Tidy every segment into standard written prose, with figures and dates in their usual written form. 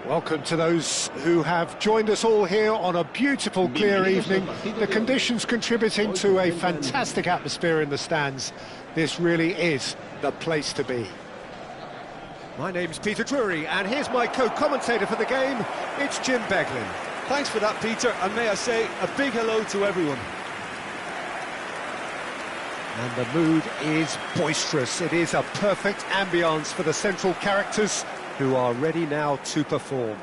Welcome to those who have joined us all here on a beautiful, clear evening. The conditions contributing to a fantastic atmosphere in the stands. This really is the place to be. My name's Peter Drury, and here's my co-commentator for the game. It's Jim Beglin. Thanks for that, Peter, and may I say a big hello to everyone. And the mood is boisterous. It is a perfect ambience for the central characters who are ready now to perform.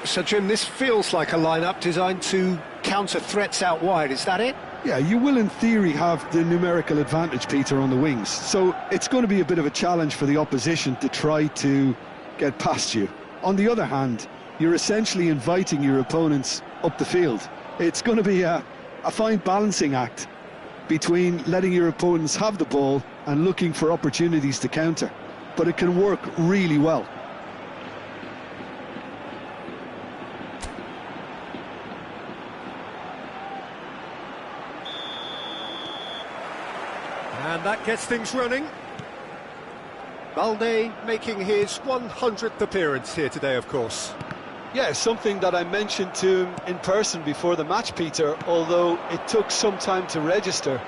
So, Jim, this feels like a lineup designed to counter threats out wide, is that it? Yeah, you will in theory have the numerical advantage, Peter, on the wings. So it's going to be a bit of a challenge for the opposition to try to get past you. On the other hand, you're essentially inviting your opponents up the field. It's going to be a fine balancing act between letting your opponents have the ball and looking for opportunities to counter. But it can work really well. And that gets things running. Balde making his 100th appearance here today, of course. Yeah, something that I mentioned to him in person before the match, Peter, although it took some time to register.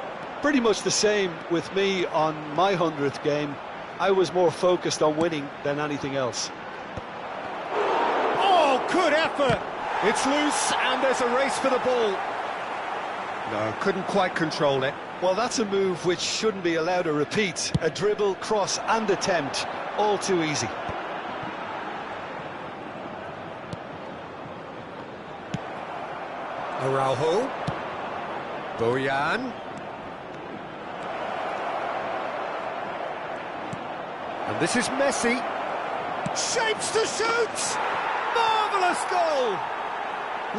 Pretty much the same with me on my 100th game. I was more focused on winning than anything else. Oh, good effort! It's loose and there's a race for the ball. No, couldn't quite control it. Well, that's a move which shouldn't be allowed to repeat. A dribble, cross and attempt, all too easy. Araujo, Bojan, and this is Messi, shapes to shoot, marvellous goal!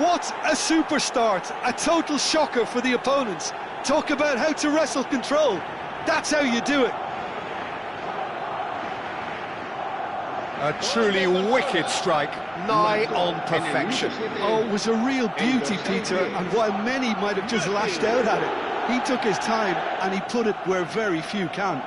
What a super start, a total shocker for the opponents. Talk about how to wrestle control, that's how you do it. A truly wicked strike, nigh on perfection. Oh, it was a real beauty, Peter, and while many might have just lashed out at it, he took his time and he put it where very few can.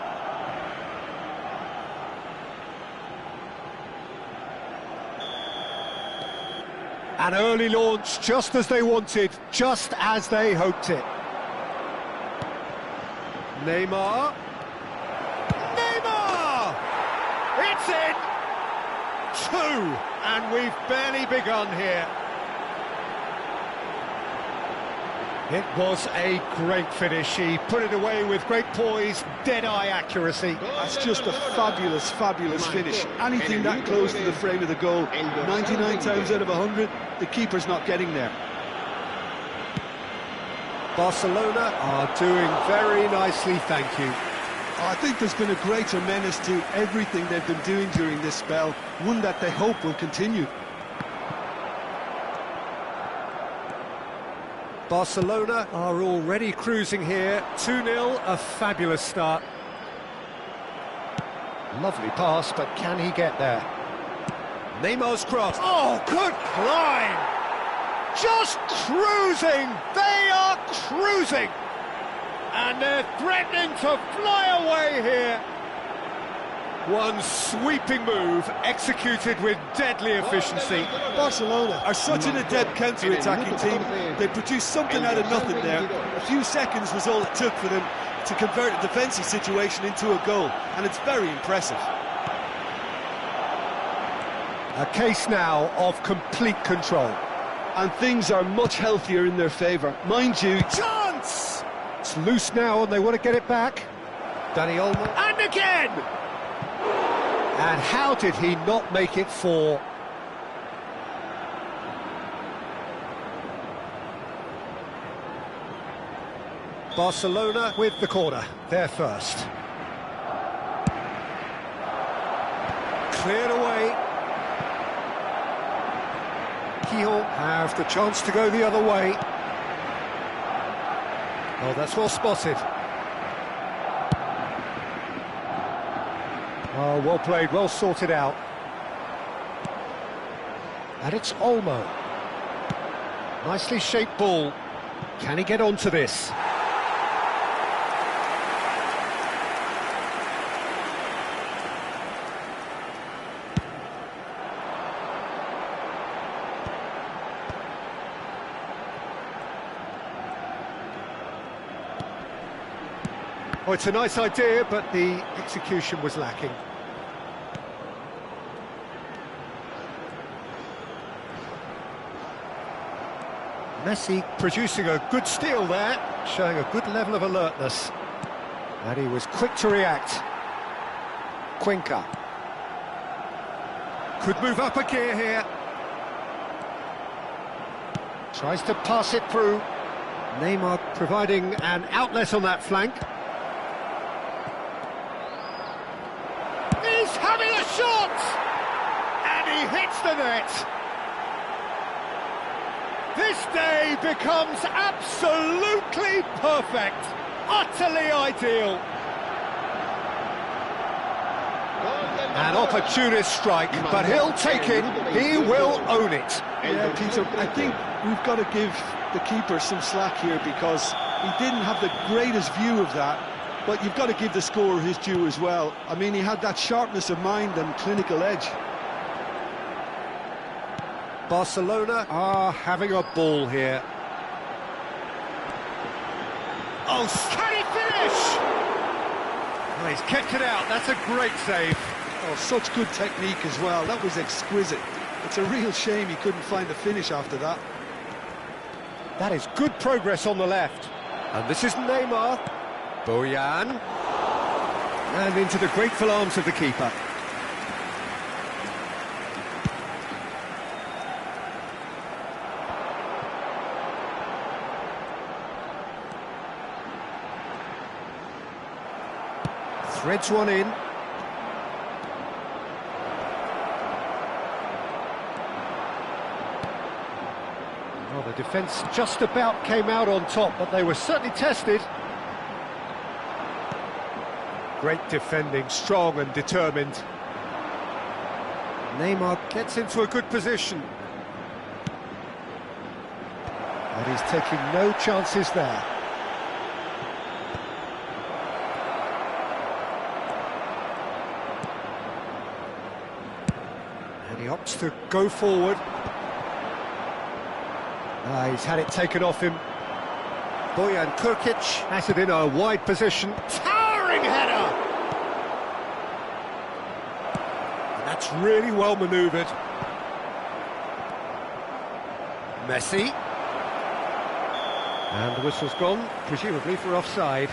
An early launch, just as they wanted, just as they hoped it. Neymar. Neymar! It's in! Two, and we've barely begun here. It was a great finish. He put it away with great poise, dead-eye accuracy. That's just a fabulous, fabulous finish. Anything that close to the frame of the goal, 99 times out of 100, the keeper's not getting there. Barcelona are doing very nicely, thank you. I think there's been a greater menace to everything they've been doing during this spell, one that they hope will continue. Barcelona are already cruising here, 2-0, a fabulous start. Lovely pass, but can he get there? Neymar's cross, oh, good climb! Just cruising, they are cruising! And they're threatening to fly away here. One sweeping move, executed with deadly efficiency. Barcelona are such an adept counter-attacking team. They produced something out of nothing there. A few seconds was all it took for them to convert a defensive situation into a goal, and it's very impressive. A case now of complete control. And things are much healthier in their favour. Mind you... Chance! It's loose now and they want to get it back. Dani Olmo. And again! And how did he not make it four? Barcelona with the corner, they're first. Cleared away. He'll have the chance to go the other way. Oh, that's well spotted. Oh, well played, well sorted out. And it's Olmo. Nicely shaped ball. Can he get onto this? Oh, it's a nice idea, but the execution was lacking. Messi producing a good steal there, showing a good level of alertness. And he was quick to react. Cuenca. Could move up a gear here. Tries to pass it through. Neymar providing an outlet on that flank. He's having a shot! And he hits the net. This day becomes absolutely perfect, utterly ideal. An opportunist strike, but he'll take it, he will own it. Yeah, Peter, I think we've got to give the keeper some slack here because he didn't have the greatest view of that, but you've got to give the scorer his due as well. I mean, he had that sharpness of mind and clinical edge. Barcelona are having a ball here. Oh, can he finish? Oh, he's kept it out, that's a great save. Oh, such good technique as well, that was exquisite. It's a real shame he couldn't find the finish after that. That is good progress on the left. And this is Neymar. Bojan. And into the grateful arms of the keeper. Threads one in. Well, the defence just about came out on top, but they were certainly tested. Great defending, strong and determined. Neymar gets into a good position. And he's taking no chances there. And he opts to go forward. He's had it taken off him. Bojan Kurkic has it in a wide position. Towering header! And that's really well manoeuvred. Messi. And the whistle's gone, presumably for offside.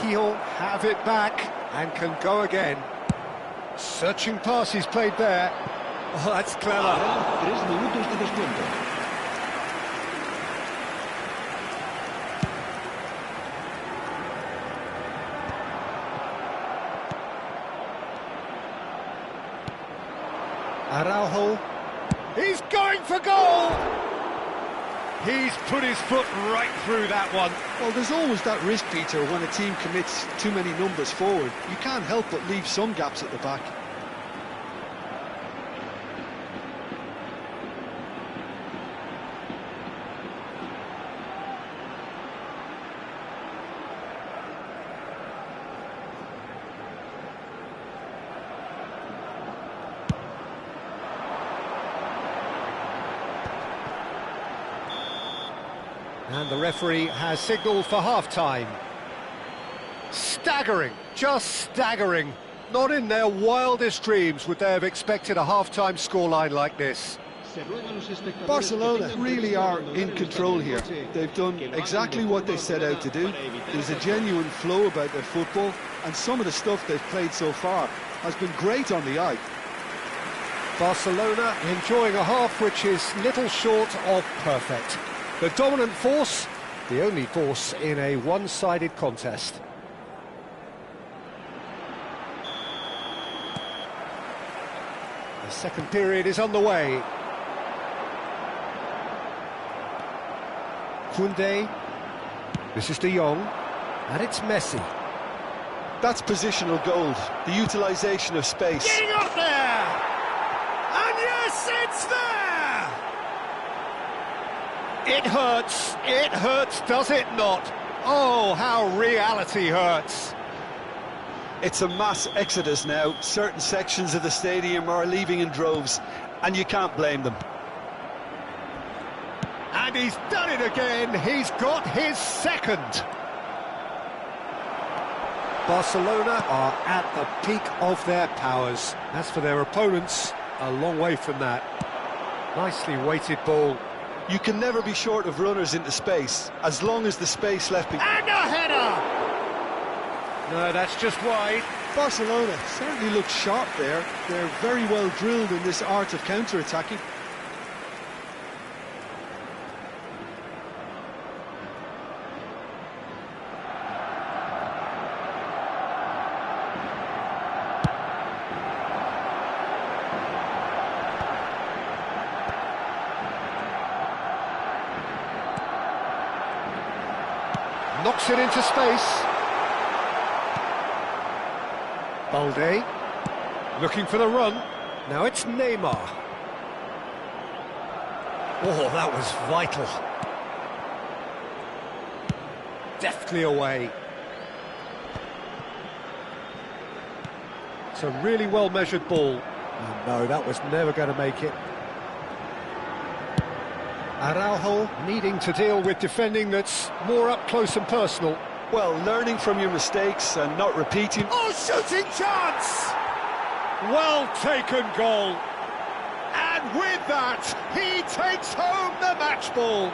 He'll have it back and can go again. Searching pass he's played there. Oh, that's clever. 3 minutos de descuento. Araujo. He's going for goal! He's put his foot right through that one. Well, there's always that risk, Peter, when a team commits too many numbers forward. You can't help but leave some gaps at the back. And the referee has signalled for half-time. Staggering, just staggering. Not in their wildest dreams would they have expected a half-time scoreline like this. Barcelona really are in control here. They've done exactly what they set out to do. There's a genuine flow about their football, and some of the stuff they've played so far has been great on the eye. Barcelona enjoying a half which is little short of perfect. The dominant force, the only force in a one-sided contest. The second period is underway. Koundé, this is De Jong, and it's Messi. That's positional gold, the utilisation of space. Getting up there! And yes, it's there! It hurts, does it not? Oh, how reality hurts. It's a mass exodus now. Certain sections of the stadium are leaving in droves, and you can't blame them. And he's done it again. He's got his second. Barcelona are at the peak of their powers. As for their opponents, a long way from that. Nicely weighted ball. You can never be short of runners into space, as long as the space left behind. And a header! No, that's just wide. Barcelona certainly look sharp there. They're very well drilled in this art of counter-attacking. Knocks it into space. Balde, looking for the run. Now it's Neymar. Oh, that was vital. Deftly away. It's a really well-measured ball. Oh, no, that was never going to make it. Araujo needing to deal with defending that's more up close and personal. Well, learning from your mistakes and not repeating. Oh, shooting chance! Well taken goal. And with that, he takes home the match ball.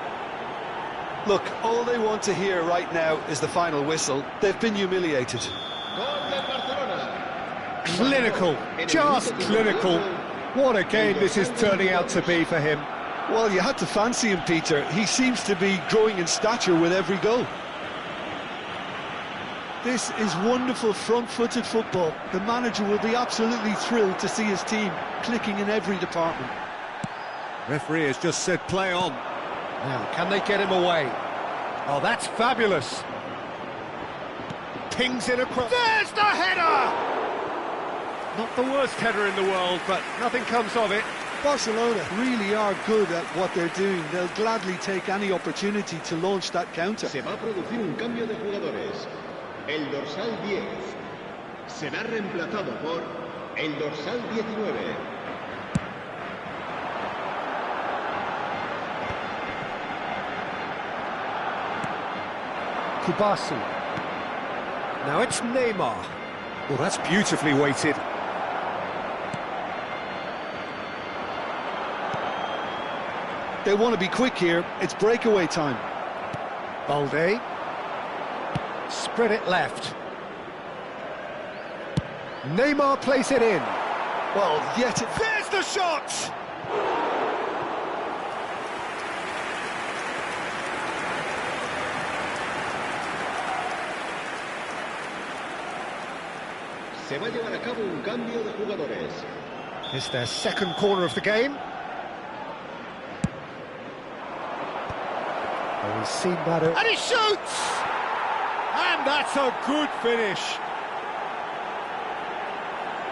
Look, all they want to hear right now is the final whistle. They've been humiliated. Clinical, just clinical. What a game this is turning out to be for him. Well, you had to fancy him, Peter. He seems to be growing in stature with every goal. This is wonderful front-footed football. The manager will be absolutely thrilled to see his team clicking in every department. Referee has just said play on. Now, can they get him away? Oh, that's fabulous. Pings in across. There's the header! Not the worst header in the world, but nothing comes of it. Barcelona really are good at what they're doing. They'll gladly take any opportunity to launch that counter. Se va a producir un cambio de jugadores. El dorsal 10 será reemplazado por el dorsal 19. Kubasi. Now it's Neymar. Well, that's beautifully weighted. They want to be quick here. It's breakaway time. Balde. Spread it left. Neymar plays it in. Well, There's the shot! Se va a llevar a cabo un cambio de jugadores. It's their second corner of the game. Oh, we've seen that. And he shoots! And that's a good finish.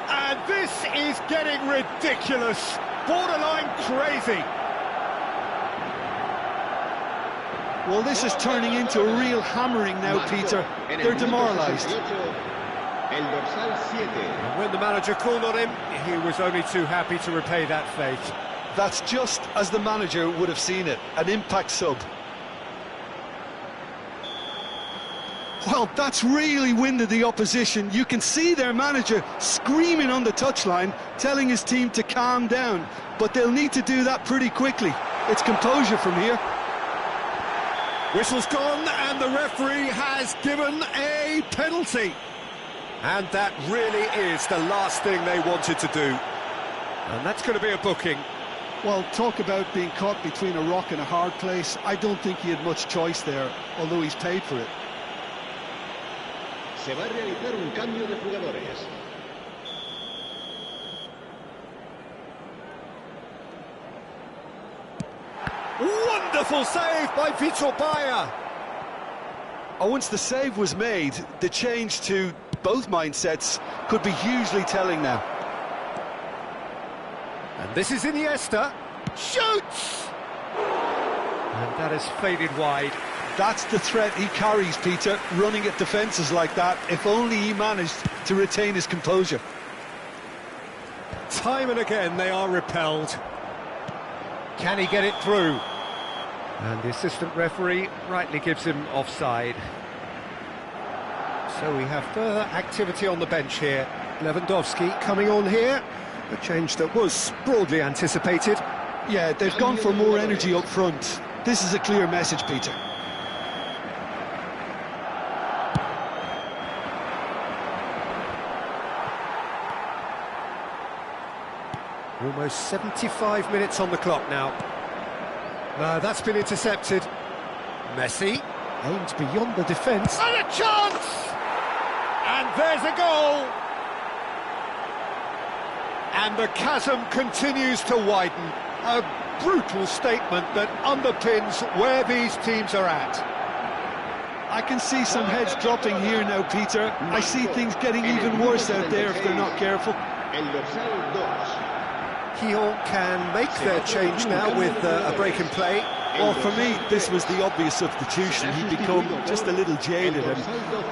And this is getting ridiculous. Borderline crazy. well, this is turning into a real hammering now, Peter. They're demoralised. And when the manager called on him, he was only too happy to repay that fate. That's just as the manager would have seen it, an impact sub. Well, that's really winded the opposition. You can see their manager screaming on the touchline, telling his team to calm down. But they'll need to do that pretty quickly. It's composure from here. Whistle's gone, and the referee has given a penalty. And that really is the last thing they wanted to do. And that's going to be a booking. Well, talk about being caught between a rock and a hard place. I don't think he had much choice there, although he's paid for it. Se va a realizar un cambio de jugadores. Wonderful save by Vitor Bayer. Oh, once the save was made, the change to both mindsets could be hugely telling now. And this is Iniesta. Shoots! And that has faded wide. That's the threat he carries, Peter, running at defences like that. If only he managed to retain his composure. Time and again they are repelled. Can he get it through? And the assistant referee rightly gives him offside. So we have further activity on the bench here. Lewandowski coming on here. A change that was broadly anticipated. Yeah, they've gone for more energy up front. This is a clear message, Peter. Almost 75 minutes on the clock now. That's been intercepted. Messi aimed beyond the defence. And a chance! And there's a goal! And the chasm continues to widen. A brutal statement that underpins where these teams are at. I can see some heads dropping here now, Peter. I see things getting even worse out there if they're not careful. Lyon can make their change now with a break in play. Well, for me, this was the obvious substitution. He'd become just a little jaded, and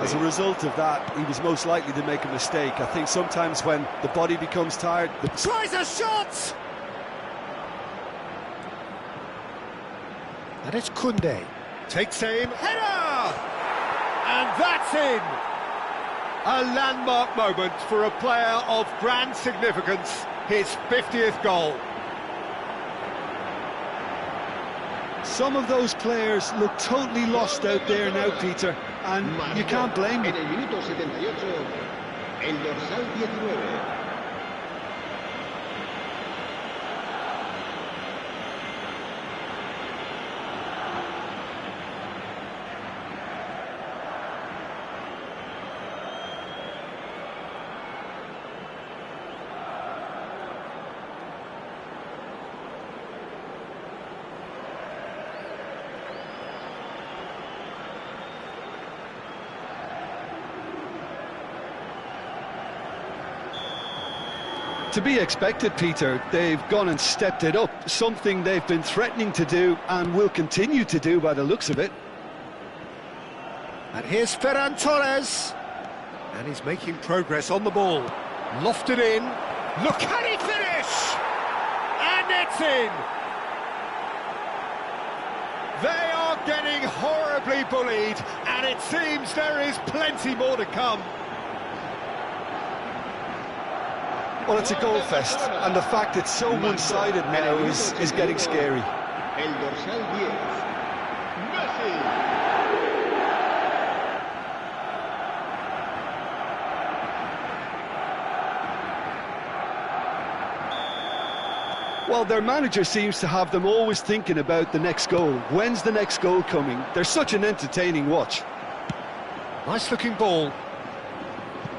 as a result of that, he was most likely to make a mistake. I think sometimes when the body becomes tired... Tries a shot! And it's Koundé. Takes aim, header! And that's in! A landmark moment for a player of grand significance. His 50th goal. Some of those players look totally lost out there now, Peter, and you can't blame them. En el minuto 78, el dorsal 19. To be expected, Peter. They've gone and stepped it up, something they've been threatening to do and will continue to do by the looks of it. And here's Ferran Torres. And he's making progress on the ball. Lofted in. Look, can he finish? And it's in! They are getting horribly bullied, and it seems there is plenty more to come. Well, it's a goal fest, and the fact it's so one-sided now is getting scary. El dorsal 10, Messi. Well, their manager seems to have them always thinking about the next goal. When's the next goal coming? They're such an entertaining watch. Nice looking ball.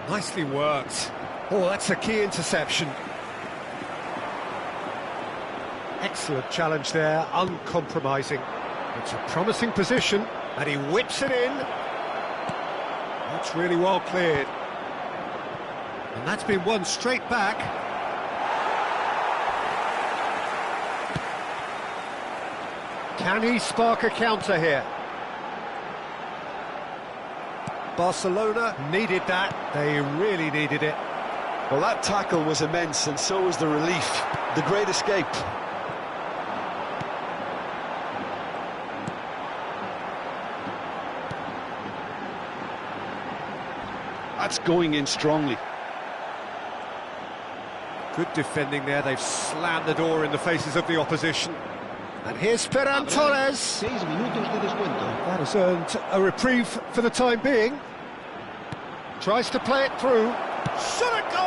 Nicely worked. Oh, that's a key interception. Excellent challenge there, uncompromising. It's a promising position, and he whips it in. That's really well cleared. And that's been won straight back. Can he spark a counter here? Barcelona needed that. They really needed it. Well, that tackle was immense, and so was the relief. The great escape. That's going in strongly. Good defending there. They've slammed the door in the faces of the opposition. And here's Ferran Torres. 6 minutos de descuento. That has earned a reprieve for the time being. Tries to play it through. Shot a goal!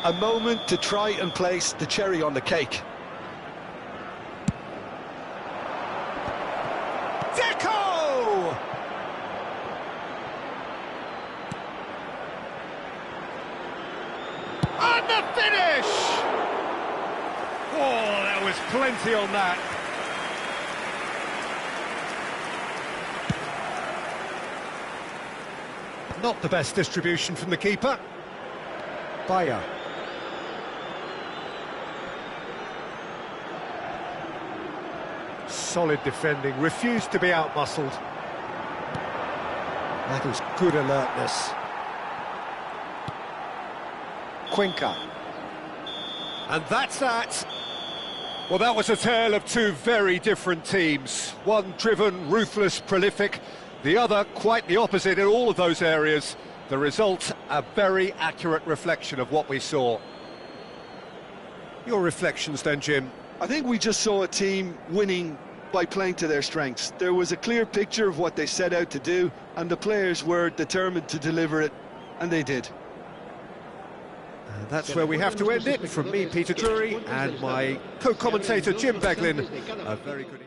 A moment to try and place the cherry on the cake. Deco! And the finish! Oh, there was plenty on that. Not the best distribution from the keeper. Bayer. Solid defending, refused to be outmuscled. That is good alertness. Cuenca. And that's that. Well, that was a tale of two very different teams. One driven, ruthless, prolific. The other quite the opposite in all of those areas. The result, a very accurate reflection of what we saw. Your reflections then, Jim? I think we just saw a team winning by playing to their strengths. There was a clear picture of what they set out to do, and the players were determined to deliver it, and they did. That's where we have to end it. From me, Peter Drury, and my co-commentator, Jim Beglin. A very good evening.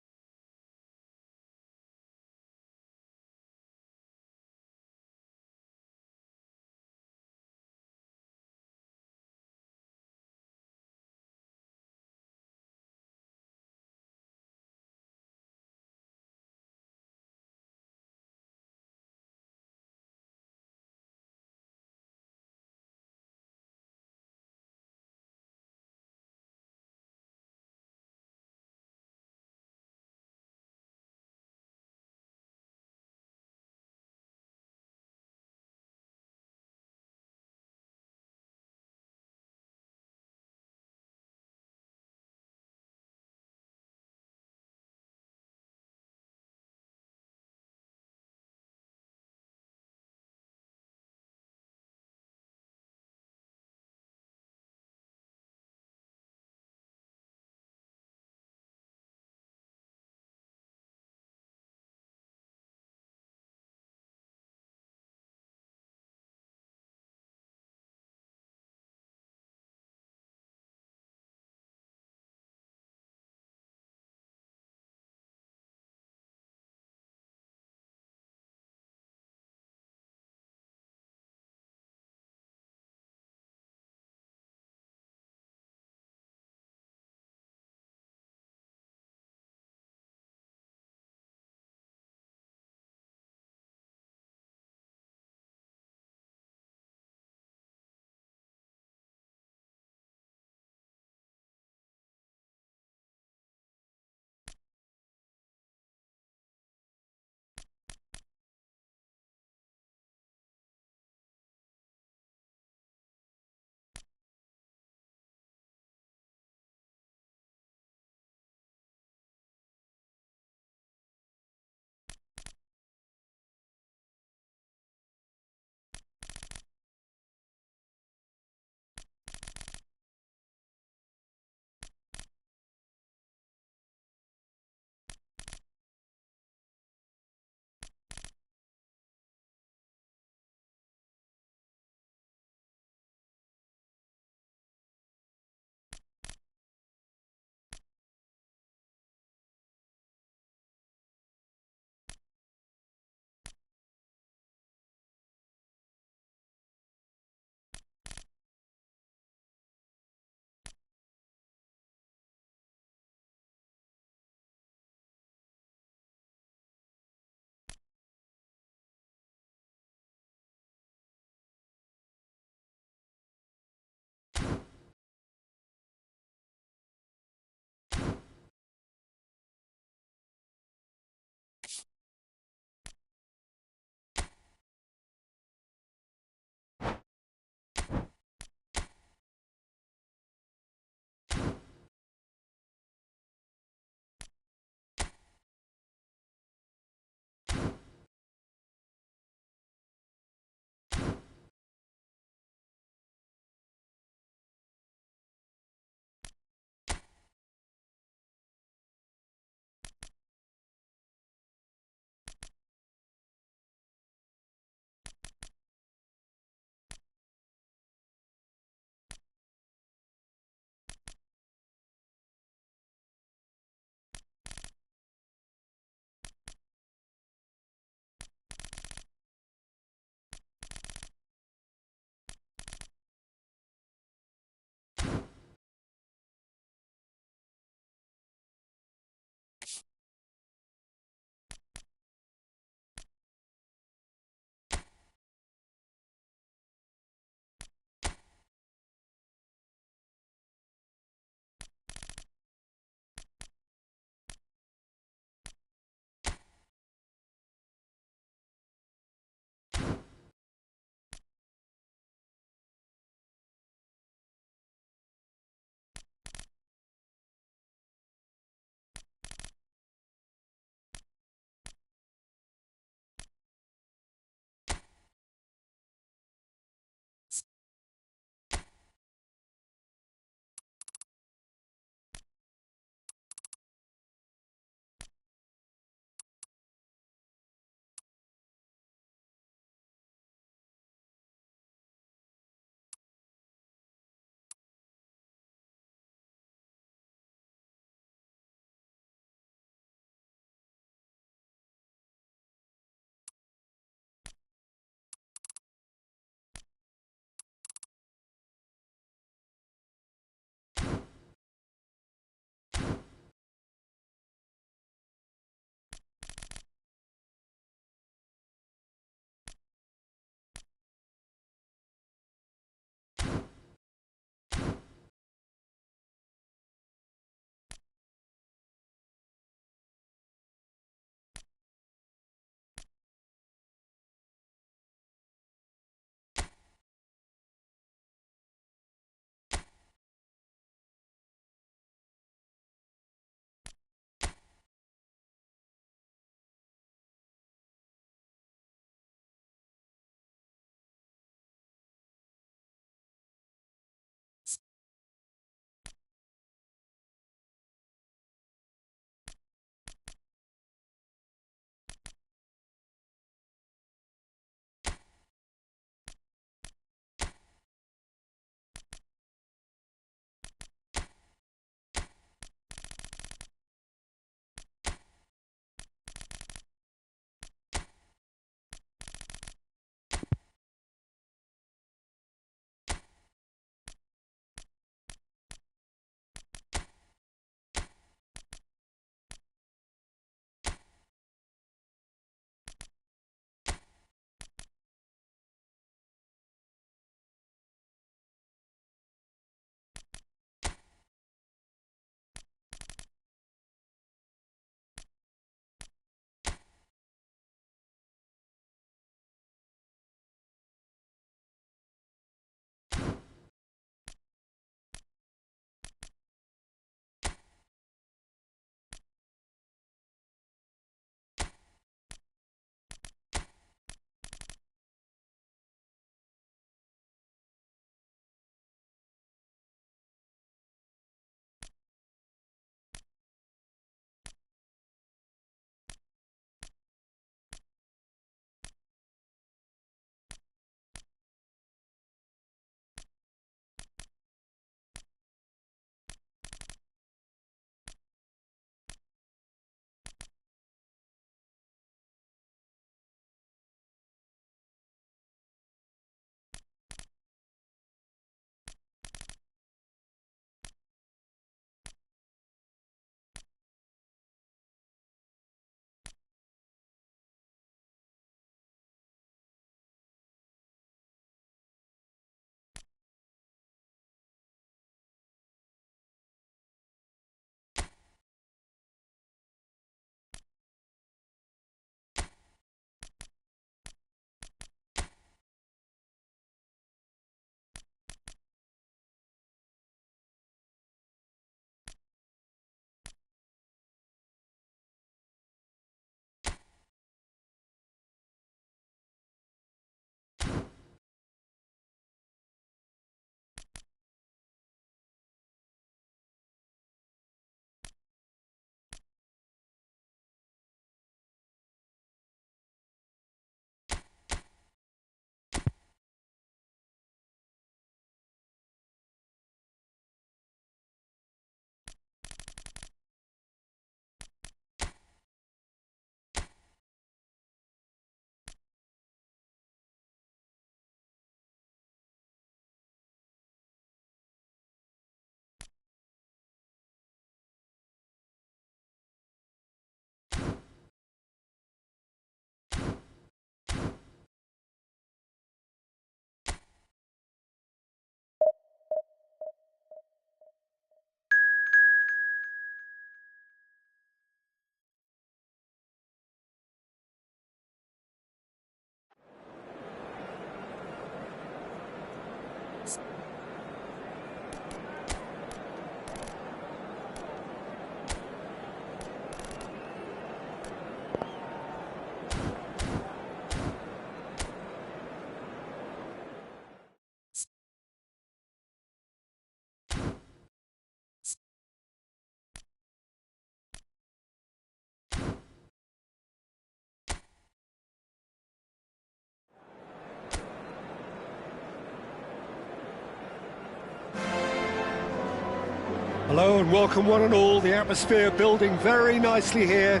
Hello and welcome one and all. The atmosphere building very nicely here.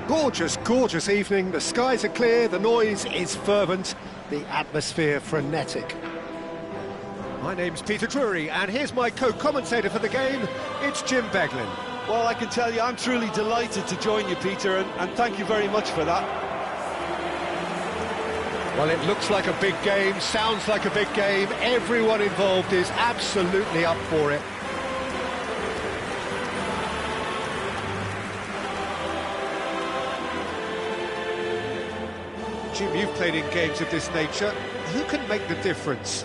Gorgeous, gorgeous evening. The skies are clear, the noise is fervent, the atmosphere frenetic. My name's Peter Drury, and here's my co-commentator for the game. It's Jim Beglin. Well, I can tell you, I'm truly delighted to join you, Peter, and thank you very much for that. Well, it looks like a big game, sounds like a big game. Everyone involved is absolutely up for it. Jim, you've played in games of this nature. Who can make the difference?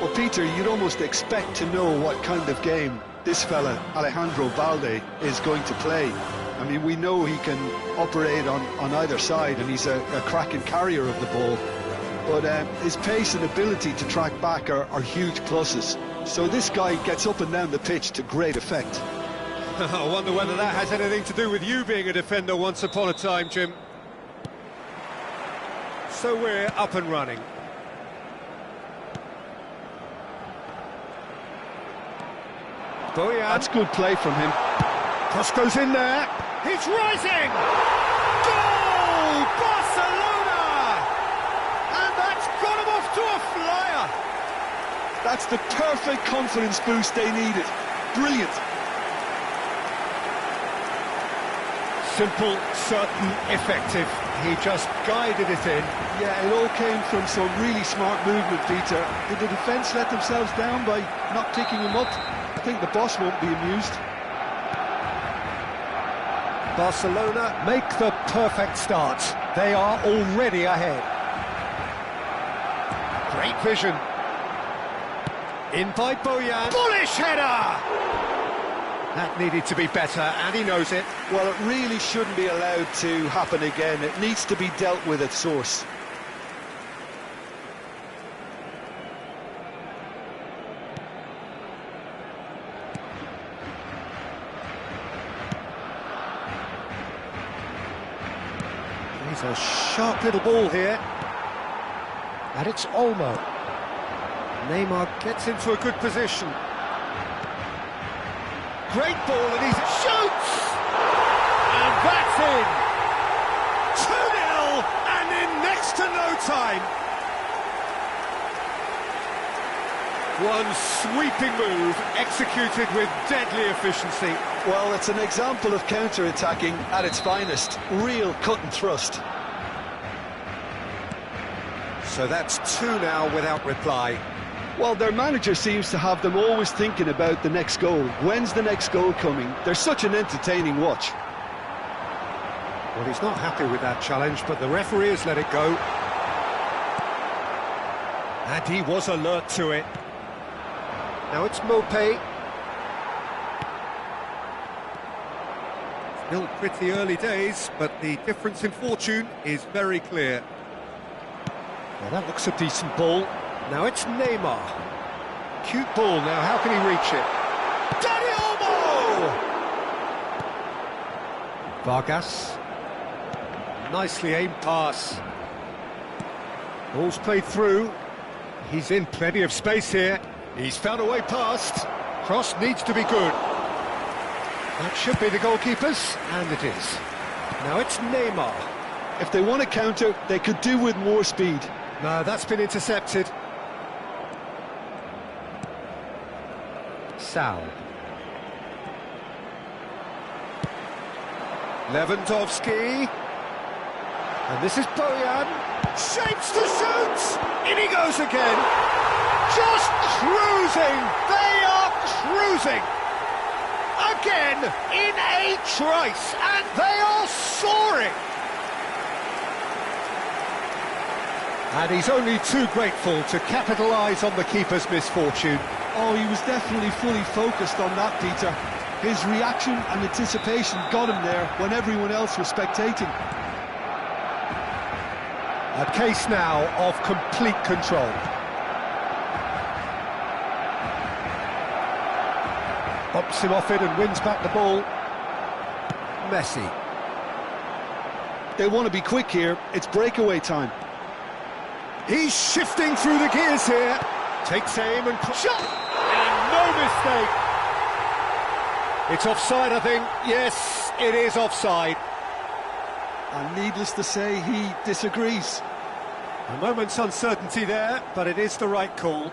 Well, Peter, you'd almost expect to know what kind of game this fella, Alejandro Balde, is going to play. I mean, we know he can operate on either side, and he's a cracking carrier of the ball. But his pace and ability to track back are huge pluses. So this guy gets up and down the pitch to great effect. I wonder whether that has anything to do with you being a defender once upon a time, Jim. So we're up and running. Boyan. That's good play from him. Cross goes in there. He's rising! Goal! Barcelona! And that's got him off to a flyer! That's the perfect confidence boost they needed. Brilliant. Simple, certain, effective. He just guided it in. Yeah, it all came from some really smart movement, Peter. Did the defence let themselves down by not picking him up? I think the boss won't be amused. Barcelona make the perfect start. They are already ahead. Great vision. In by Boyan. Bullish header! That needed to be better, and he knows it. Well, it really shouldn't be allowed to happen again. It needs to be dealt with at source. He's a sharp little ball here. And it's Olmo. Neymar gets into a good position. Great ball, and he shoots! And that's in! 2-0, and in next to no time. One sweeping move, executed with deadly efficiency. Well, it's an example of counter-attacking at its finest. Real cut and thrust. So that's 2 now without reply. Well, their manager seems to have them always thinking about the next goal. When's the next goal coming? They're such an entertaining watch. Well, he's not happy with that challenge, but the referee has let it go. And he was alert to it. Now it's Mopé. Still pretty early days, but the difference in fortune is very clear. Well, that looks a decent ball. Now it's Neymar. Cute ball now, how can he reach it? Dani Olmo! Vargas. Nicely aimed pass. Ball's played through. He's in plenty of space here. He's found a way past. Cross needs to be good. That should be the goalkeeper's, and it is. Now it's Neymar. If they want to counter, they could do with more speed. No, that's been intercepted. Sal. Lewandowski. And this is Boyan. Shapes to shoot! In he goes again. Just cruising! They are cruising! Again, in a trice, and they are soaring! And he's only too grateful to capitalise on the keeper's misfortune. Oh, he was definitely fully focused on that, Peter. His reaction and anticipation got him there when everyone else was spectating. A case now of complete control. Bumps him off it and wins back the ball. Messi. They want to be quick here. It's breakaway time. He's shifting through the gears here. Takes aim and shot! And no mistake! It's offside, I think. Yes, it is offside. And needless to say, he disagrees. A moment's uncertainty there, but it is the right call.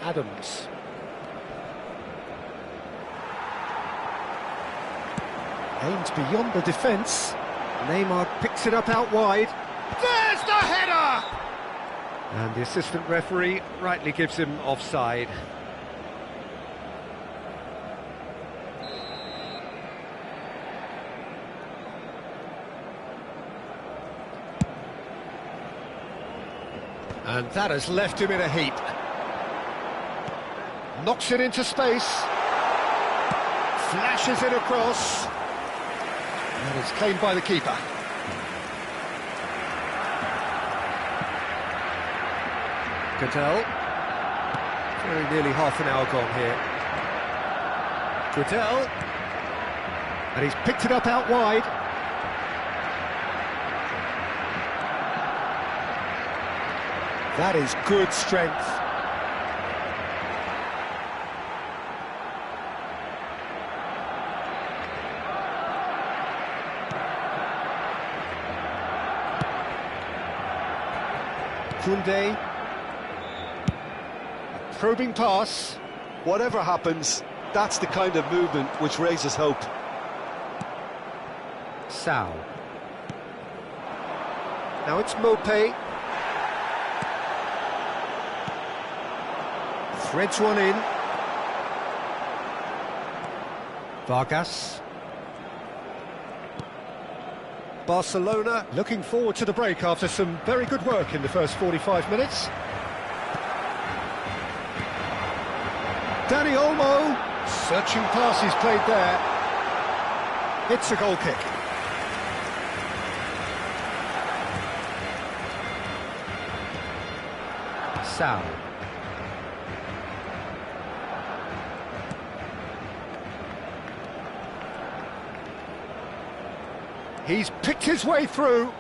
Adams. Aimed beyond the defence. Neymar picks it up out wide. There's the header! And the assistant referee rightly gives him offside. And that has left him in a heap. Knocks it into space. Flashes it across. And it's claimed by the keeper. Goodell. Very nearly half an hour gone here. Goodell. And he's picked it up out wide. That is good strength. Koundé. Probing pass. Whatever happens, that's the kind of movement which raises hope. Sao. Now it's Mopé. Threads one in. Vargas. Barcelona looking forward to the break after some very good work in the first 45 minutes. Dani Olmo, searching pass he's played there. It's a goal kick. Sao. He's picked his way through.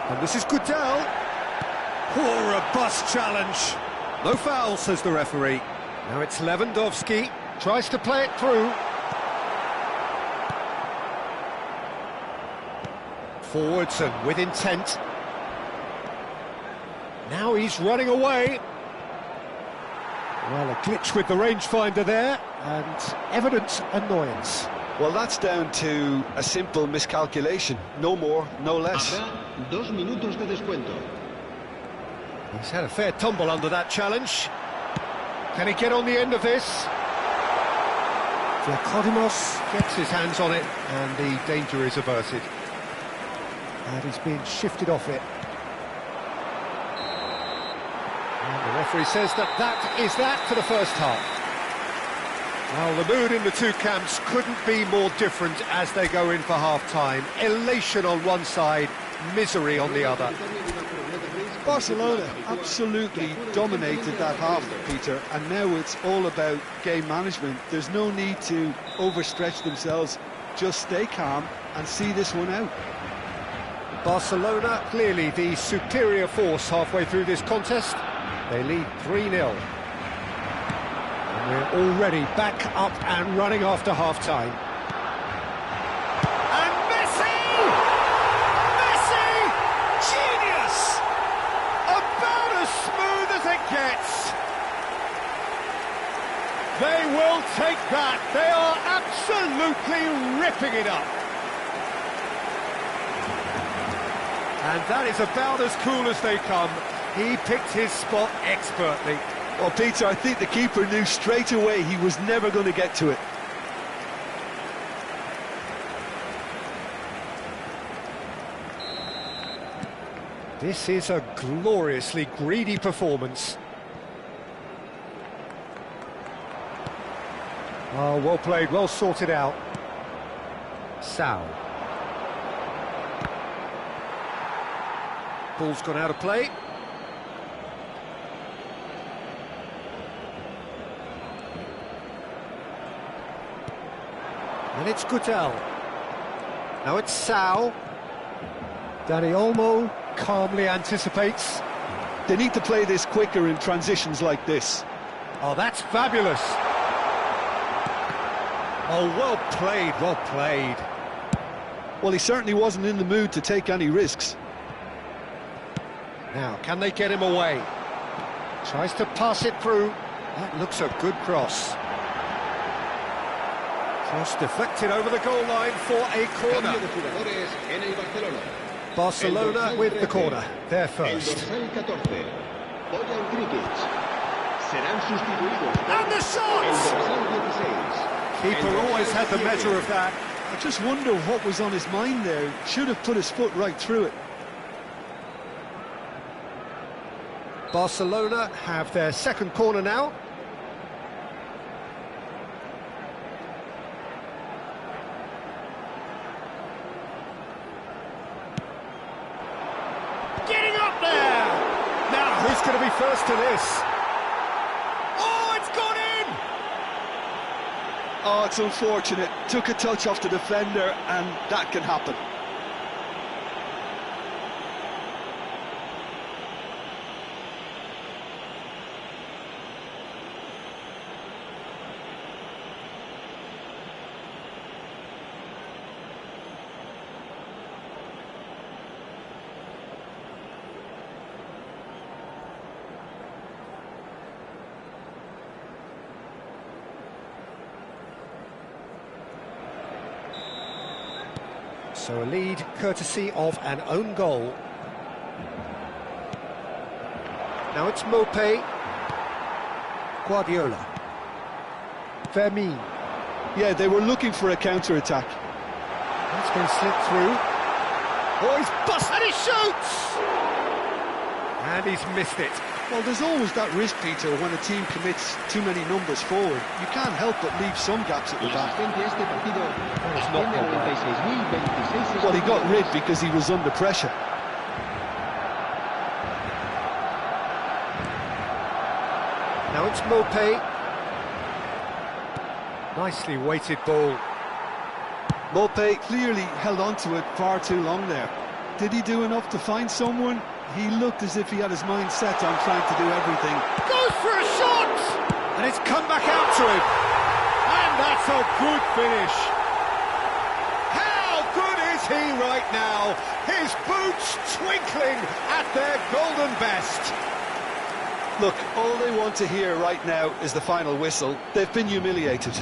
And this is Goodell. Poor robust challenge. No foul, says the referee. Now it's Lewandowski. Tries to play it through. Forwards and with intent. Now he's running away. Well, a glitch with the rangefinder there, and evident annoyance. Well, that's down to a simple miscalculation. No more, no less. Habrá 2 minutos de descuento. He's had a fair tumble under that challenge. Can he get on the end of this? Vlachodimos gets his hands on it, and the danger is averted. And he's being shifted off it. And the referee says that is that for the first half. Well, the mood in the two camps couldn't be more different as they go in for half-time. Elation on one side, misery on the other. Barcelona absolutely dominated that half, Peter, and now it's all about game management. There's no need to overstretch themselves. Just stay calm and see this one out. Barcelona, clearly the superior force halfway through this contest. They lead 3-0. And we're already back up and running after half-time. And Messi! Messi! Genius! About as smooth as it gets. They will take that. They are absolutely ripping it up. And that is about as cool as they come. He picked his spot expertly. Well, Peter, I think the keeper knew straight away he was never going to get to it. This is a gloriously greedy performance. Oh, well played, well sorted out. Sao. Ball's gone out of play. And it's Gudel. Now it's Sao. Dani Olmo calmly anticipates. They need to play this quicker in transitions like this. Oh, that's fabulous. Oh, well played, well played. Well, he certainly wasn't in the mood to take any risks. Now, can they get him away? Tries to pass it through. That looks a good cross. Cross deflected over the goal line for a corner. Barcelona with the corner. They're first. And the shot! Keeper always had the measure of that. I just wonder what was on his mind there. Should have put his foot right through it. Barcelona have their second corner now. Getting up there! Now, who's going to be first to this? Oh, it's gone in! Oh, it's unfortunate. Took a touch off the defender, and that can happen. So a lead courtesy of an own goal. Now it's Mopé. Guardiola. Fermin. Yeah, they were looking for a counter-attack. That's been slipped through. Oh, he's busted and he shoots! And he's missed it. Well, there's always that risk, Peter, when a team commits too many numbers forward. You can't help but leave some gaps at the back. Well, he got rid because he was under pressure. Now it's Mopé. Nicely weighted ball. Mopé clearly held on to it far too long there. Did he do enough to find someone? He looked as if he had his mind set on trying to do everything. Goes for a shot! And it's come back out to him. And that's a good finish. How good is he right now? His boots twinkling at their golden best. Look, all they want to hear right now is the final whistle. They've been humiliated.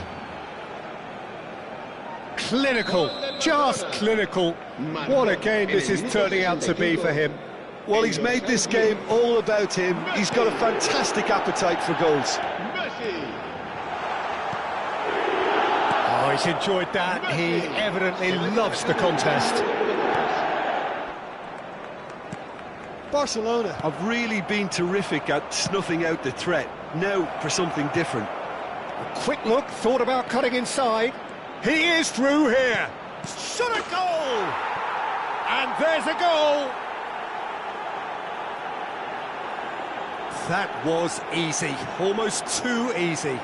Clinical, just clinical. What a game this is turning out to be for him. Well, he's made this game all about him. He's got a fantastic appetite for goals. Oh, he's enjoyed that. He evidently loves the contest. Barcelona have really been terrific at snuffing out the threat. Now for something different. A quick look, thought about cutting inside. He is through here. Shot a goal! And there's a goal! That was easy, almost too easy.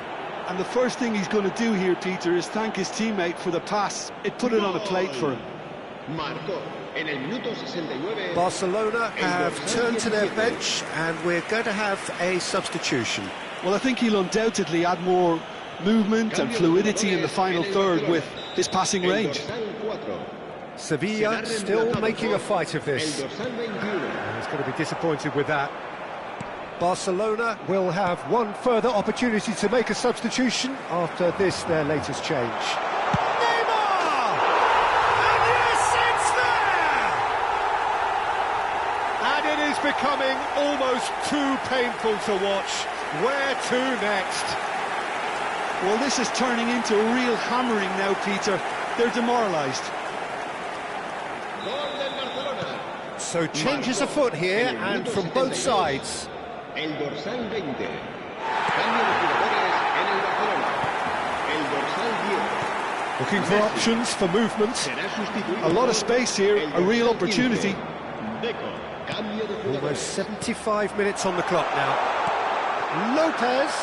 And the first thing he's going to do here, Peter, is thank his teammate for the pass. It put it on a plate for him. Barcelona have turned to their bench and we're going to have a substitution. Well, I think he'll undoubtedly add more movement and fluidity in the final third with his passing range. Sevilla still making a fight of this. He's going to be disappointed with that. Barcelona will have one further opportunity to make a substitution after this, their latest change. Neymar! And yes, it's there! And it is becoming almost too painful to watch. Where to next? Well, this is turning into a real hammering now, Peter. They're demoralised. So changes afoot here, and from both sides. El dorsal 20. Cambio de jugadores en el Barcelona. El dorsal 10. Looking for options for movement. A lot of space here, a real opportunity. Almost 75 minutes on the clock now. Lopez.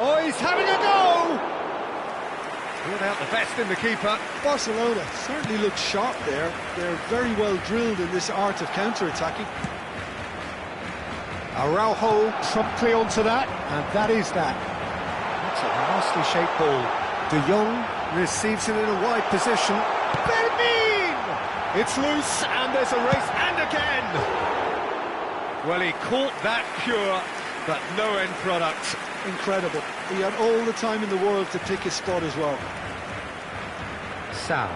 Oh, he's having a go! Brought out the best in the keeper. Barcelona certainly look sharp there. They're very well drilled in this art of counter-attacking. Araujo promptly onto that, and that is that. That's a nicely shaped ball. De Jong receives it in a wide position. Fermin! It's loose, and there's a race, and again! Well, he caught that pure, but no end product. Incredible. He had all the time in the world to pick his spot as well. Sal.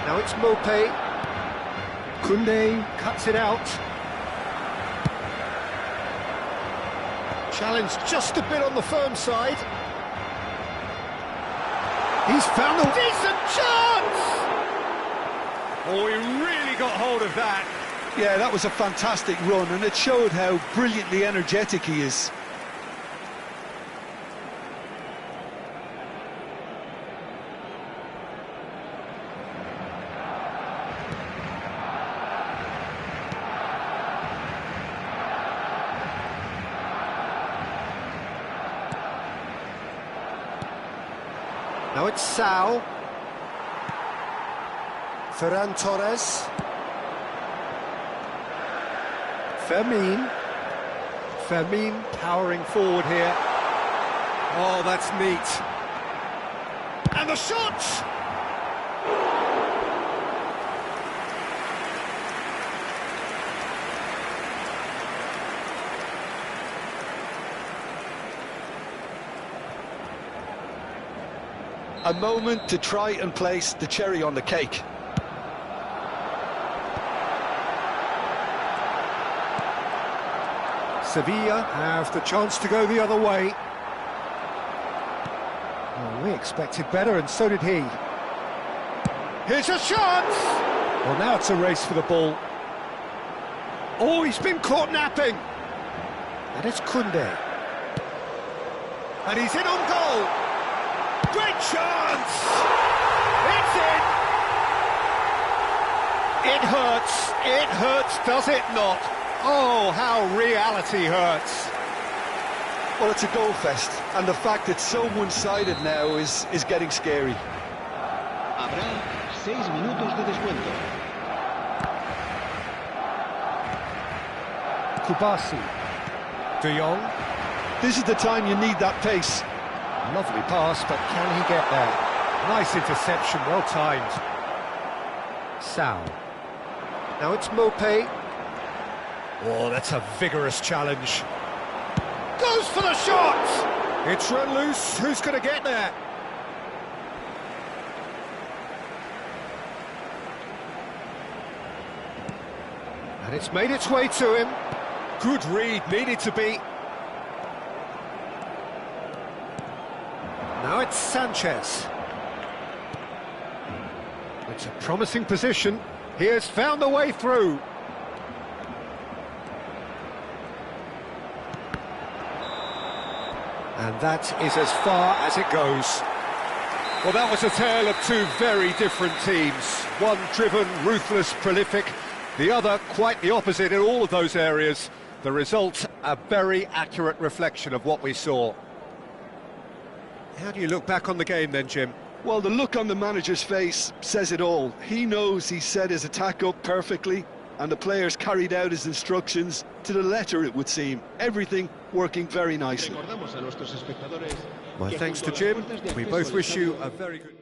Now it's Mopé. Koundé cuts it out. Challenge just a bit on the firm side. He's found a decent chance! Oh, he really got hold of that. Yeah, that was a fantastic run, and it showed how brilliantly energetic he is. Now it's Sal. Ferran Torres. Fermin powering forward here. Oh, that's neat. And the shot! A moment to try and place the cherry on the cake. Sevilla have the chance to go the other way. Well, we expected better, and so did he. Here's a chance! Well, now it's a race for the ball. Oh, he's been caught napping! And it's Koundé. And he's in on goal! Great chance! It's in! It hurts, does it not? Oh, how reality hurts. Well, it's a goal fest, and the fact it's so one-sided now is getting scary. Habrá 6 minutos de descuento. Kubasi. De Jong. This is the time you need that pace. Lovely pass, but can he get there? Nice interception, well timed. Sal. Now it's Mopé. Oh, that's a vigorous challenge. Goes for the shot! It's run loose. Who's going to get there? And it's made its way to him. Good read, needed to be. Now it's Sanchez. It's a promising position. He has found the way through. And that is as far as it goes. Well, that was a tale of two very different teams. One driven, ruthless, prolific. The other quite the opposite in all of those areas. The result, a very accurate reflection of what we saw. How do you look back on the game then, Jim? Well, the look on the manager's face says it all. He knows he set his attack up perfectly, and the players carried out his instructions to the letter, it would seem. Everything working very nicely. My thanks to Jim. We both wish you a very good...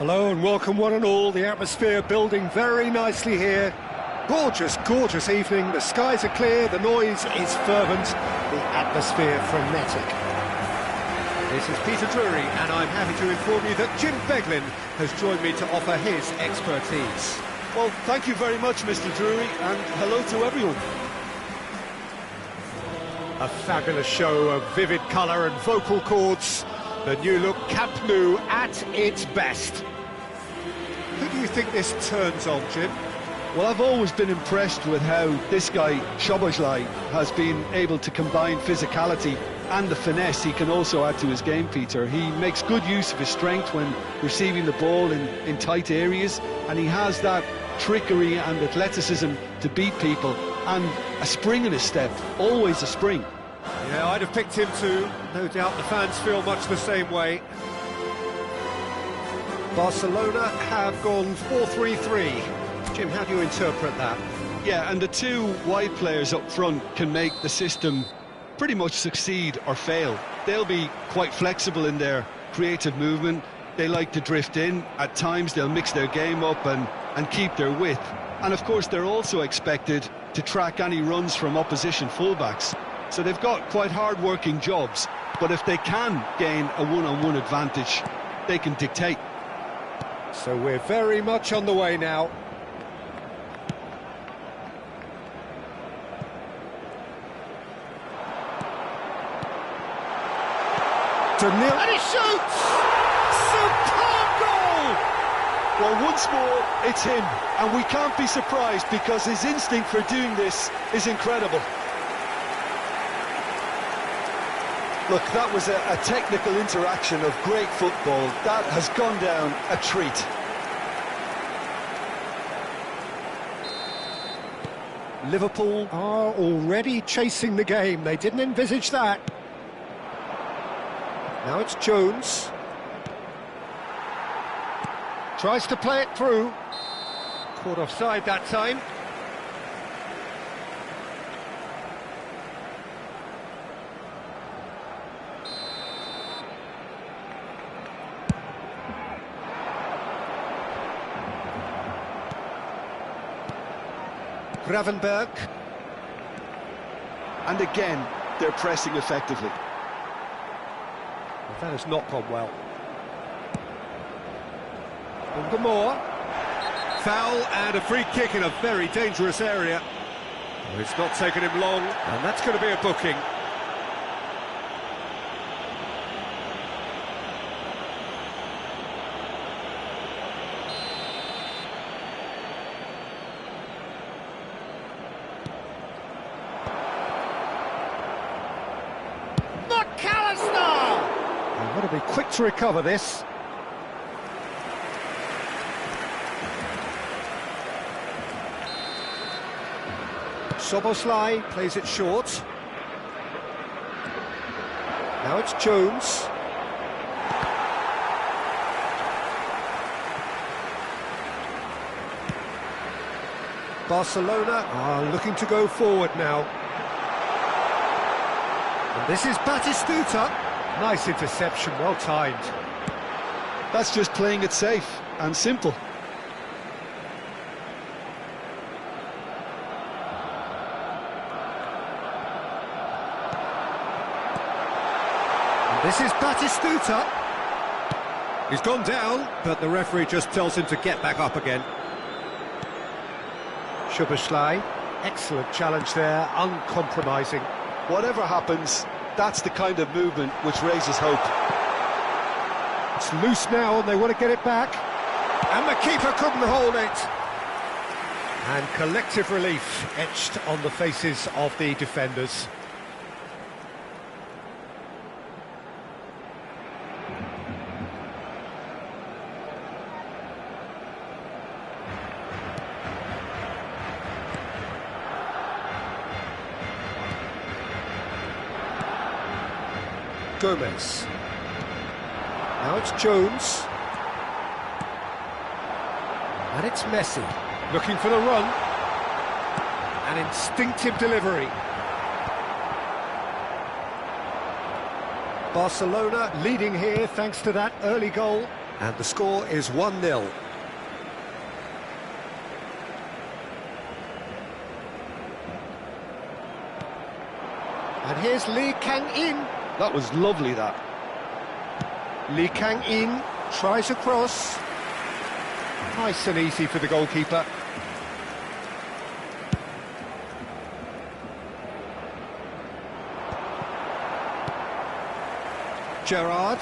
Hello and welcome one and all. The atmosphere building very nicely here. Gorgeous, gorgeous evening. The skies are clear, the noise is fervent, the atmosphere frenetic. This is Peter Drury, and I'm happy to inform you that Jim Beglin has joined me to offer his expertise. Well, thank you very much, Mr. Drury, and hello to everyone. A fabulous show of vivid colour and vocal cords. The new look Camp Nou at its best. Who do you think this turns on, Jim? Well, I've always been impressed with how this guy, Szoboszlai, has been able to combine physicality and the finesse he can also add to his game, Peter. He makes good use of his strength when receiving the ball in tight areas, and he has that trickery and athleticism to beat people, and a spring in his step, always a spring. Yeah, I'd have picked him too. No doubt the fans feel much the same way. Barcelona have gone 4-3-3. Jim, how do you interpret that? Yeah, and the two wide players up front can make the system pretty much succeed or fail. They'll be quite flexible in their creative movement. They like to drift in. At times they'll mix their game up and keep their width. And of course they're also expected to track any runs from opposition fullbacks. So they've got quite hard-working jobs, but if they can gain a one-on-one advantage, they can dictate. So we're very much on the way now. And he shoots! Superb goal! Well, once more, it's him, and we can't be surprised because his instinct for doing this is incredible. Look, that was a technical interaction of great football. That has gone down a treat. Liverpool are already chasing the game. They didn't envisage that. Now it's Jones. Tries to play it through. Caught offside that time. Gravenberg. And again, they're pressing effectively. That has not gone well. Moore. Foul and a free kick in a very dangerous area. It's not taken him long, and that's going to be a booking. Got to be quick to recover this. Szoboszlai plays it short. Now it's Jones. Barcelona are looking to go forward now. And this is Batistuta. Nice interception, well timed. That's just playing it safe and simple. And this is Batistuta. He's gone down, but the referee just tells him to get back up again. Szoboszlai, excellent challenge there, uncompromising. Whatever happens, that's the kind of movement which raises hope. It's loose now and they want to get it back. And the keeper couldn't hold it. And collective relief etched on the faces of the defenders. Gomez. Now it's Jones. And it's Messi, looking for the run. An instinctive delivery. Barcelona leading here thanks to that early goal. And the score is 1-0. And here's Lee Kang-in. That was lovely, that. Lee Kang-in tries a cross. Nice and easy for the goalkeeper. Gerrard.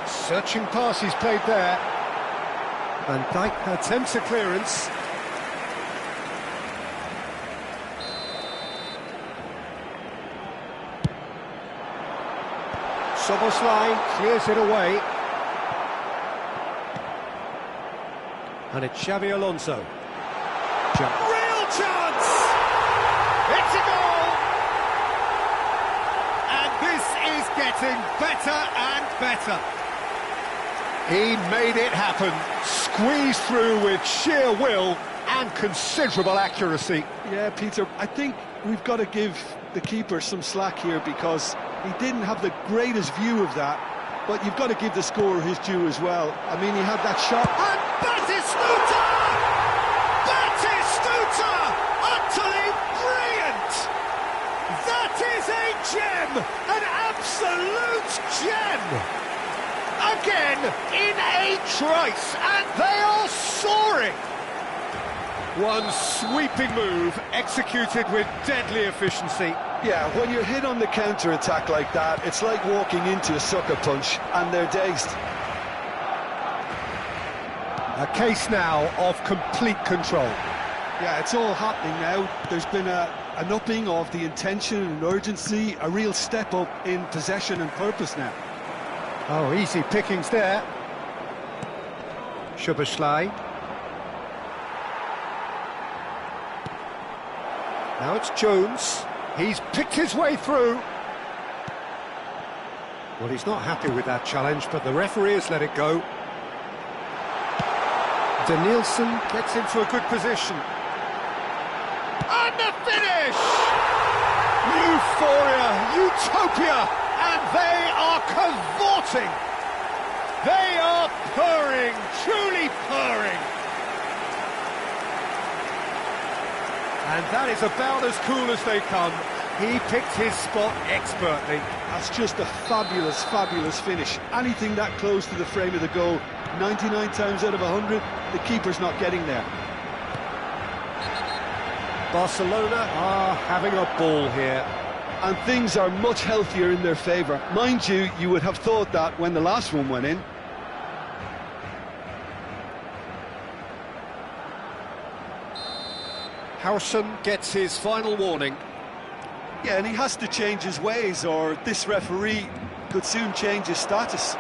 Searching pass he's played there. Van Dijk attempts a clearance. Szoboszlai clears it away. And it's Xabi Alonso. Real chance! It's a goal! And this is getting better and better. He made it happen, squeezed through with sheer will and considerable accuracy. Yeah, Peter, I think we've got to give the keeper some slack here because he didn't have the greatest view of that, but you've got to give the scorer his due as well. I mean, he had that shot. And Batistuta! Batistuta! Utterly brilliant! That is a gem! An absolute gem! Again, in a trice, and they are soaring! One sweeping move, executed with deadly efficiency. Yeah, when you're hit on the counter-attack like that, it's like walking into a sucker punch, and they're dazed. A case now of complete control. Yeah, it's all happening now. There's been an upping of the intention and urgency, a real step up in possession and purpose now. Oh, easy pickings there. Szoboszlai. Now it's Jones. He's picked his way through. Well, he's not happy with that challenge, but the referee has let it go. Danielson gets into a good position. And the finish! Euphoria, utopia, and they are cavorting. They are purring, truly purring. And that is about as cool as they come. He picked his spot expertly. That's just a fabulous, fabulous finish. Anything that close to the frame of the goal, 99 times out of 100, the keeper's not getting there. Barcelona are having a ball here. And things are much healthier in their favour. Mind you, you would have thought that when the last one went in. Howson gets his final warning. Yeah, and he has to change his ways, or this referee could soon change his status.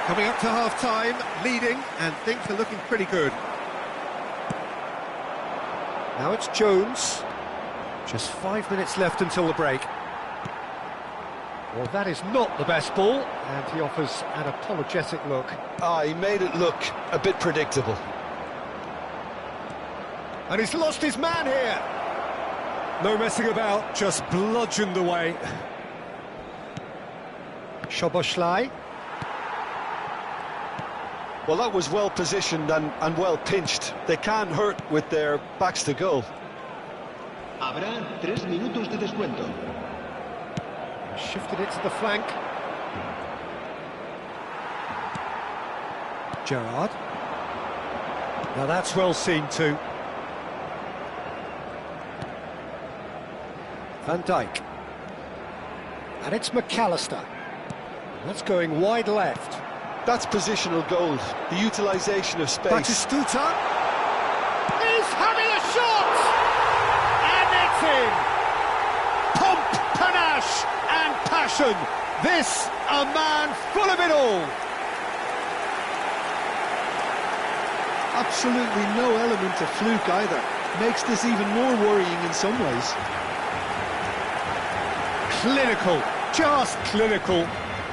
Coming up to half-time, leading, and things are looking pretty good. Now it's Jones. Just 5 minutes left until the break. Well, that is not the best ball, and he offers an apologetic look. He made it look a bit predictable. And he's lost his man here. No messing about, just bludgeoned away. Szoboszlai. Well, that was well positioned and well pinched. They can't hurt with their backs to goal. Habrá 3 minutos de descuento. Shifted it to the flank. Gerrard. Now that's well seen too. Van Dijk. And it's McAllister. That's going wide left. That's positional gold, the utilisation of space. Batistuta is having a shot! And it's in! Pomp, panache and passion. This, a man full of it all. Absolutely no element of fluke either. Makes this even more worrying in some ways. Clinical, just clinical.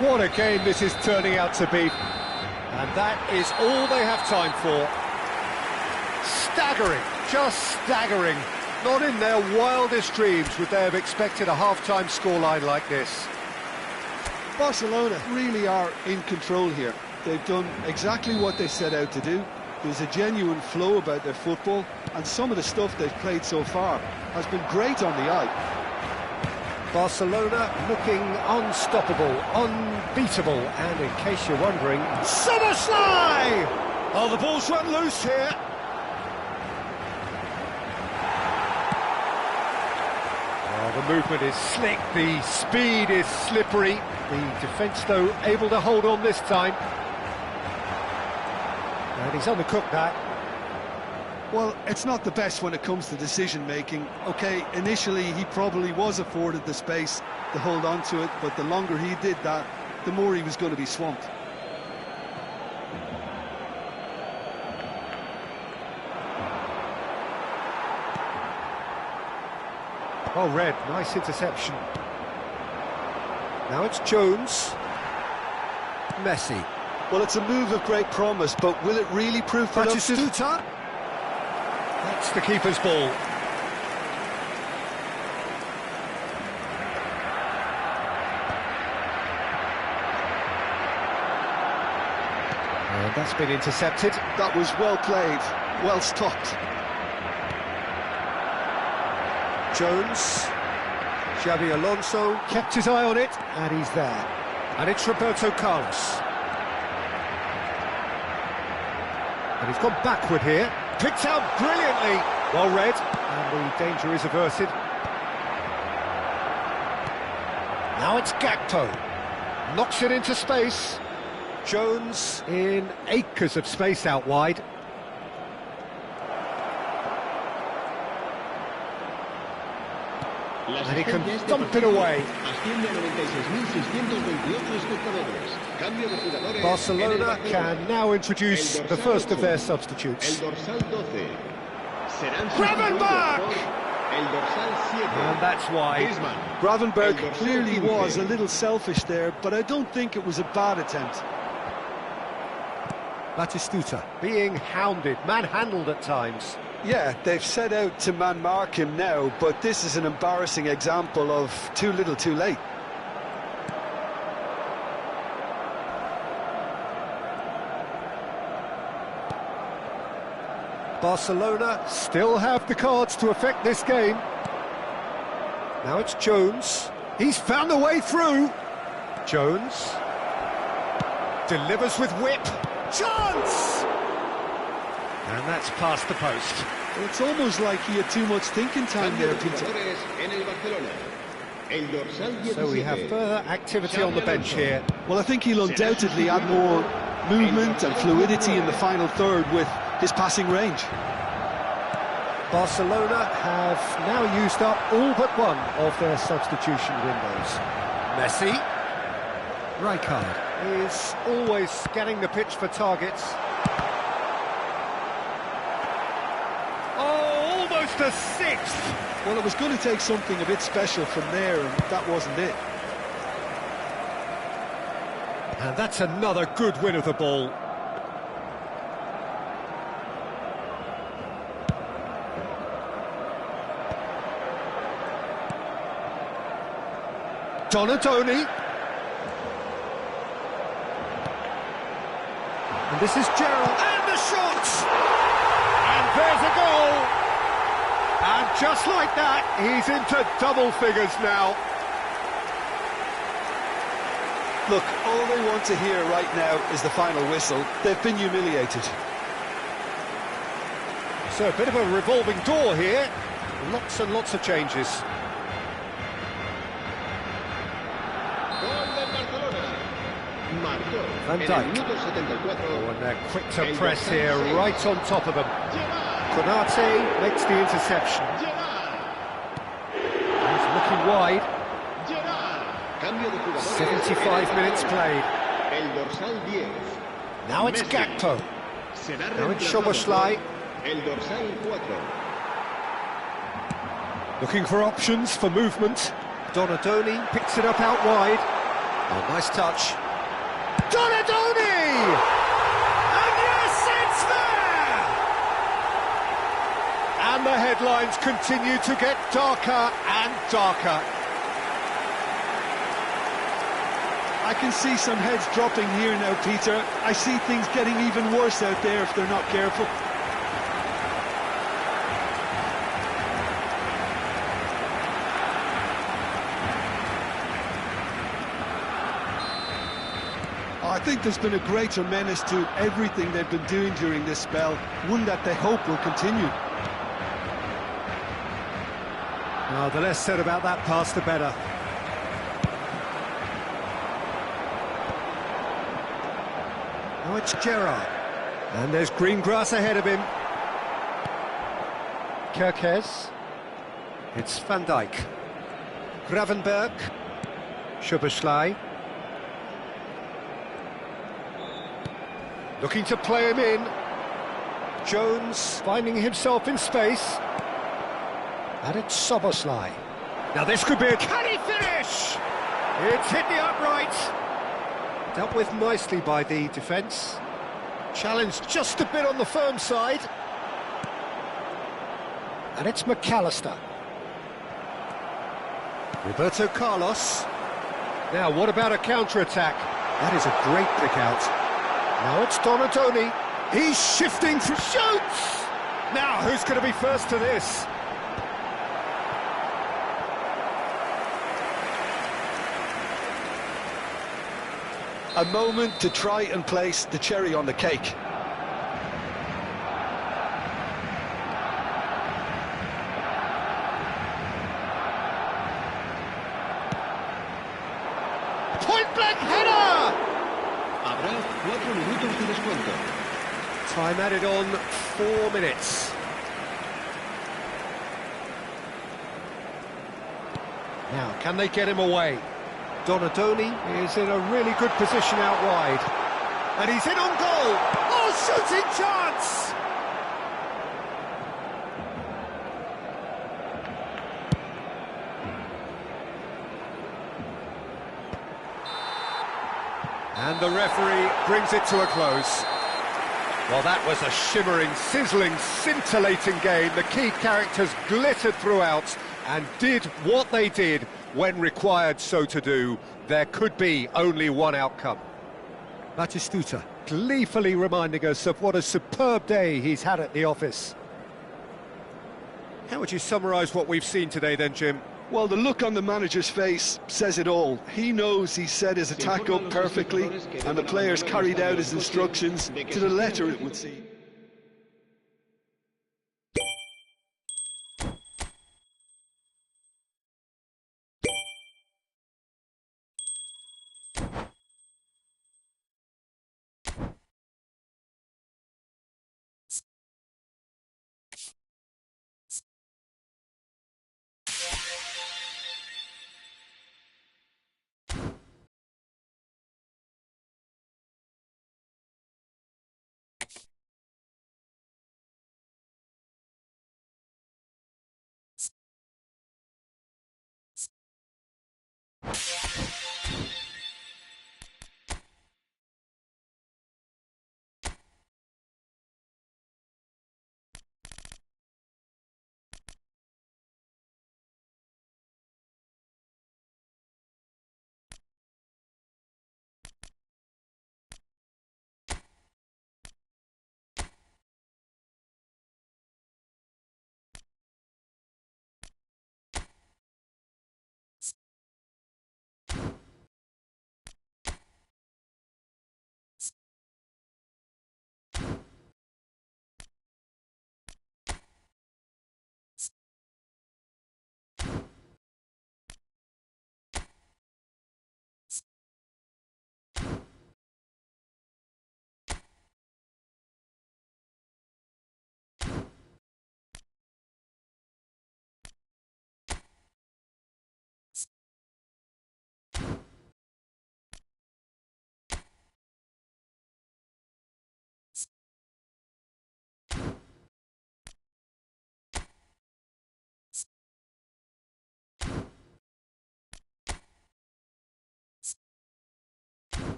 What a game this is turning out to be. And that is all they have time for. Staggering, just staggering. Not in their wildest dreams would they have expected a half-time scoreline like this. Barcelona really are in control here. They've done exactly what they set out to do. There's a genuine flow about their football, and some of the stuff they've played so far has been great on the eye. Barcelona looking unstoppable, unbeatable, and in case you're wondering, Summerslide! Oh, the ball's run loose here. Oh, the movement is slick, the speed is slippery. The defence, though, able to hold on this time. And he's on the cook now. Well, it's not the best when it comes to decision-making. OK, initially he probably was afforded the space to hold on to it, but the longer he did that, the more he was going to be swamped. Oh, Red, nice interception. Now it's Jones. Messi. Well, it's a move of great promise, but will it really prove productive? Batistuta. That's the keeper's ball. And that's been intercepted. That was well played, well stopped. Jones. Xabi Alonso kept his eye on it, and he's there. And it's Roberto Carlos. And he's gone backward here. Picked out brilliantly. Well read. And the danger is averted. Now it's Gakpo. Knocks it into space. Jones in acres of space out wide. And he can dump it away. Barcelona can now introduce the first of their substitutes. Gravenberch! And that's why. Gravenberch clearly was a little selfish there, but I don't think it was a bad attempt. Batistuta being hounded, manhandled at times. Yeah, they've set out to man-mark him now, but this is an embarrassing example of too little too late. Barcelona still have the cards to affect this game. Now it's Jones. He's found a way through. Jones delivers with whip. Chance! And that's past the post. Well, it's almost like he had too much thinking time there, Peter. So we have further activity on the bench here. Well, I think he'll undoubtedly add more movement and fluidity in the final third with his passing range. Barcelona have now used up all but one of their substitution windows. Messi. Rijkaard is always scanning the pitch for targets. Oh, almost a sixth! Well, it was going to take something a bit special from there, and that wasn't it. And that's another good win of the ball. Donadoni. And this is Gerald. And the shot! And there's a goal! And just like that, he's into double figures now. Look, all they want to hear right now is the final whistle. They've been humiliated. So a bit of a revolving door here. Lots and lots of changes. Van Dijk. Oh, and they're quick to press here, right on top of them. Konate makes the interception. He's looking wide. 75 minutes played. Now it's Gakpo. Now it's Szoboszlai. Looking for options for movement. Donadoni picks it up out wide. Oh, nice touch. Donadoni! And yes, it's there! And the headlines continue to get darker and darker. I can see some heads dropping here now, Peter. I see things getting even worse out there if they're not careful. I think there's been a greater menace to everything they've been doing during this spell, one that they hope will continue. Well, the less said about that pass, the better. Now it's Gerrard. And there's green grass ahead of him. Kerkez. It's Van Dijk. Gravenberg. Szoboszlai. Looking to play him in. Jones finding himself in space. And it's Szoboszlai. Now this could be a... Can he finish? It's hit the upright. Dealt with nicely by the defence. Challenged just a bit on the firm side. And it's McAllister. Roberto Carlos. Now, what about a counter-attack? That is a great pick-out. Now it's Donadoni. He's shifting for shoots! Now, who's going to be first to this? A moment to try and place the cherry on the cake. Point-blank header! Habrá 4 minutos de descuento. Time added on 4 minutes. Now, can they get him away? Donadoni is in a really good position out wide. And he's in on goal! Oh, shooting chance! And the referee brings it to a close. Well, that was a shimmering, sizzling, scintillating game. The key characters glittered throughout and did what they did when required so to do. There could be only one outcome. Batistuta gleefully reminding us of what a superb day he's had at the office. How would you summarise what we've seen today then, Jim? Well, the look on the manager's face says it all. He knows he set his attack up perfectly, and the players carried out his instructions to the letter, it would seem.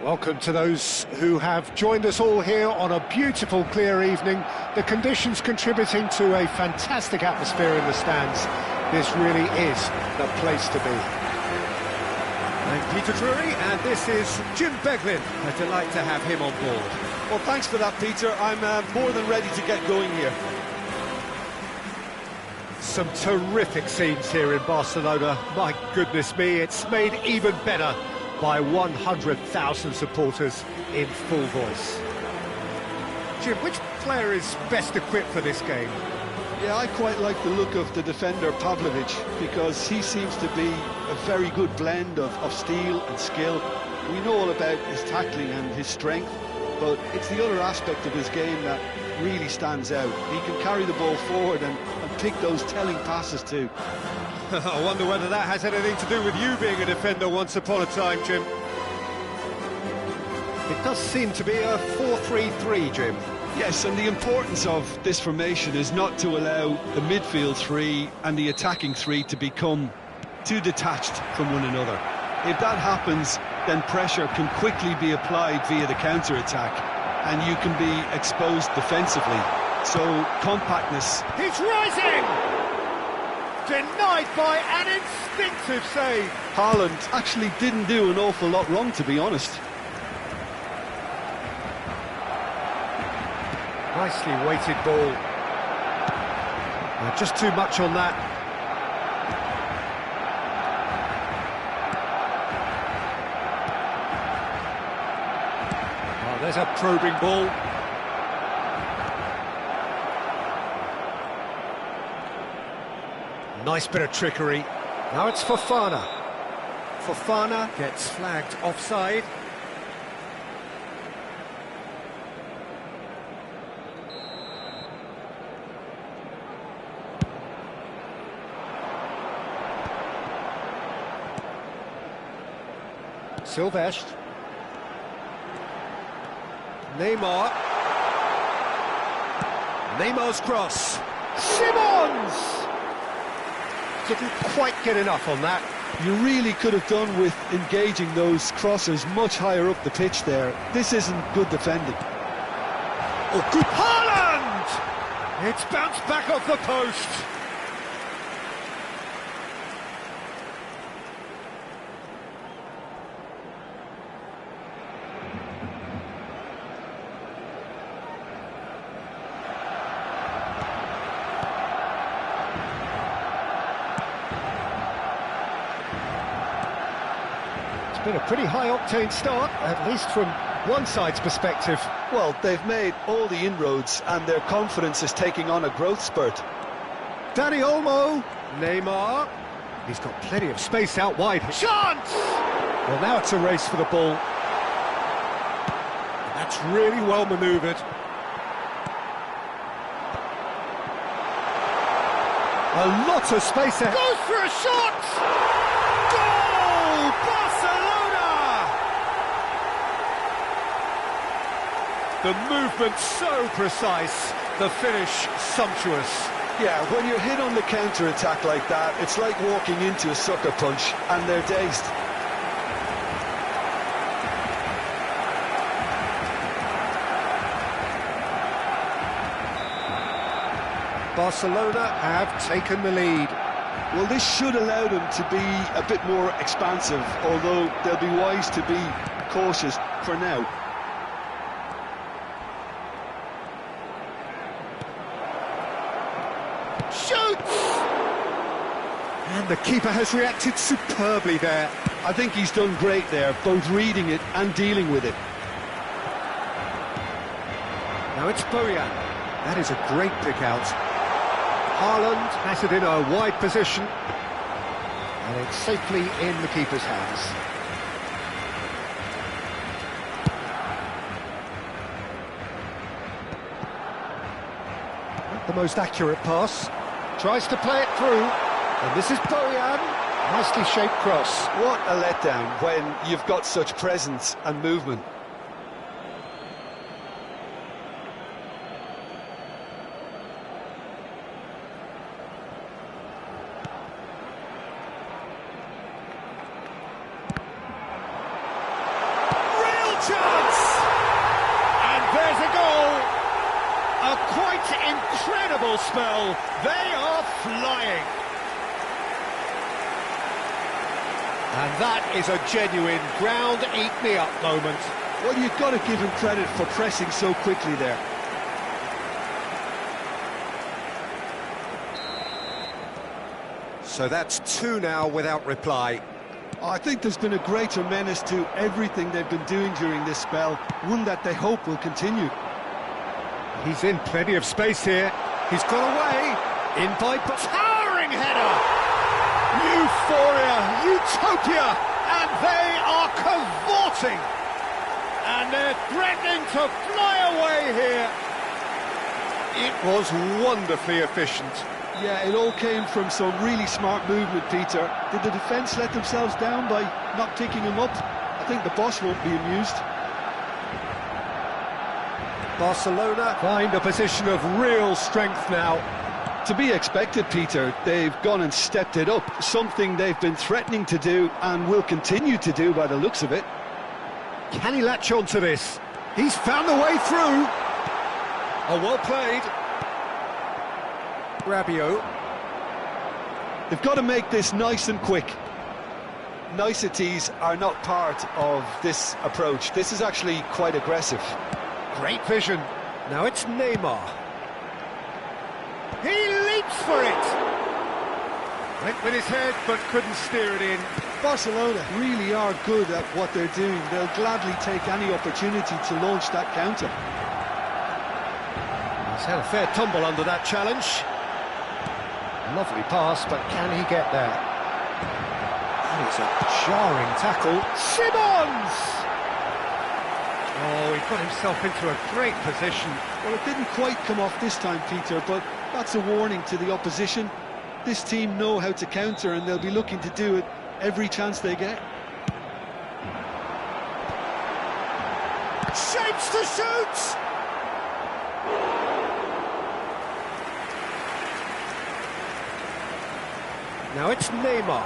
Welcome to those who have joined us all here on a beautiful, clear evening. The conditions contributing to a fantastic atmosphere in the stands. This really is the place to be. I'm Peter Drury, and this is Jim Beglin. A delight to have him on board. Well, thanks for that, Peter. I'm more than ready to get going here. Some terrific scenes here in Barcelona. My goodness me, it's made even better by 100,000 supporters in full voice. Jim, which player is best equipped for this game? Yeah, I quite like the look of the defender, Pavlovic, because he seems to be a very good blend of steel and skill. We know all about his tackling and his strength, but it's the other aspect of his game that really stands out. He can carry the ball forward and pick those telling passes too. I wonder whether that has anything to do with you being a defender once upon a time, Jim. It does seem to be a 4-3-3, Jim. Yes, and the importance of this formation is not to allow the midfield three and the attacking three to become too detached from one another. If that happens, then pressure can quickly be applied via the counter-attack, and you can be exposed defensively. So, compactness. He's rising! Denied by an instinctive save. Haaland actually didn't do an awful lot wrong, to be honest. Nicely weighted ball. Just too much on that. Oh, there's a probing ball. Nice bit of trickery. Now it's Fofana. Fofana gets flagged offside. Silvestre. Neymar. Neymar's cross. Simons! Didn't quite get enough on that. You really could have done with engaging those crossers much higher up the pitch there. This isn't good defending. Oh, good Haaland! It's bounced back off the post. Been a pretty high-octane start, at least from one side's perspective. Well, they've made all the inroads and their confidence is taking on a growth spurt. Dani Olmo, Neymar, he's got plenty of space out wide. Chance! Well, now it's a race for the ball. That's really well manoeuvred. A lot of space there. Goes for a shot! Goal! Barcelona! The movement so precise, the finish sumptuous. Yeah, when you're hit on the counter-attack like that, it's like walking into a sucker punch, and they're dazed. Barcelona have taken the lead. Well, this should allow them to be a bit more expansive, although they'll be wise to be cautious for now. Shoots! And the keeper has reacted superbly there. I think he's done great there, both reading it and dealing with it. Now it's Bojan. That is a great pick out. Haaland has it in a wide position. And it's safely in the keeper's hands. Not the most accurate pass. Tries to play it through. And this is Bojan. Nicely shaped cross. What a letdown when you've got such presence and movement. A quite incredible spell. They are flying. And that is a genuine ground-eat-me-up moment. Well, you've got to give him credit for pressing so quickly there. So that's 2 now without reply. I think there's been a greater menace to everything they've been doing during this spell, one that they hope will continue. He's in plenty of space here. He's got away. In by towering header. Euphoria, utopia, and they are cavorting. And they're threatening to fly away here. It was wonderfully efficient. Yeah, it all came from some really smart movement, Peter. Did the defence let themselves down by not picking him up? I think the boss won't be amused. Barcelona find a position of real strength now. To be expected, Peter. They've gone and stepped it up, something they've been threatening to do and will continue to do by the looks of it. Can he latch on to this? He's found a way through. Oh, well played. Rabiot. They've got to make this nice and quick. Niceties are not part of this approach. This is actually quite aggressive. Great vision. Now it's Neymar. He leaps for it. Went with his head, but couldn't steer it in. Barcelona really are good at what they're doing. They'll gladly take any opportunity to launch that counter. He's had a fair tumble under that challenge. Lovely pass, but can he get there? That is a jarring tackle. Simons! Oh, he got himself into a great position. Well, it didn't quite come off this time, Peter, but that's a warning to the opposition. This team know how to counter, and they'll be looking to do it every chance they get. Shapes to shoot! Now it's Neymar.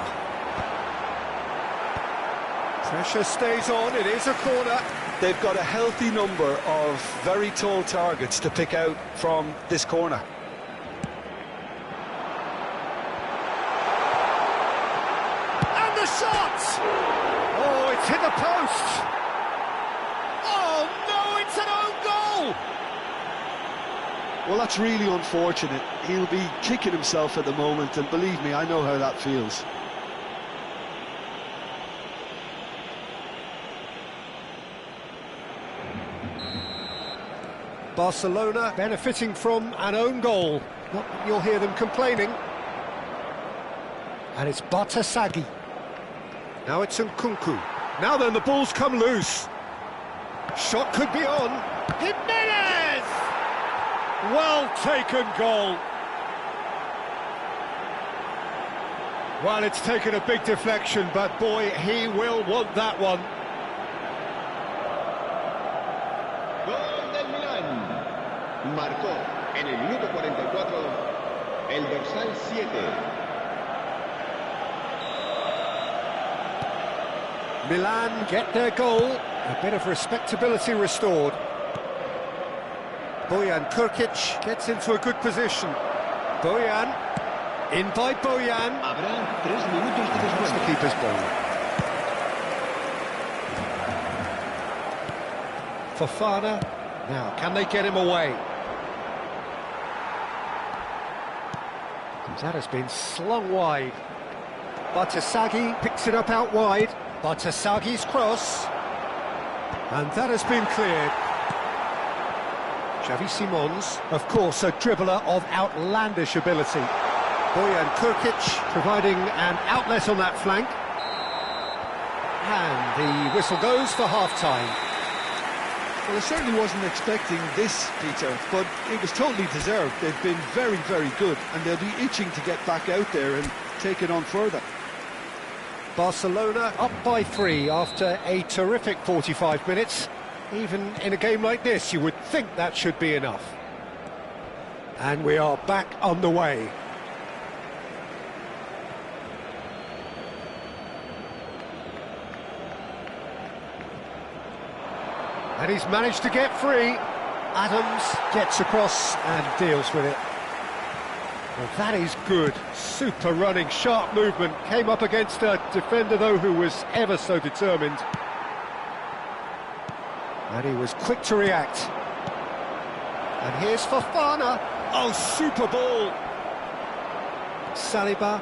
Pressure stays on, it is a corner. They've got a healthy number of very tall targets to pick out from this corner. And the shot! Oh, it's hit the post! Oh no, it's an own goal! Well, that's really unfortunate. He'll be kicking himself at the moment, and believe me, I know how that feels. Barcelona benefiting from an own goal. Not that you'll hear them complaining. And it's Bartasaghi. Now it's Nkunku. Now then, the ball's come loose. Shot could be on. Jimenez! Well taken goal. Well, it's taken a big deflection, but boy, he will want that one. Gol del Milán. Marcó en el minuto 44 el dorsal 7. Milan get their goal. A bit of respectability restored. Bojan Krkić gets into a good position. Bojan, in by Bojan. Habrá 3 minutos de That's descuento. the keeper's ball. Fofana. Now, can they get him away? That has been slung wide. Bartasaghi picks it up out wide. Bartasaghi's cross. And that has been cleared. Xavi Simons, of course, a dribbler of outlandish ability. Bojan Krkić providing an outlet on that flank. And the whistle goes for half-time. Well, I certainly wasn't expecting this, Peter, but it was totally deserved. They've been very, very good, and they'll be itching to get back out there and take it on further. Barcelona up by 3 after a terrific 45 minutes. Even in a game like this, you would think that should be enough. And we are back on the way. And he's managed to get free. Adams gets across and deals with it. Well, that is good. Super running, sharp movement. Came up against a defender, though, who was ever so determined. And he was quick to react. And here's Fofana. Oh, super ball! Saliba.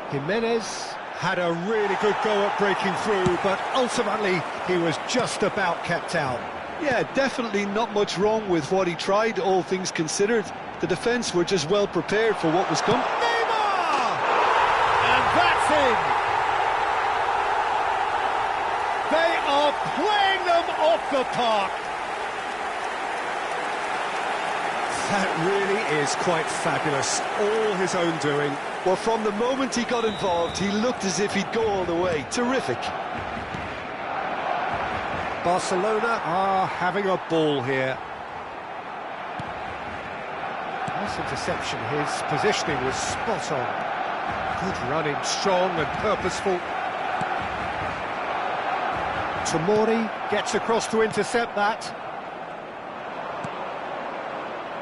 Jimenez had a really good go at breaking through, but ultimately he was just about kept out. Yeah, definitely not much wrong with what he tried, all things considered. The defence were just well prepared for what was coming. Neymar! And that's in! They are playing them off the park! That really is quite fabulous, all his own doing. Well, from the moment he got involved, he looked as if he'd go all the way. Terrific. Barcelona are having a ball here. Nice interception, his positioning was spot on. Good running, strong and purposeful. Tomori gets across to intercept that.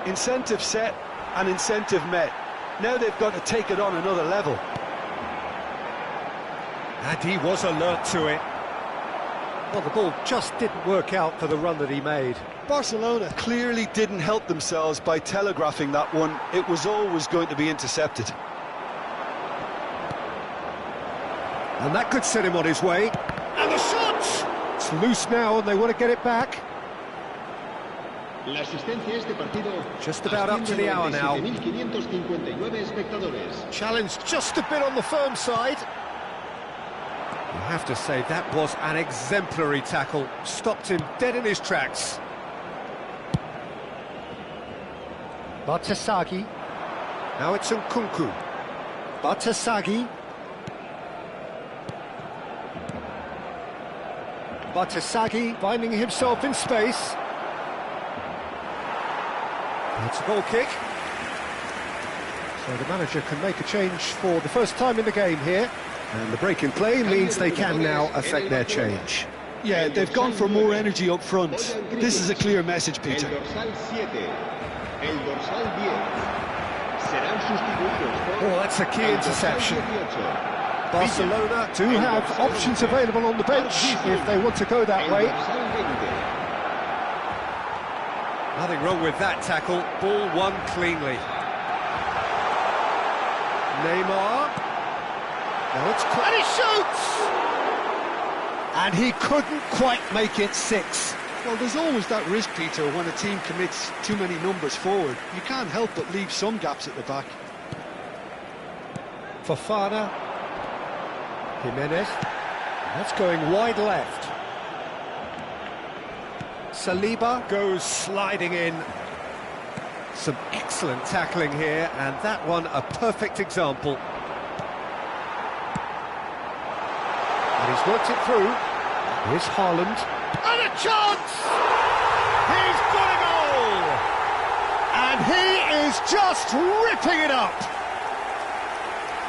Incentive set and incentive met. Now they've got to take it on another level. And he was alert to it. Well, the ball just didn't work out for the run that he made. Barcelona clearly didn't help themselves by telegraphing that one. It was always going to be intercepted. And that could set him on his way. And the shot! It's loose now and they want to get it back. Just about up to the hour now. Challenge just a bit on the firm side. You have to say that was an exemplary tackle. Stopped him dead in his tracks. Batasagi. Now it's Nkunku. Batasagi. Batasagi finding himself in space. It's a goal kick. So the manager can make a change for the first time in the game here. And the break in play means they can now affect their change. Yeah, they've gone for more energy up front. This is a clear message, Peter. Oh, that's a key interception. Barcelona do have options available on the bench if they want to go that way. Nothing wrong with that tackle. Ball won cleanly. Neymar. Now it's and he shoots! And he couldn't quite make it 6. Well, there's always that risk, Peter, when a team commits too many numbers forward. You can't help but leave some gaps at the back. Fofana. Jimenez. That's going wide left. Saliba goes sliding in. Some excellent tackling here, and that one a perfect example. And he's worked it through. Here's Haaland. And a chance! He's got a goal! And he is just ripping it up!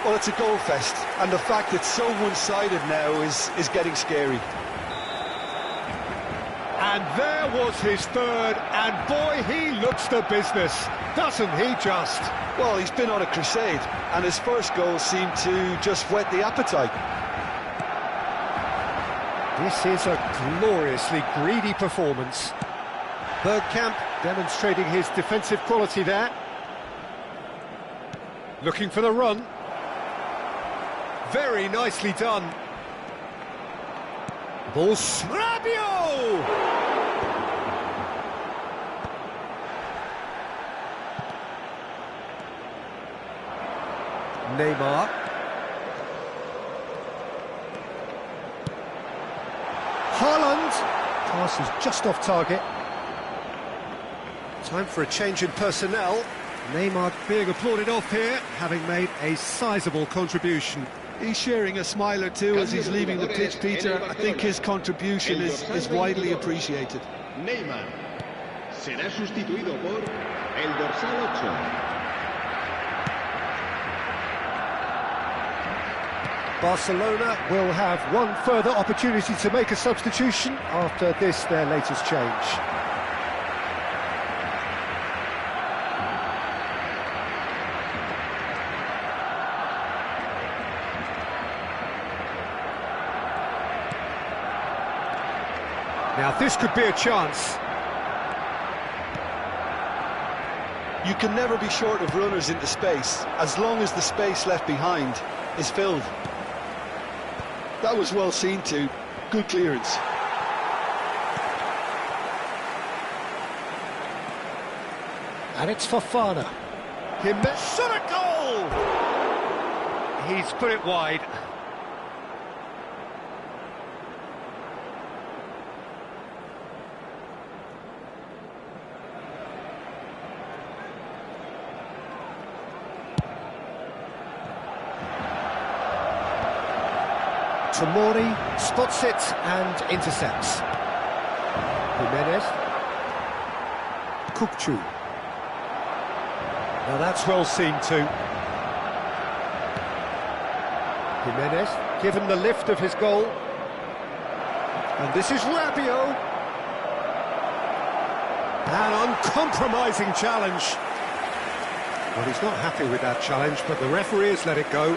Well, it's a goal fest, and the fact it's so one-sided now is getting scary. And there was his third, and boy, he looks the business, doesn't he just? Well, he's been on a crusade, and his first goal seemed to just whet the appetite. This is a gloriously greedy performance. Bergkamp demonstrating his defensive quality there. Looking for the run. Very nicely done. Ball Rabiot! Neymar. Haaland. Pass is just off target. Time for a change in personnel. Neymar being applauded off here, having made a sizable contribution. He's sharing a smile or two as he's leaving the pitch, Peter. I think his contribution is widely appreciated. Neymar será sustituido por el dorsal 8. Barcelona will have one further opportunity to make a substitution after this, their latest change. Now this could be a chance. You can never be short of runners into space, as long as the space left behind is filled. That was well seen too. Good clearance. And it's Fofana. Shot a goal! He's put it wide. Tomori spots it and intercepts. Jimenez. Kukçu. Now that's well seen too. Jimenez, given the lift of his goal. And this is Rabiot. An uncompromising challenge. Well, he's not happy with that challenge, but the referee has let it go.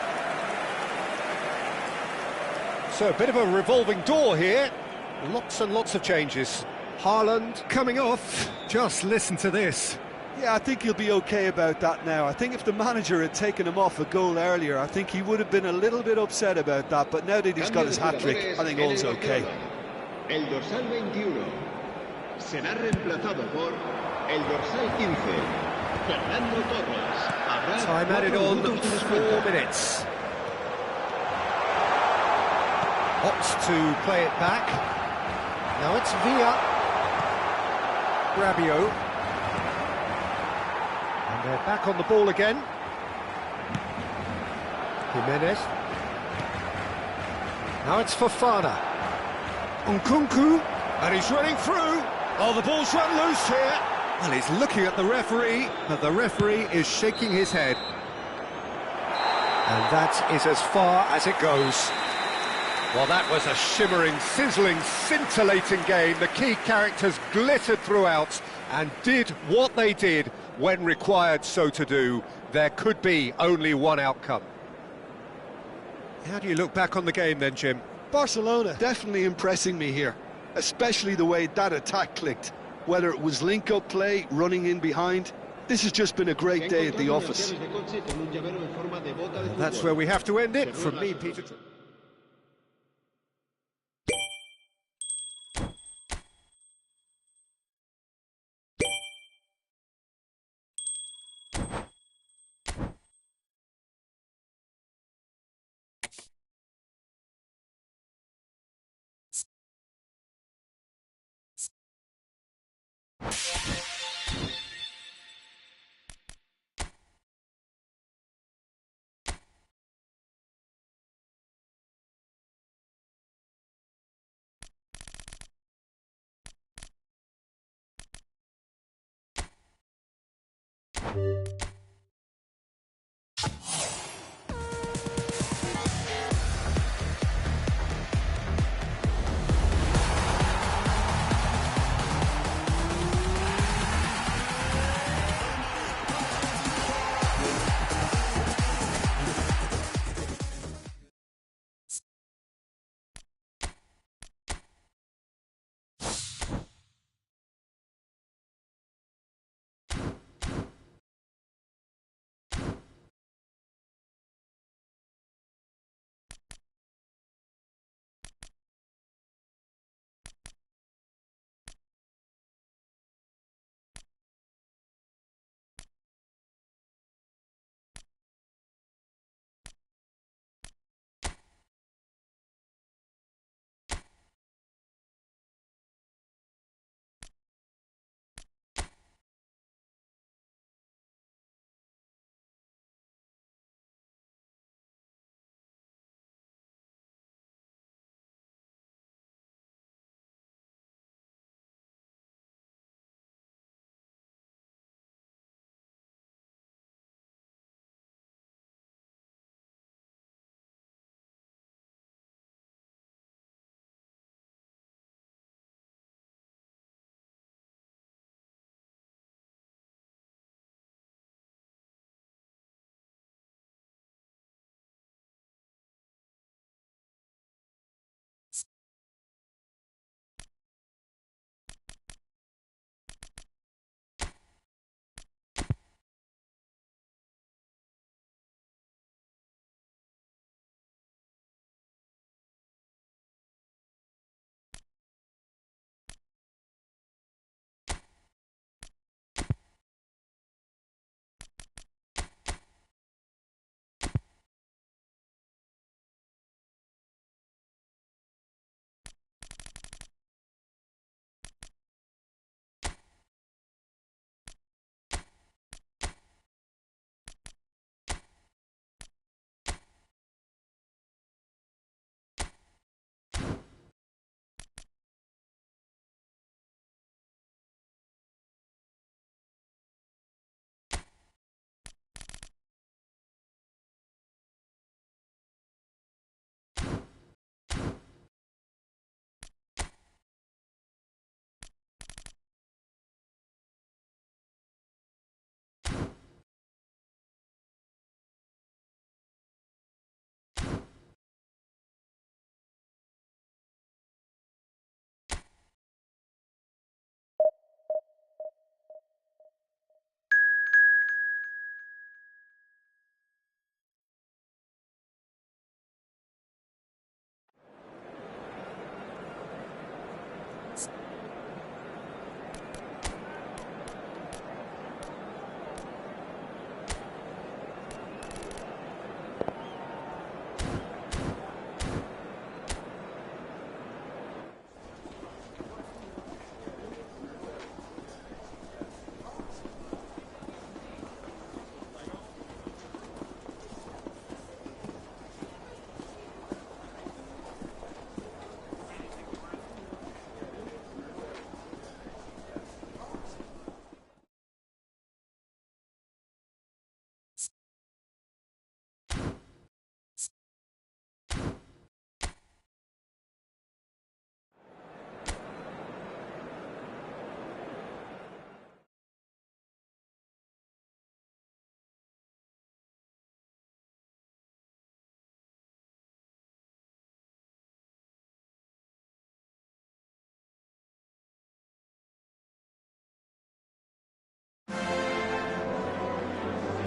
So a bit of a revolving door here. Lots and lots of changes. Haaland Coming off. Just listen to this. Yeah, I think he'll be okay about that now. I think if the manager had taken him off a goal earlier, I think he would have been a little bit upset about that, but now that he's got his hat-trick, I think all's okay. El dorsal 21 será reemplazado por el dorsal 15, Fernando Torres. Habrá Time added 4 on minutos de 4 descuento. minutes. Opts to play it back. Now it's Villa. Rabiot. And they're back on the ball again. Jimenez. Now it's Fofana. Nkunku. And he's running through. Oh, the ball's run loose here. Well, he's looking at the referee, but the referee is shaking his head. And that is as far as it goes. Well, that was a shimmering, sizzling, scintillating game. The key characters glittered throughout and did what they did when required so to do. There could be only one outcome. How do you look back on the game then, Jim? Barcelona definitely impressing me here, especially the way that attack clicked. Whether it was link-up play, running in behind, this has just been a great day at the office. That's where we have to end it. From me, Peter.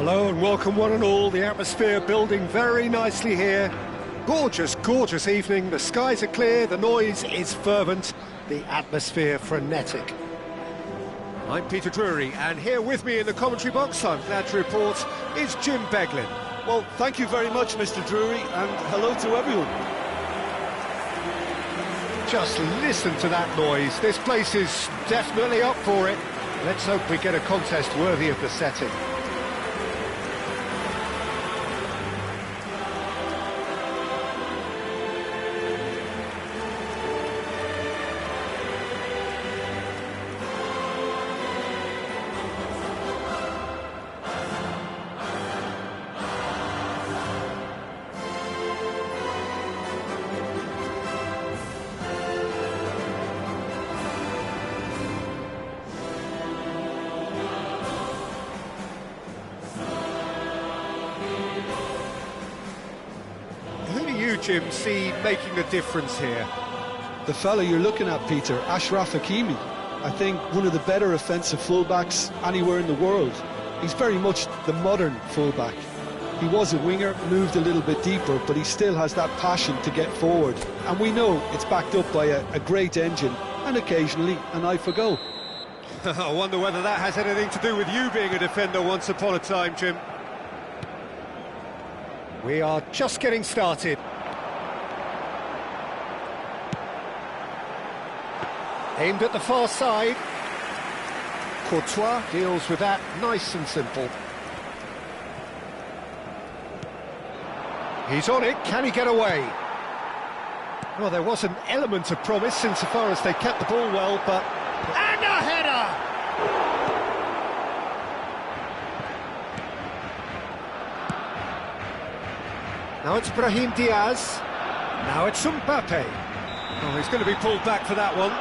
Hello and welcome one and all. The atmosphere building very nicely here. Gorgeous, gorgeous evening. The skies are clear, the noise is fervent, the atmosphere frenetic. I'm Peter Drury, and here with me in the commentary box, I'm glad to report, is Jim Beglin. Well, thank you very much, Mr. Drury, and hello to everyone. Just listen to that noise. This place is definitely up for it. Let's hope we get a contest worthy of the setting. Jim, see making the difference here? The fella you're looking at, Peter, Ashraf Hakimi. I think one of the better offensive fullbacks anywhere in the world. He's very much the modern fullback. He was a winger, moved a little bit deeper, but he still has that passion to get forward. And we know it's backed up by a great engine and occasionally an eye for goal. I wonder whether that has anything to do with you being a defender once upon a time, Jim. We are just getting started. Aimed at the far side. Courtois deals with that nice and simple. He's on it, can he get away? Well, there was an element of promise insofar as they kept the ball well, but... And a header! Now it's Brahim Diaz. Now it's Mbappe. Oh, he's going to be pulled back for that one.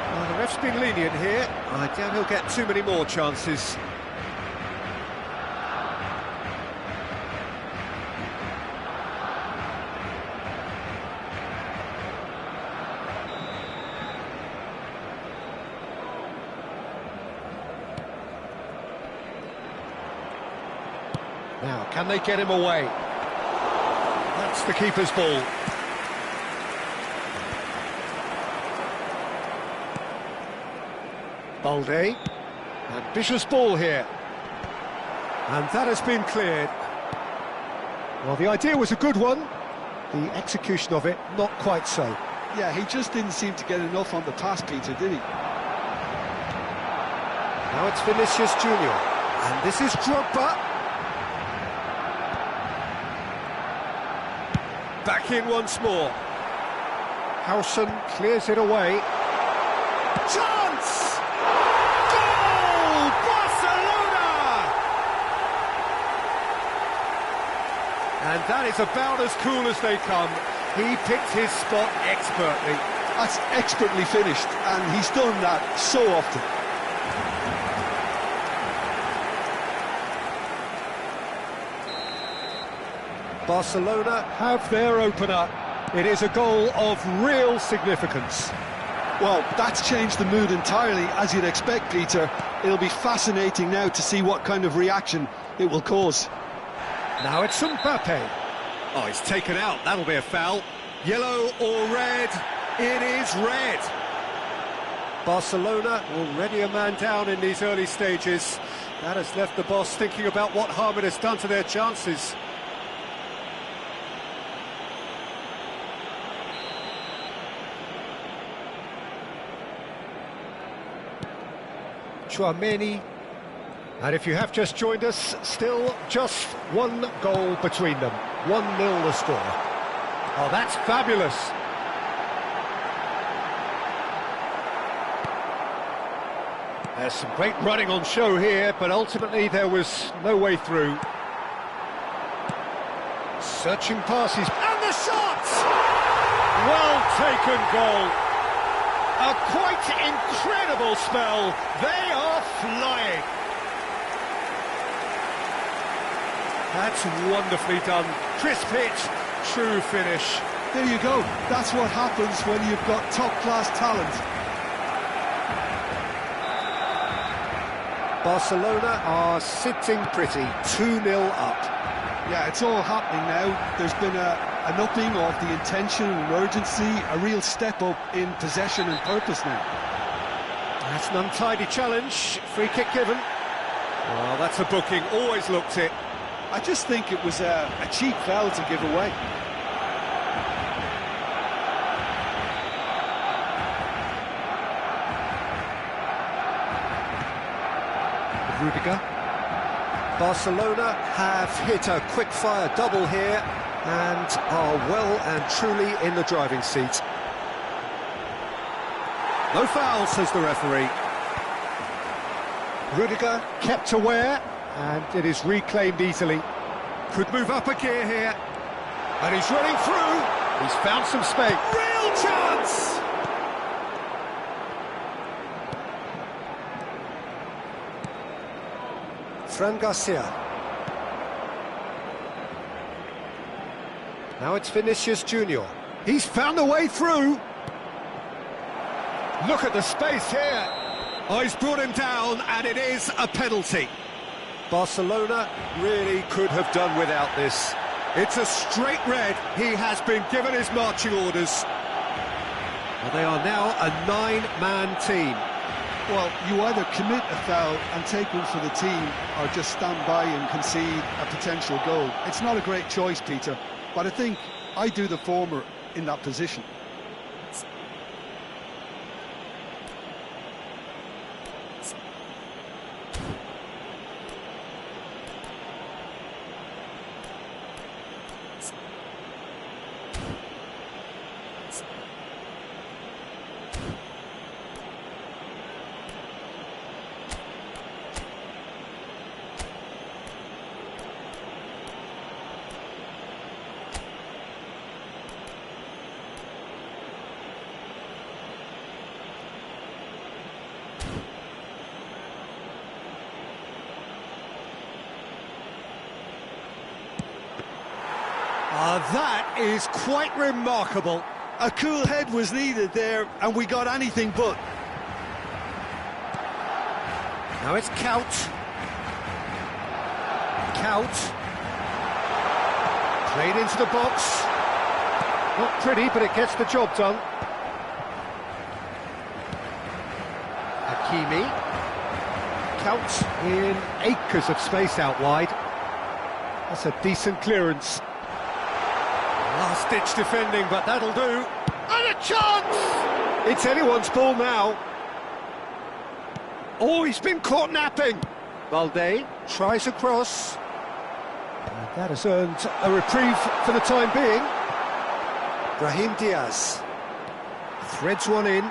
Well, the ref's been lenient here. I doubt he'll get too many more chances. Now, can they get him away? That's the keeper's ball. Balde, ambitious ball here, and that has been cleared. Well, the idea was a good one, the execution of it not quite so. Yeah, he just didn't seem to get enough on the pass, Peter, did he? Now it's Vinicius Junior, and this is Drogba. Back in once more. Howson clears it away. Chance! And that is about as cool as they come. He picked his spot expertly. That's expertly finished, and he's done that so often. Barcelona have their opener. It is a goal of real significance. Well, that's changed the mood entirely, as you'd expect, Peter. It'll be fascinating now to see what kind of reaction it will cause. Now it's Mbappe. Oh, he's taken out. That'll be a foul. Yellow or red? It is red. Barcelona already a man down in these early stages. That has left the boss thinking about what harm it has done to their chances. Chouameni. And if you have just joined us, still just one goal between them. 1-0 the score. Oh, that's fabulous. There's some great running on show here, but ultimately there was no way through. Searching passes, and the shot! Well taken goal. A quite incredible spell. They are flying. That's wonderfully done. Crisp hit, true finish. There you go. That's what happens when you've got top-class talent. Barcelona are sitting pretty, 2-0 up. Yeah, it's all happening now. There's been an upping of the intention and urgency, a real step up in possession and purpose now. That's an untidy challenge, free kick given. Well, that's a booking, always looked it. I just think it was a cheap foul to give away. Rudiger. Barcelona have hit a quick-fire double here and are well and truly in the driving seat. No foul, says the referee. Rudiger kept aware, and it is reclaimed easily. Could move up a gear here, and he's running through. He's found some space. Real chance! Fran Garcia. Now it's Vinicius Junior. He's found a way through. Look at the space here. Oh, he's brought him down, and it is a penalty. Barcelona really could have done without this. It's a straight red. He has been given his marching orders. Well, they are now a 9-man team. Well, you either commit a foul and take one for the team, or just stand by and concede a potential goal. It's not a great choice, Peter, but I think I do the former in that position. That is quite remarkable. A cool head was needed there, and we got anything but. Now it's Kaut. Kaut. Played into the box. Not pretty, but it gets the job done. Hakimi. Kaut in acres of space out wide. That's a decent clearance. Last-ditch defending, but that'll do. And a chance! It's anyone's ball now. Oh, he's been caught napping. Balde tries a cross. And that has earned a reprieve for the time being. Brahim Diaz threads one in.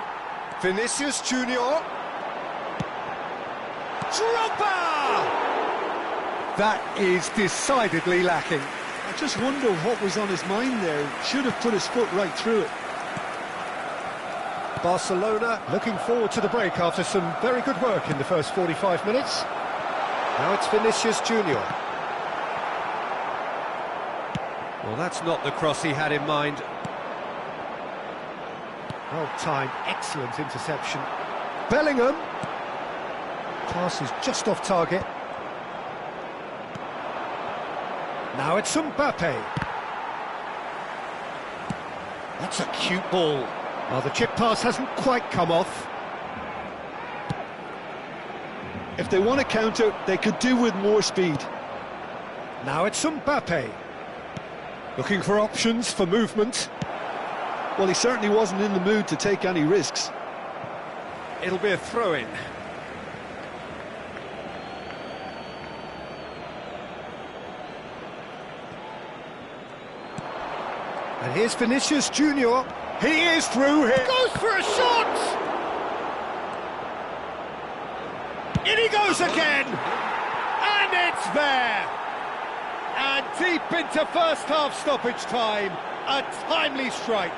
Vinicius Junior. Drogba! That is decidedly lacking. I just wonder what was on his mind there. Should have put his foot right through it. Barcelona looking forward to the break after some very good work in the first 45 minutes. Now it's Vinicius Junior. Well, that's not the cross he had in mind. Well timed, excellent interception. Bellingham. Pass is just off target. Now it's Mbappe. That's a cute ball. Well, the chip pass hasn't quite come off. If they want to counter, they could do with more speed. Now it's Mbappe. Looking for options for movement. Well, he certainly wasn't in the mood to take any risks. It'll be a throw-in. And here's Vinicius Junior. He is through here. Goes for a shot! In he goes again! And it's there! And deep into first half stoppage time, a timely strike.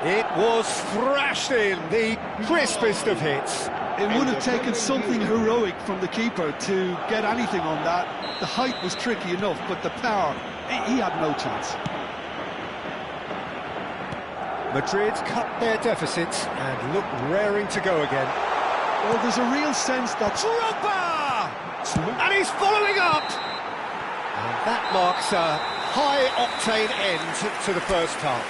It was thrashed in, the crispest of hits. It would have taken something heroic from the keeper to get anything on that. The height was tricky enough, but the power, he had no chance. Madrid cut their deficits and look raring to go again. Well, there's a real sense that... Drogba! And he's following up! And that marks a high-octane end to the first half.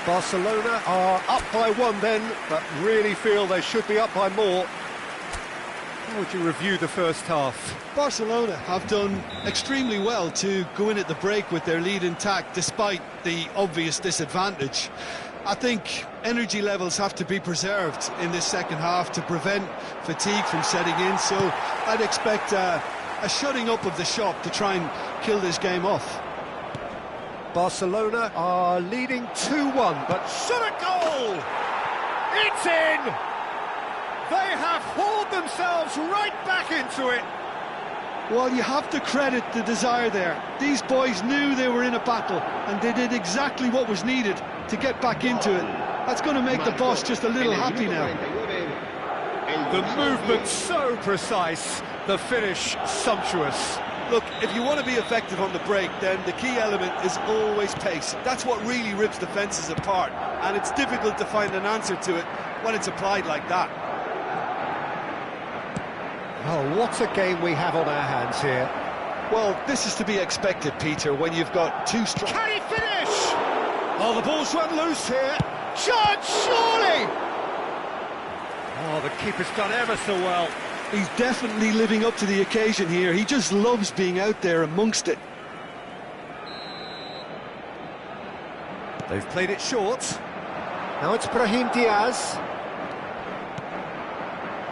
Barcelona are up by one then, but really feel they should be up by more. How would you review the first half? Barcelona have done extremely well to go in at the break with their lead intact, despite the obvious disadvantage. I think energy levels have to be preserved in this second half to prevent fatigue from setting in, so I'd expect a shutting up of the shop to try and kill this game off. Barcelona are leading 2-1, but shot a goal! It's in! They have hauled themselves right back into it. Well, you have to credit the desire there. These boys knew they were in a battle, and they did exactly what was needed to get back into it. That's going to make the boss just a little happy now. The movement so precise, the finish sumptuous. Look, if you want to be effective on the break, then the key element is always pace. That's what really rips defences apart, and it's difficult to find an answer to it when it's applied like that. Oh, what a game we have on our hands here. Well, this is to be expected, Peter, when you've got two strong... Can he finish? Oh, the ball's run loose here. Judge, surely! Oh, the keeper's done ever so well. He's definitely living up to the occasion here. He just loves being out there amongst it. They've played it short. Now it's Brahim Diaz.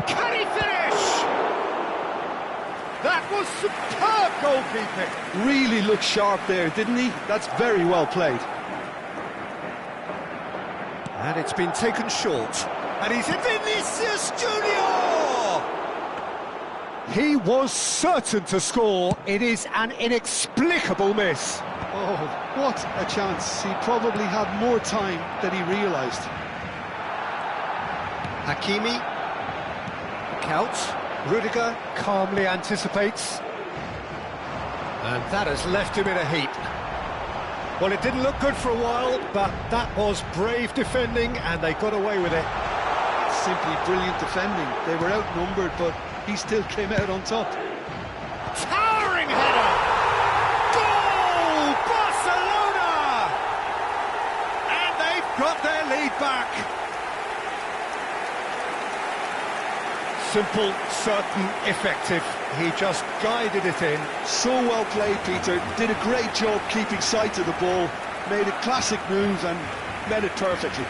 Can he finish? That was superb goalkeeping. Really looked sharp there, didn't he? That's very well played. And it's been taken short. And he's in Vinicius Junior! He was certain to score. It is an inexplicable miss. Oh, what a chance. He probably had more time than he realised. Hakimi. Counts. Rudiger calmly anticipates. And that has left him in a heap. Well, it didn't look good for a while, but that was brave defending, and they got away with it. Simply brilliant defending. They were outnumbered, but he still came out on top. Towering header! Goal! Barcelona! And they've got their lead back. Simple, certain, effective. He just guided it in. So well played, Peter. Did a great job keeping sight of the ball. Made a classic move and met it perfectly.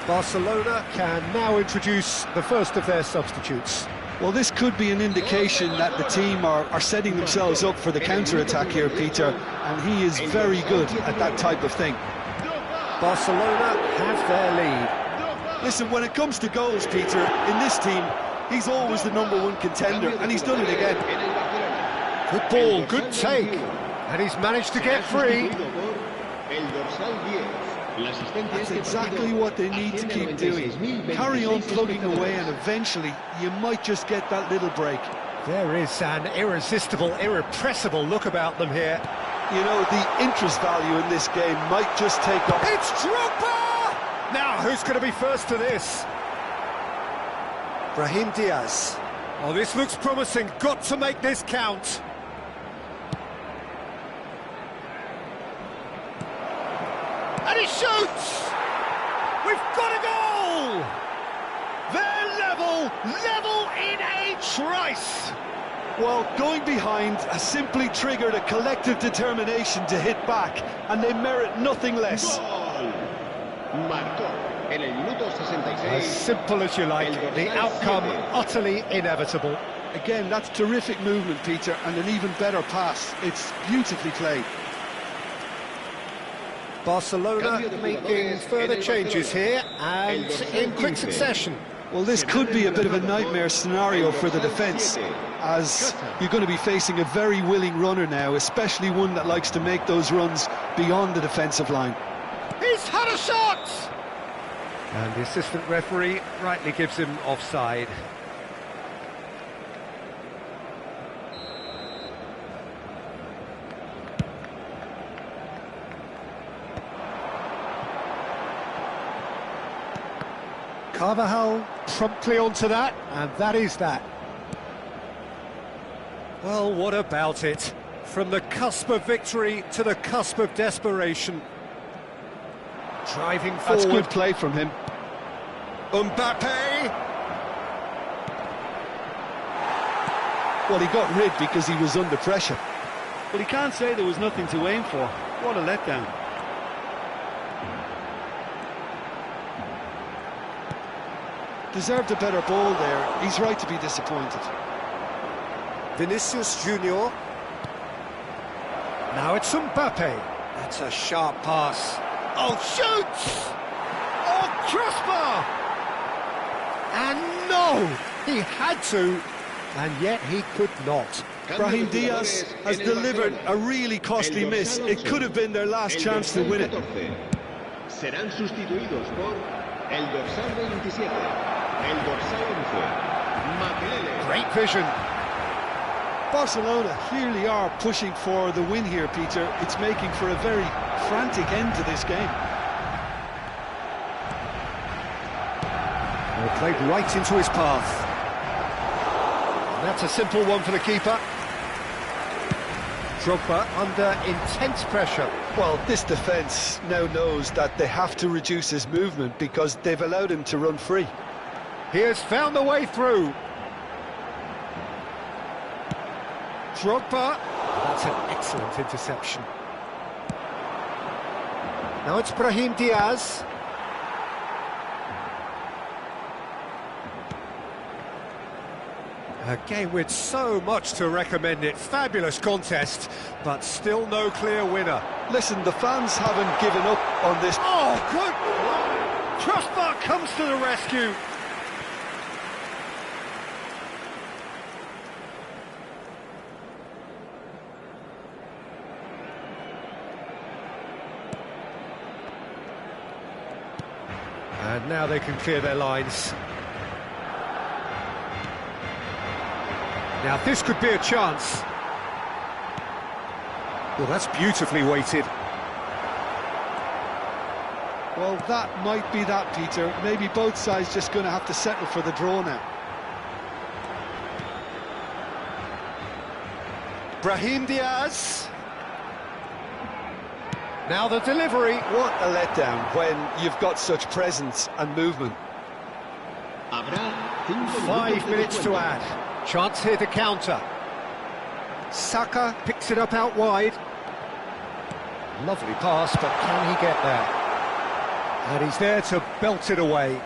Barcelona can now introduce the first of their substitutes. Well, this could be an indication that the team are setting themselves up for the counter-attack here, Peter, and he is very good at that type of thing. Barcelona have their lead. Listen, when it comes to goals, Peter, in this team, he's always the #1 contender, and he's done it again. Good ball, good take, and he's managed to get free. That's exactly what they need to keep doing. Carry on plugging away, and eventually you might just get that little break. There is an irresistible, irrepressible look about them here. You know, the interest value in this game might just take off. It's Drogba! Now, who's going to be first to this? Brahim Diaz. Oh, this looks promising. Got to make this count. And he shoots! We've got a goal! They're level in a trice! Well, going behind has simply triggered a collective determination to hit back, and they merit nothing less. As simple as you like, the outcome utterly inevitable. Again, that's terrific movement, Peter, and an even better pass. It's beautifully played. Barcelona making further changes here, and in quick succession. Well, this could be a bit of a nightmare scenario for the defence, as you're going to be facing a very willing runner now, especially one that likes to make those runs beyond the defensive line. He's had a shot! And the assistant referee rightly gives him offside. Carvajal promptly onto that, and that is that. Well, what about it? From the cusp of victory to the cusp of desperation. Driving forward. That's good play from him. Mbappe! Well, he got rid because he was under pressure. But he can't say there was nothing to aim for. What a letdown. Deserved a better ball there. He's right to be disappointed. Vinicius Junior. Now it's Mbappe. That's a sharp pass. Oh, shoots! Oh, crossbar! And no! He had to, and yet he could not. Brahim Diaz has delivered a really costly miss. It could have been their last chance to win it. Serán sustituidos por el dorsal 27, el dorsal 11, Makelele. Great vision. Barcelona clearly are pushing for the win here, Peter. It's making for a very frantic end to this game. Well, played right into his path. And that's a simple one for the keeper. Drogba under intense pressure. Well, this defence now knows that they have to reduce his movement because they've allowed him to run free. He has found the way through. Drogba. That's an excellent interception. Now it's Brahim Diaz. A game with so much to recommend it. Fabulous contest, but still no clear winner. Listen, the fans haven't given up on this. Oh, good! Crossbar comes to the rescue. And now they can clear their lines. Now this could be a chance. Well, that's beautifully weighted. Well, that might be that, Peter. Maybe both sides just going to have to settle for the draw now. Brahim Diaz. Now the delivery. What a letdown when you've got such presence and movement. 5 minutes to add. Chance here to counter. Saka picks it up out wide. Lovely pass, but can he get there? And he's there to belt it away.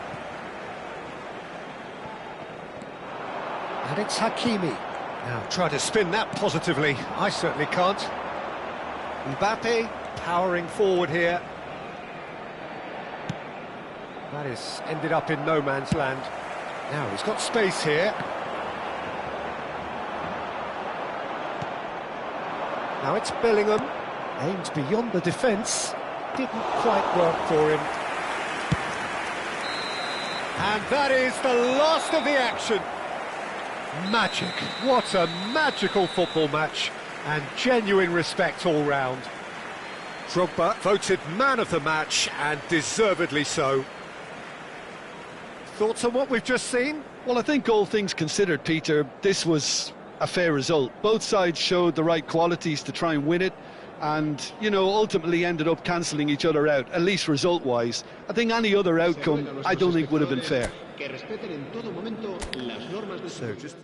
And it's Hakimi. Now try to spin that positively. I certainly can't. Mbappe powering forward here. That is ended up in no man's land. Now he's got space here. Now it's Bellingham, aimed beyond the defence, didn't quite work for him. And that is the last of the action. Magic, what a magical football match, and genuine respect all round. Drogba voted man of the match, and deservedly so. Thoughts on what we've just seen? Well, I think all things considered, Peter, this was a fair result. Both sides showed the right qualities to try and win it and, you know, ultimately ended up cancelling each other out, at least result-wise. I think any other outcome, I don't think would have been fair. So just...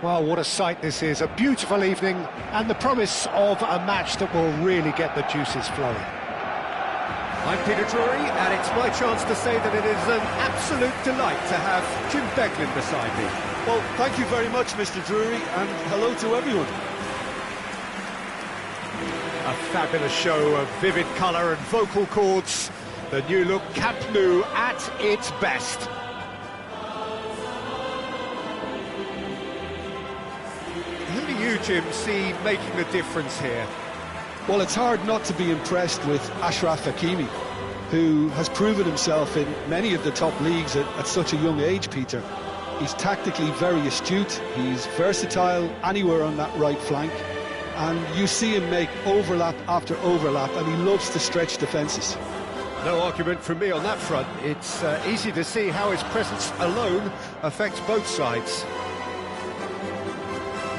Well, what a sight this is. A beautiful evening and the promise of a match that will really get the juices flowing. I'm Peter Drury, and it's my chance to say that it is an absolute delight to have Jim Beglin beside me. Well, thank you very much, Mr. Drury, and hello to everyone. A fabulous show of vivid colour and vocal cords. The new look Camp Nou at its best. Who do you, Jim, see making the difference here? Well, it's hard not to be impressed with Achraf Hakimi, who has proven himself in many of the top leagues at such a young age, Peter. He's tactically very astute, he's versatile anywhere on that right flank, and you see him make overlap after overlap, and he loves to stretch defences. No argument from me on that front. It's easy to see how his presence alone affects both sides.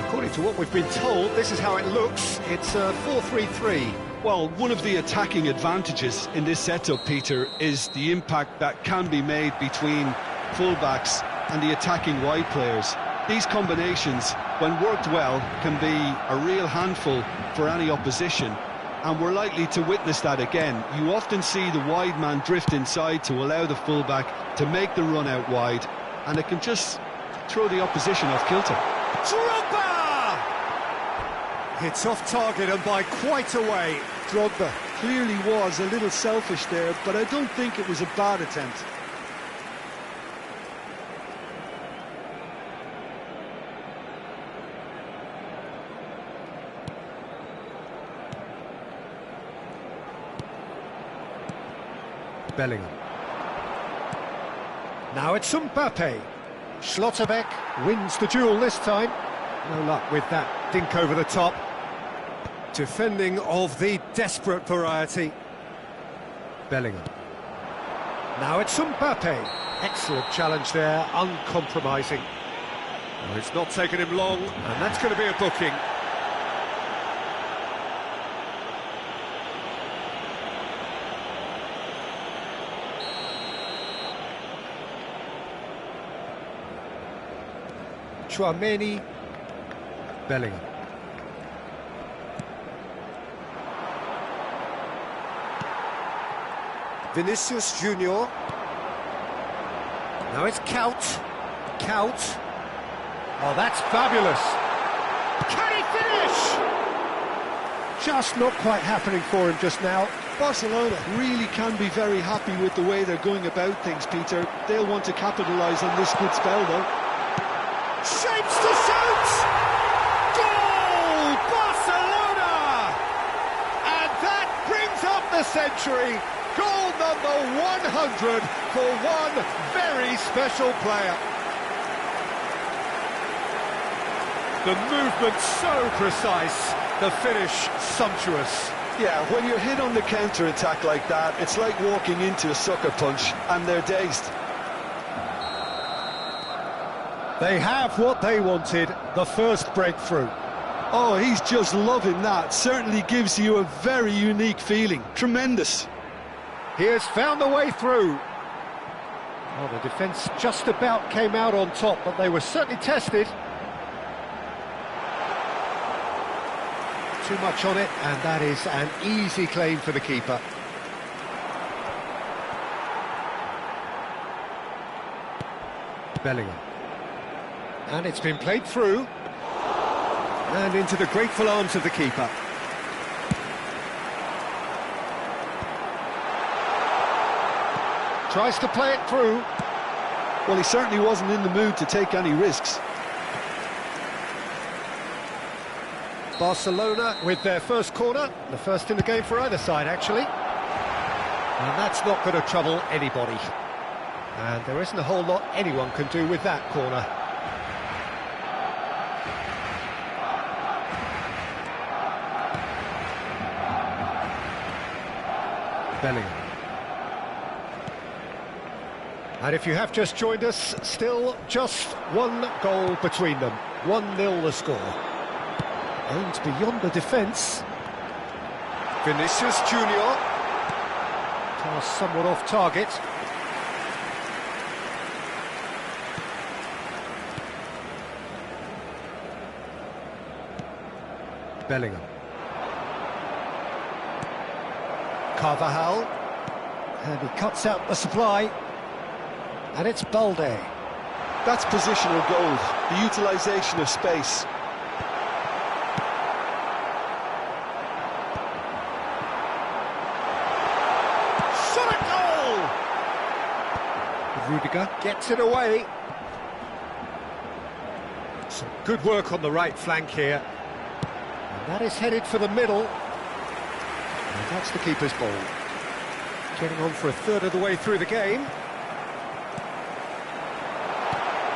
According to what we've been told, this is how it looks. It's 4-3-3. Well, one of the attacking advantages in this setup, Peter, is the impact that can be made between fullbacks and the attacking wide players. These combinations, when worked well, can be a real handful for any opposition, and we're likely to witness that again. You often see the wide man drift inside to allow the fullback to make the run out wide, and it can just throw the opposition off kilter. Drogba! It's off target and by quite a way. Drogba clearly was a little selfish there, but I don't think it was a bad attempt. Bellingham. Now it's Mbappe. Schlotterbeck wins the duel this time. No luck with that dink over the top. Defending of the desperate variety. Bellingham. Now it's Mbappe. Excellent challenge there, uncompromising. Well, it's not taken him long, and that's going to be a booking. Chouameni. Bellingham. Vinicius Junior. Now it's Kaut. Oh, that's fabulous. Can he finish? Just not quite happening for him just now. Barcelona really can be very happy with the way they're going about things, Peter. They'll want to capitalise on this good spell, though. Shapes to shoot! Goal! Barcelona! And that brings up the century. Goal number 100 for one very special player. The movement so precise, the finish sumptuous. Yeah, when you're hit on the counter-attack like that, it's like walking into a sucker punch, and they're dazed. They have what they wanted, the first breakthrough. Oh, he's just loving that. Certainly gives you a very unique feeling. Tremendous. He has found the way through. Well, the defence just about came out on top, but they were certainly tested. too much on it, and that is an easy claim for the keeper. Bellingham. And it's been played through. And into the grateful arms of the keeper. Tries to play it through. Well, he certainly wasn't in the mood to take any risks. Barcelona with their first corner, the first in the game for either side, actually. And that's not going to trouble anybody. And there isn't a whole lot anyone can do with that corner. Bellingham. And if you have just joined us, still just one goal between them. 1-0 the score. And beyond the defence, Vinicius Junior. pass somewhat off target. Bellingham. Carvajal. And he cuts out the supply. And it's Balde. That's positional gold, the utilisation of space. Shot at goal! Rudiger gets it away. Some good work on the right flank here. And that is headed for the middle. And that's the keeper's ball. Getting on for a third of the way through the game.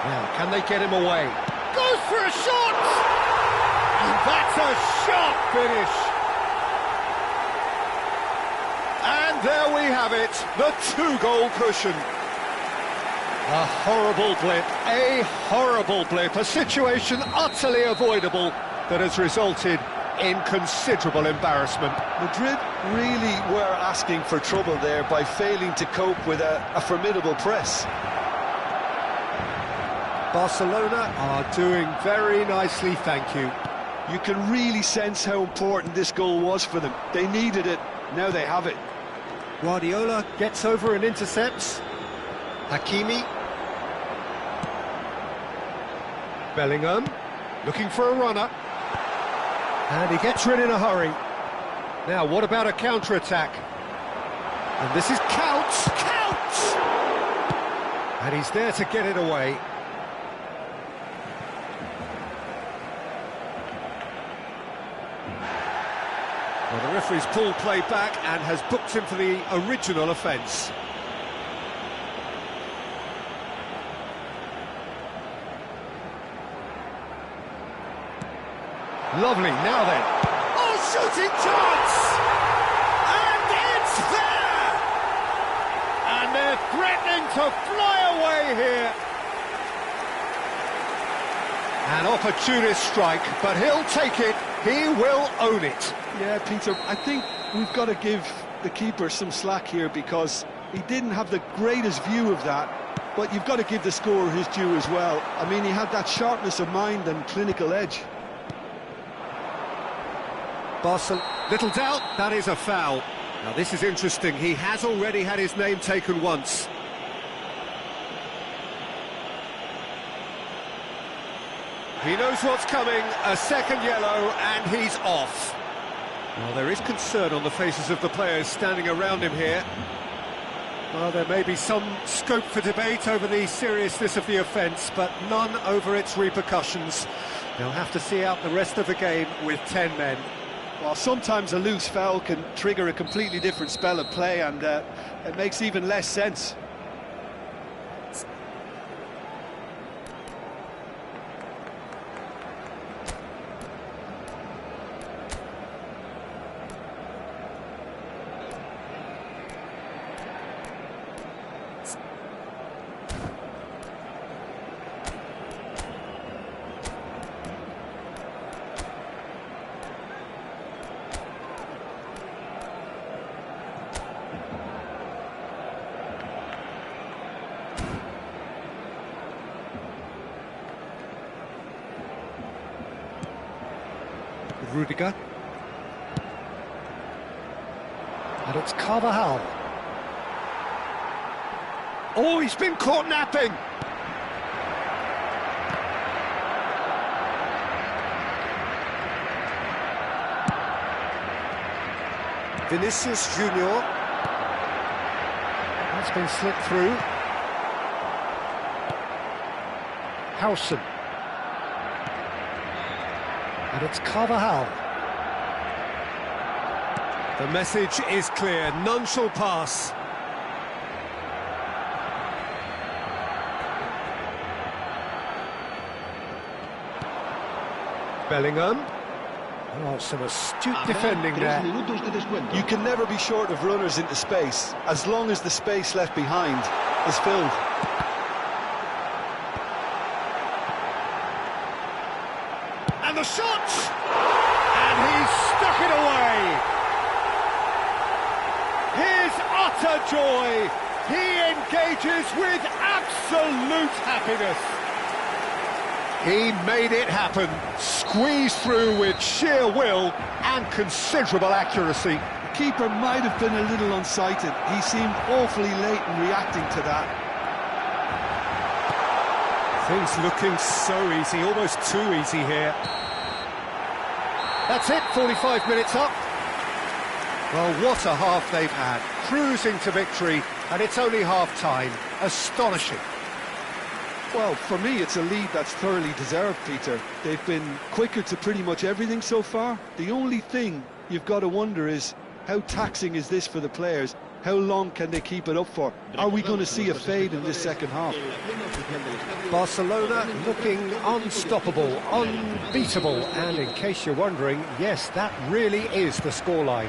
Now, can they get him away? Goes for a shot! And that's a shot finish! And there we have it, the 2-goal cushion. A horrible blip, a situation utterly avoidable that has resulted in considerable embarrassment. Madrid really were asking for trouble there by failing to cope with a formidable press. Barcelona are doing very nicely, thank you. You can really sense how important this goal was for them. They needed it, now they have it. Guardiola gets over and intercepts. Hakimi. Bellingham, looking for a runner. And he gets rid in a hurry. Now, what about a counter-attack? And this is Counts! And he's there to get it away. Well, the referee's pulled play back and has booked him for the original offence. Lovely, now then. Oh, shooting chance! And it's there! And they're threatening to fly away here. An opportunist strike, but he'll take it. He will own it. Yeah, Peter, I think we've got to give the keeper some slack here because he didn't have the greatest view of that, but you've got to give the scorer his due as well. I mean, he had that sharpness of mind and clinical edge. Little doubt, that is a foul. Now, this is interesting. He has already had his name taken once. He knows what's coming, a second yellow, and he's off. Well, there is concern on the faces of the players standing around him here. Well, there may be some scope for debate over the seriousness of the offence, but none over its repercussions. They'll have to see out the rest of the game with 10 men. Well, sometimes a loose foul can trigger a completely different spell of play, and it makes even less sense. Rudiger. And it's Carvajal. Oh, he's been caught napping. Vinicius Junior. That's been slipped through. Howson. And it's Carvajal. The message is clear, none shall pass. Bellingham. Oh, some astute defending there. You can never be short of runners into space, as long as the space left behind is filled. And the shot! And he's stuck it away! His utter joy! He engages with absolute happiness! He made it happen, squeezed through with sheer will and considerable accuracy. The keeper might have been a little unsighted. He seemed awfully late in reacting to that. Things looking so easy, almost too easy here. That's it, 45 minutes up. Well, what a half they've had, cruising to victory, and it's only half-time. Astonishing. Well, for me, it's a lead that's thoroughly deserved, Peter. They've been quicker to pretty much everything so far. The only thing you've got to wonder is, how taxing is this for the players? How long can they keep it up for? Are we going to see a fade in this second half? Barcelona looking unstoppable, unbeatable, and in case you're wondering, yes, that really is the scoreline.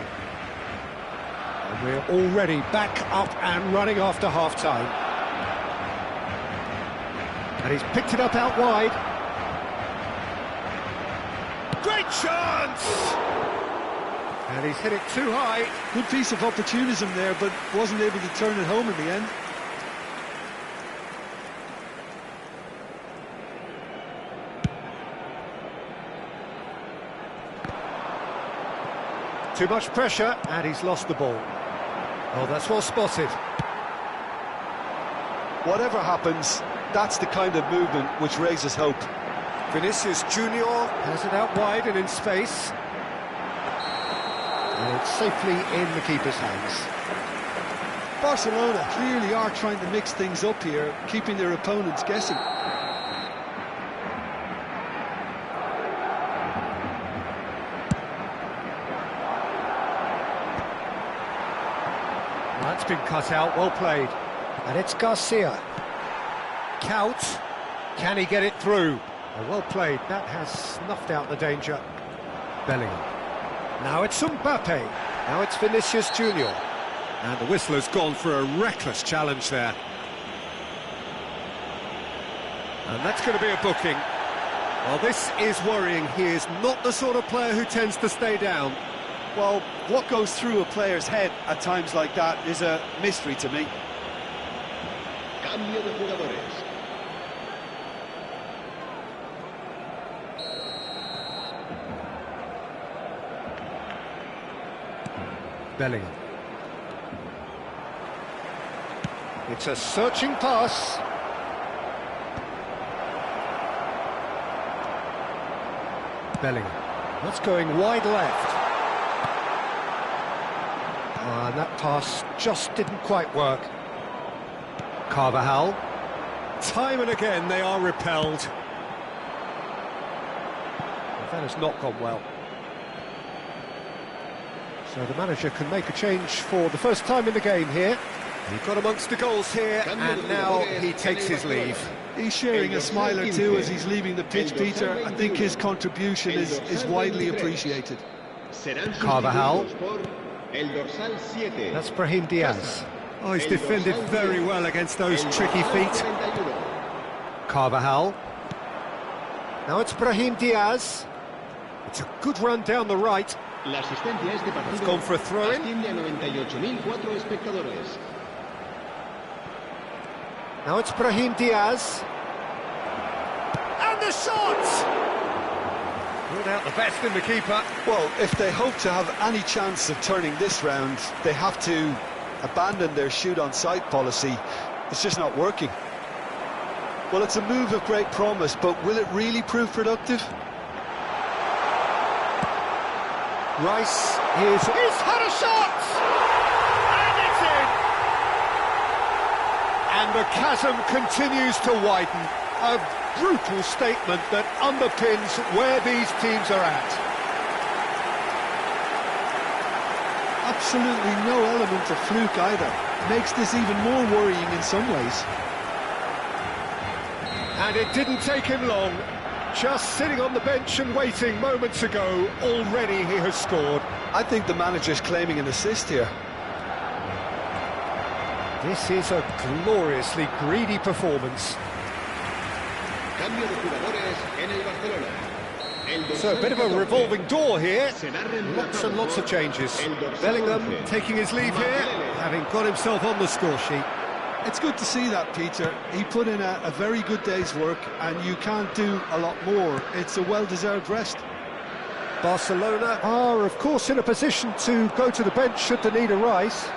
And we're already back up and running after half-time. And he's picked it up out wide. Great chance! And he's hit it too high. Good piece of opportunism there, but wasn't able to turn it home in the end. Too much pressure, and he's lost the ball. Oh, that's well spotted. Whatever happens, that's the kind of movement which raises hope. Vinicius Junior has it out wide and in space. And it's safely in the keeper's hands. Barcelona clearly are trying to mix things up here, keeping their opponents guessing. That's been cut out, well played. And it's Garcia. Kaut, can he get it through? Oh, well played, that has snuffed out the danger. Bellingham. Now it's Mbappe. Now it's Vinicius Junior. And the whistle has gone for a reckless challenge there. And that's going to be a booking. Well, this is worrying. He is not the sort of player who tends to stay down. Well, what goes through a player's head at times like that is a mystery to me. Cambio de jugadores. Bellingham. It's a searching pass. Bellingham. That's going wide left. And that pass just didn't quite work. Carvajal. Time and again they are repelled. That has not gone well. So the manager can make a change for the first time in the game here. He got amongst the goals here, and now he takes his leave. He's sharing a smile or two as he's leaving the pitch, Peter. I think his contribution is widely appreciated. Carvajal. That's Brahim Diaz. Oh, he's defended very well against those tricky feet. Carvajal. Now it's Brahim Diaz. It's a good run down the right. It's gone for a throw-in. Now it's Brahim Diaz. And the shot! Brought out the best in the keeper. Well, if they hope to have any chance of turning this round, they have to abandon their shoot-on-sight policy. It's just not working. Well, it's a move of great promise, but will it really prove productive? Rice, he's had a shot! And it's in! And the chasm continues to widen. A brutal statement that underpins where these teams are at. Absolutely no element of fluke either. Makes this even more worrying in some ways. And it didn't take him long. Just sitting on the bench and waiting moments ago, already he has scored. I think the manager's claiming an assist here. This is a gloriously greedy performance. Cambio de jugadores en el Barcelona. So a bit of a revolving door here. Lots and lots of changes. Bellingham taking his leave here, having got himself on the score sheet. It's good to see that, Peter. He put in a very good day's work, and you can't do a lot more. It's a well-deserved rest. Barcelona are, of course, in a position to go to the bench should they need a Rice.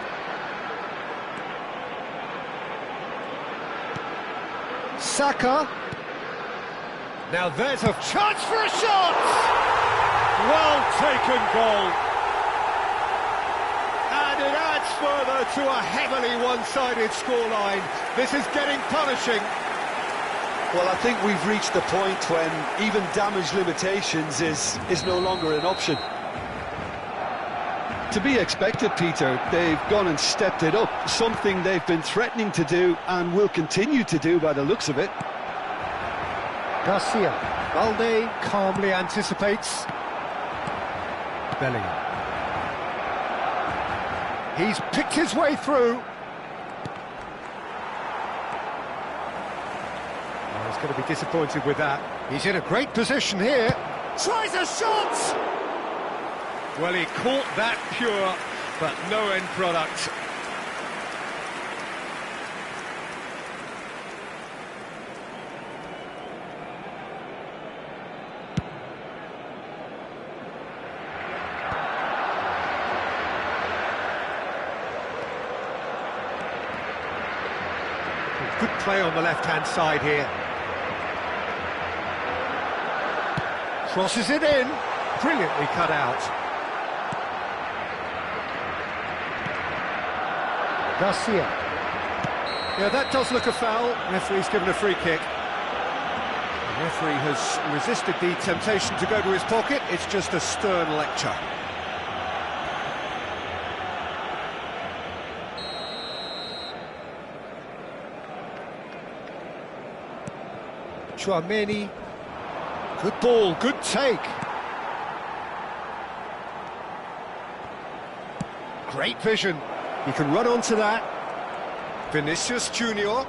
Saka. Now there's a chance for a shot! Well taken goal. And it adds further to a heavily one-sided scoreline. This is getting punishing. Well, I think we've reached the point when even damage limitations is no longer an option. To be expected, Peter. They've gone and stepped it up, something they've been threatening to do and will continue to do by the looks of it. Garcia. Balde calmly anticipates. Bellingham. He's picked his way through. Oh, he's going to be disappointed with that. He's in a great position here. Tries a shot! Well, he caught that pure, but no end product. Good play on the left-hand side here. Crosses it in. Brilliantly cut out. Garcia. Yeah, that does look a foul. Referee's given a free kick. The referee has resisted the temptation to go to his pocket. It's just a stern lecture. Chouameni. Good ball, good take. Great vision. He can run onto that. Vinicius Junior.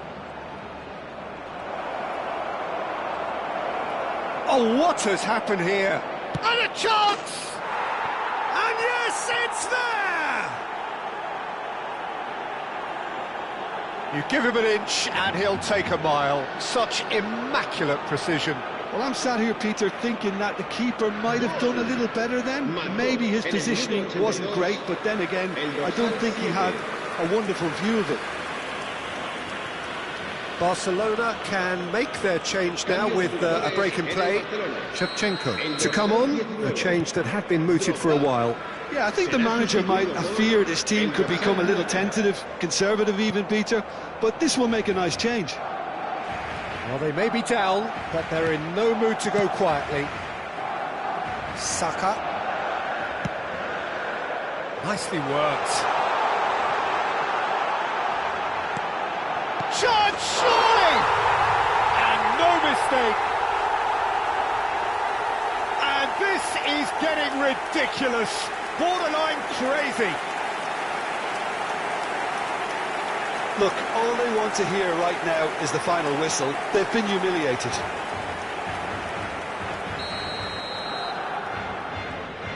Oh, what has happened here? And a chance! And yes, it's there! You give him an inch and he'll take a mile. Such immaculate precision. Well, I'm sat here, Peter, thinking that the keeper might have done a little better then. Maybe his positioning wasn't great, but then again, I don't think he had a wonderful view of it. Barcelona can make their change now with a break in play. Shevchenko to come on, a change that had been mooted for a while. Yeah, I think the manager might have feared his team could become a little tentative, conservative even, Peter, but this will make a nice change. Well, they may be down, but they're in no mood to go quietly. Saka. Nicely worked. Chance, surely! And no mistake. And this is getting ridiculous. Borderline crazy. Look, all they want to hear right now is the final whistle. They've been humiliated.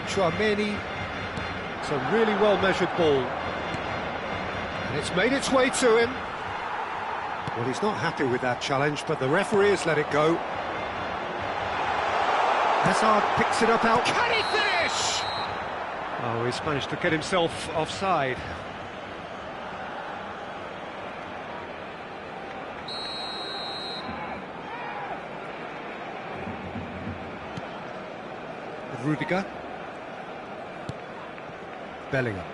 Chouameni. It's a really well-measured ball. And it's made its way to him. Well, he's not happy with that challenge, but the referee has let it go. Hazard picks it up out. Can he finish? Oh, he's managed to get himself offside. Rudiger. Bellingham.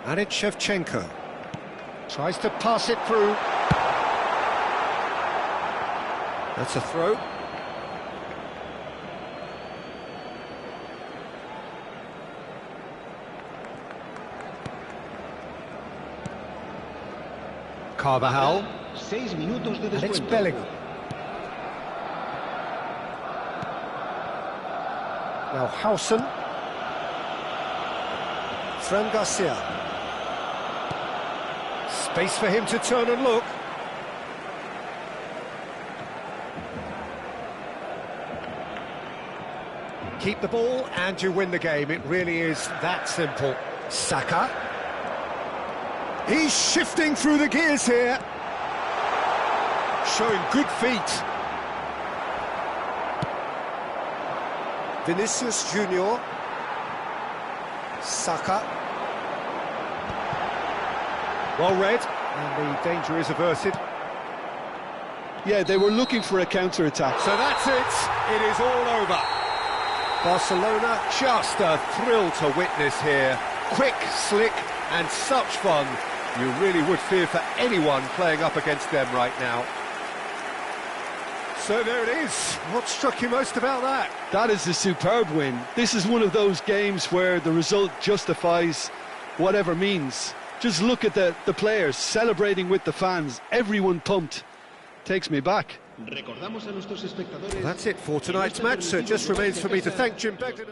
And it's Shevchenko. Tries to pass it through. That's a throw. Carvajal. 6 minutos de And it's descuento. Bellingham. Now Howson. Fran Garcia. Space for him to turn and look. Keep the ball and you win the game. It really is that simple. Saka. He's shifting through the gears here. Showing good feet. Vinicius Junior. Saka. Well read, and the danger is averted. Yeah, they were looking for a counter-attack. So that's it. It is all over. Barcelona, Just a thrill to witness here. Quick, slick, and such fun. You really would fear for anyone playing up against them right now. So there it is. what struck you most about that? That is a superb win. This is one of those games where the result justifies whatever means. Just look at the players celebrating with the fans. Everyone pumped. Takes me back. Recordamos a nuestros espectadores. That's it for tonight's match, so it just remains for me to thank Jim Begden.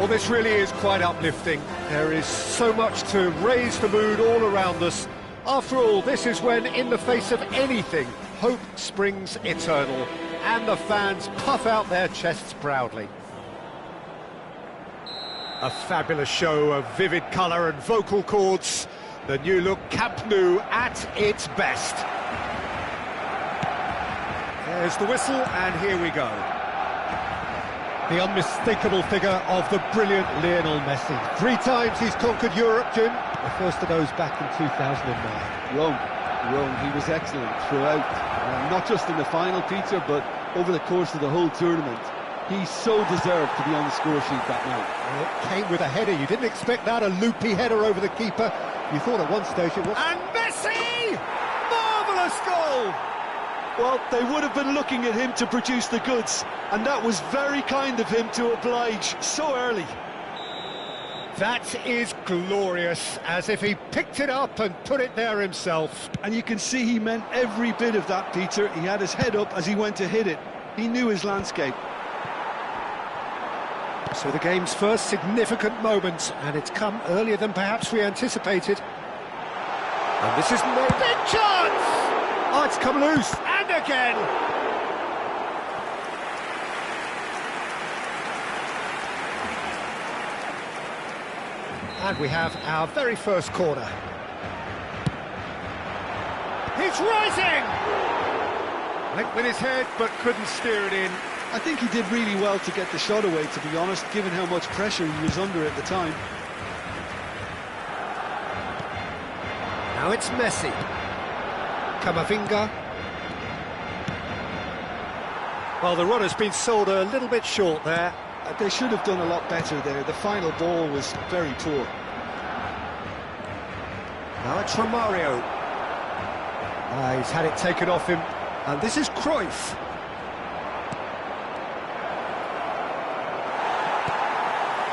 Well, this really is quite uplifting. There is so much to raise the mood all around us. After all, this is when, in the face of anything, hope springs eternal, and the fans puff out their chests proudly. A fabulous show of vivid colour and vocal cords. The new look Camp Nou at its best. There's the whistle, and here we go. The unmistakable figure of the brilliant Lionel Messi. 3 times he's conquered Europe, Jim. The first of those back in 2009. Wrong. He was excellent throughout. Not just in the final, Peter, but over the course of the whole tournament. He so deserved to be on the score sheet that night. Well, it came with a header. You didn't expect that, a loopy header over the keeper. You thought at one stage it was... And Messi! Marvellous goal! Well, they would have been looking at him to produce the goods, and that was very kind of him to oblige so early. That is glorious, as if he picked it up and put it there himself. And you can see he meant every bit of that, Peter. He had his head up as he went to hit it. He knew his landscape. So the game's first significant moment, and it's come earlier than perhaps we anticipated. And this is no big chance! Oh, it's come loose, and again! And we have our very first corner. He's rising! Went with his head, but couldn't steer it in. I think he did really well to get the shot away, to be honest, given how much pressure he was under at the time. Now it's Messi. Camavinga. Well, the run has been sold a little bit short there. They should have done a lot better there. The final ball was very poor. Now it's Romario. He's had it taken off him. And this is Cruyff.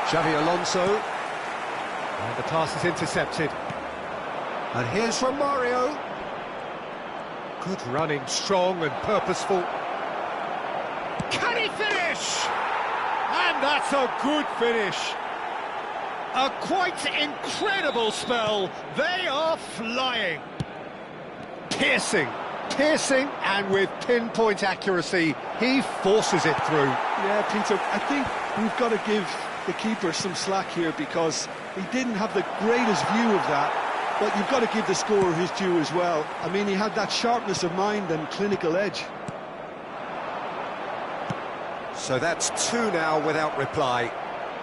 Xavi Alonso. And the pass is intercepted. And here's Romario. Good running, strong and purposeful. Can he finish? And that's a good finish. A quite incredible spell. They are flying. Piercing, and with pinpoint accuracy, he forces it through. Yeah, Peter, I think we've got to give the keeper some slack here because he didn't have the greatest view of that, but you've got to give the scorer his due as well. I mean, he had that sharpness of mind and clinical edge. So that's two now without reply.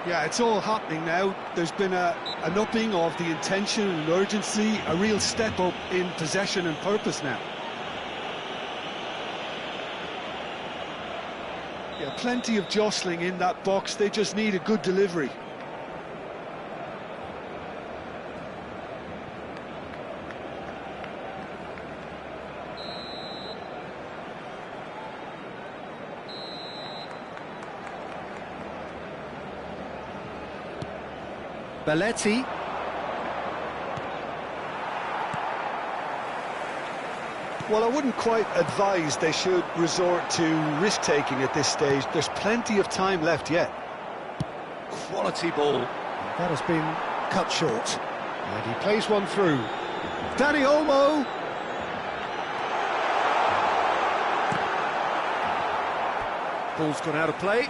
Yeah, it's all happening now. There's been an upping of the intention and urgency, a real step up in possession and purpose now. Yeah, plenty of jostling in that box. They just need a good delivery. Belletti. Well, I wouldn't quite advise they should resort to risk-taking at this stage. There's plenty of time left yet. Quality ball. That has been cut short. And he plays one through. Dani Olmo. Ball's gone out of play.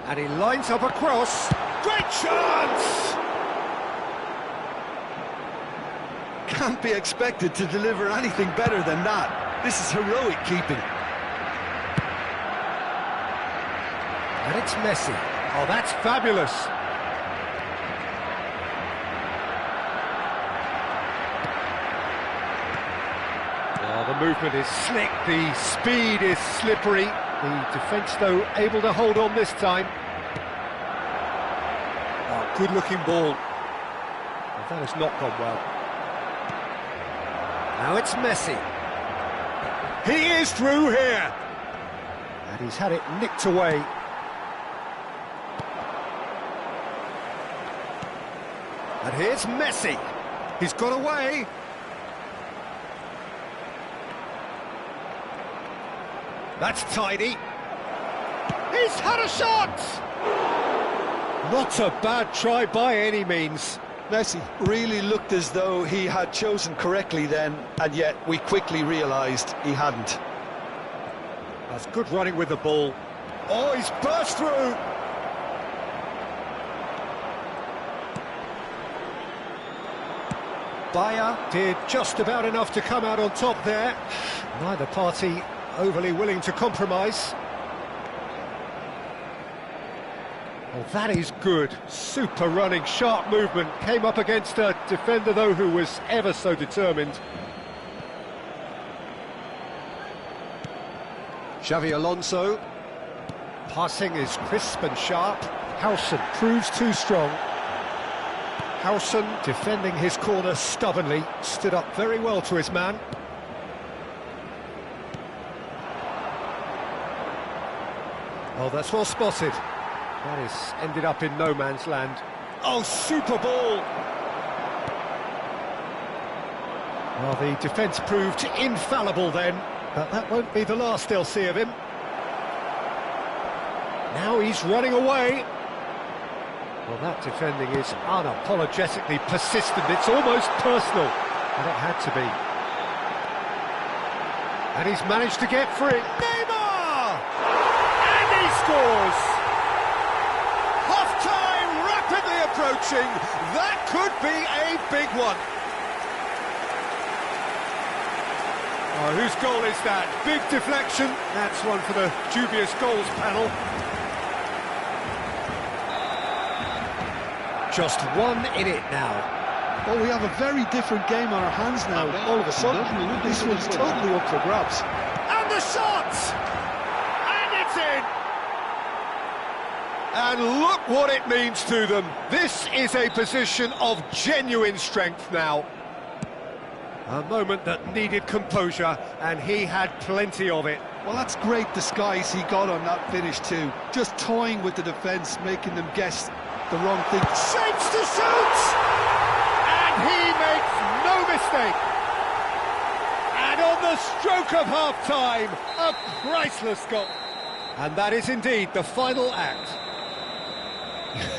And he lines up a cross. Great chance! Can't be expected to deliver anything better than that. This is heroic keeping. And it's Messi. Oh, that's fabulous. Oh, the movement is slick, the speed is slippery. The defence, though, able to hold on this time. Oh, good-looking ball. Well, that has not gone well. Now it's Messi. He is through here. And he's had it nicked away. And here's Messi. He's got away. That's tidy. He's had a shot! Not a bad try by any means. Messi really looked as though he had chosen correctly then, and yet we quickly realised he hadn't. That's good running with the ball. Oh, he's burst through! Bayer did just about enough to come out on top there. Neither party overly willing to compromise. Well, that is good. Super running, sharp movement. Came up against a defender, though, who was ever so determined. Xavi Alonso. Passing is crisp and sharp. Howson proves too strong. Howson defending his corner stubbornly. Stood up very well to his man. Oh, that's well spotted. That has ended up in no man's land. Oh, super ball! Well, the defence proved infallible then, but that won't be the last they'll see of him. Now he's running away. Well, that defending is unapologetically persistent. It's almost personal, and it had to be. And he's managed to get free. Neymar! scores! Half-time rapidly approaching. That could be a big one. Oh, whose goal is that? Big deflection. That's one for the dubious goals panel. Just one in it now. Well, we have a very different game on our hands now. All of a sudden, this one's totally up for grabs. And the shot! And it's in! And look what it means to them. This is a position of genuine strength now. A moment that needed composure, and he had plenty of it. Well, that's great disguise he got on that finish too. Just toying with the defence, making them guess the wrong thing. Shapes to shoot! And he makes no mistake. And on the stroke of half-time, a priceless goal. And that is indeed the final act.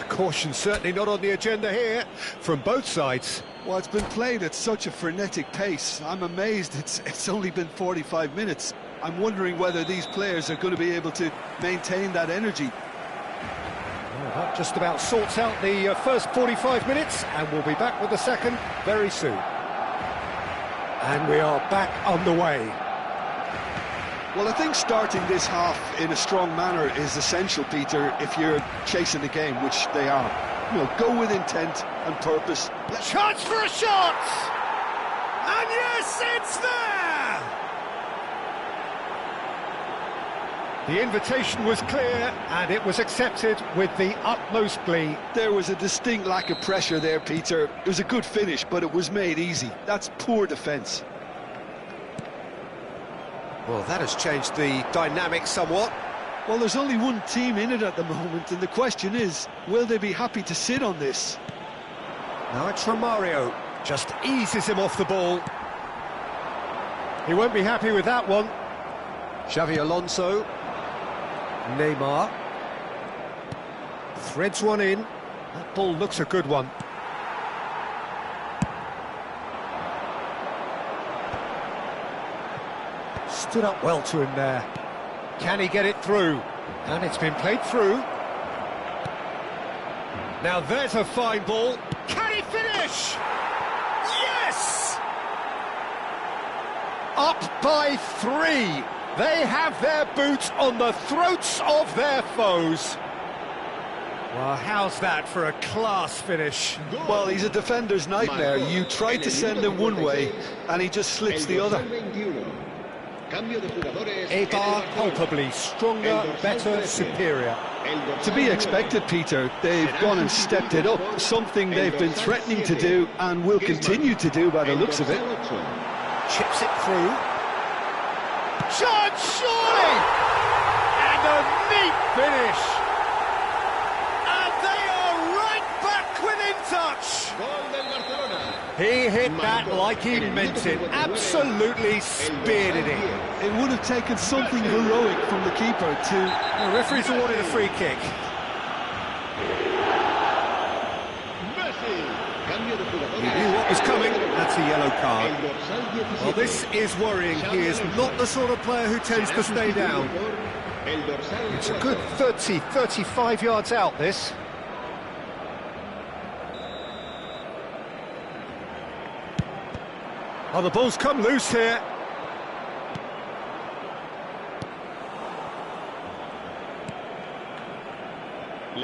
Caution certainly not on the agenda here, from both sides. Well, it's been played at such a frenetic pace. I'm amazed it's only been 45 minutes. I'm wondering whether these players are going to be able to maintain that energy. Well, that just about sorts out the first 45 minutes, and we'll be back with the second very soon. And we are back underway. Well, I think starting this half in a strong manner is essential, Peter, if you're chasing the game, which they are. You know, go with intent and purpose. Chance for a shot! And yes, it's there! The invitation was clear, and it was accepted with the utmost glee. There was a distinct lack of pressure there, Peter. It was a good finish, but it was made easy. That's poor defence. Well, that has changed the dynamic somewhat. Well, there's only one team in it at the moment, and the question is, will they be happy to sit on this? Now it's Romario, just eases him off the ball. He won't be happy with that one. Xavi Alonso. Neymar. Threads one in. That ball looks a good one. Stood up well to him there. Can he get it through? And it's been played through. Now there's a fine ball. Can he finish? Yes! Up by 3. They have their boots on the throats of their foes. Well, how's that for a class finish? Well, he's a defender's nightmare. You try to send him one way, and he just slips the other. Eibar culpably stronger, better, superior. To be expected, Peter. They've gone and stepped it up, something they've been threatening to do and will continue to do by the looks of it. Chips it through. Chance, surely! And a neat finish. And they are right back within touch. He hit that like he meant it, absolutely speared it in. It would have taken something heroic from the keeper to... The referee's awarded a free kick. He knew what was coming, that's a yellow card. Well, this is worrying. He is not the sort of player who tends to stay down. It's a good 30, 35 yards out, this. Oh, the ball's come loose here.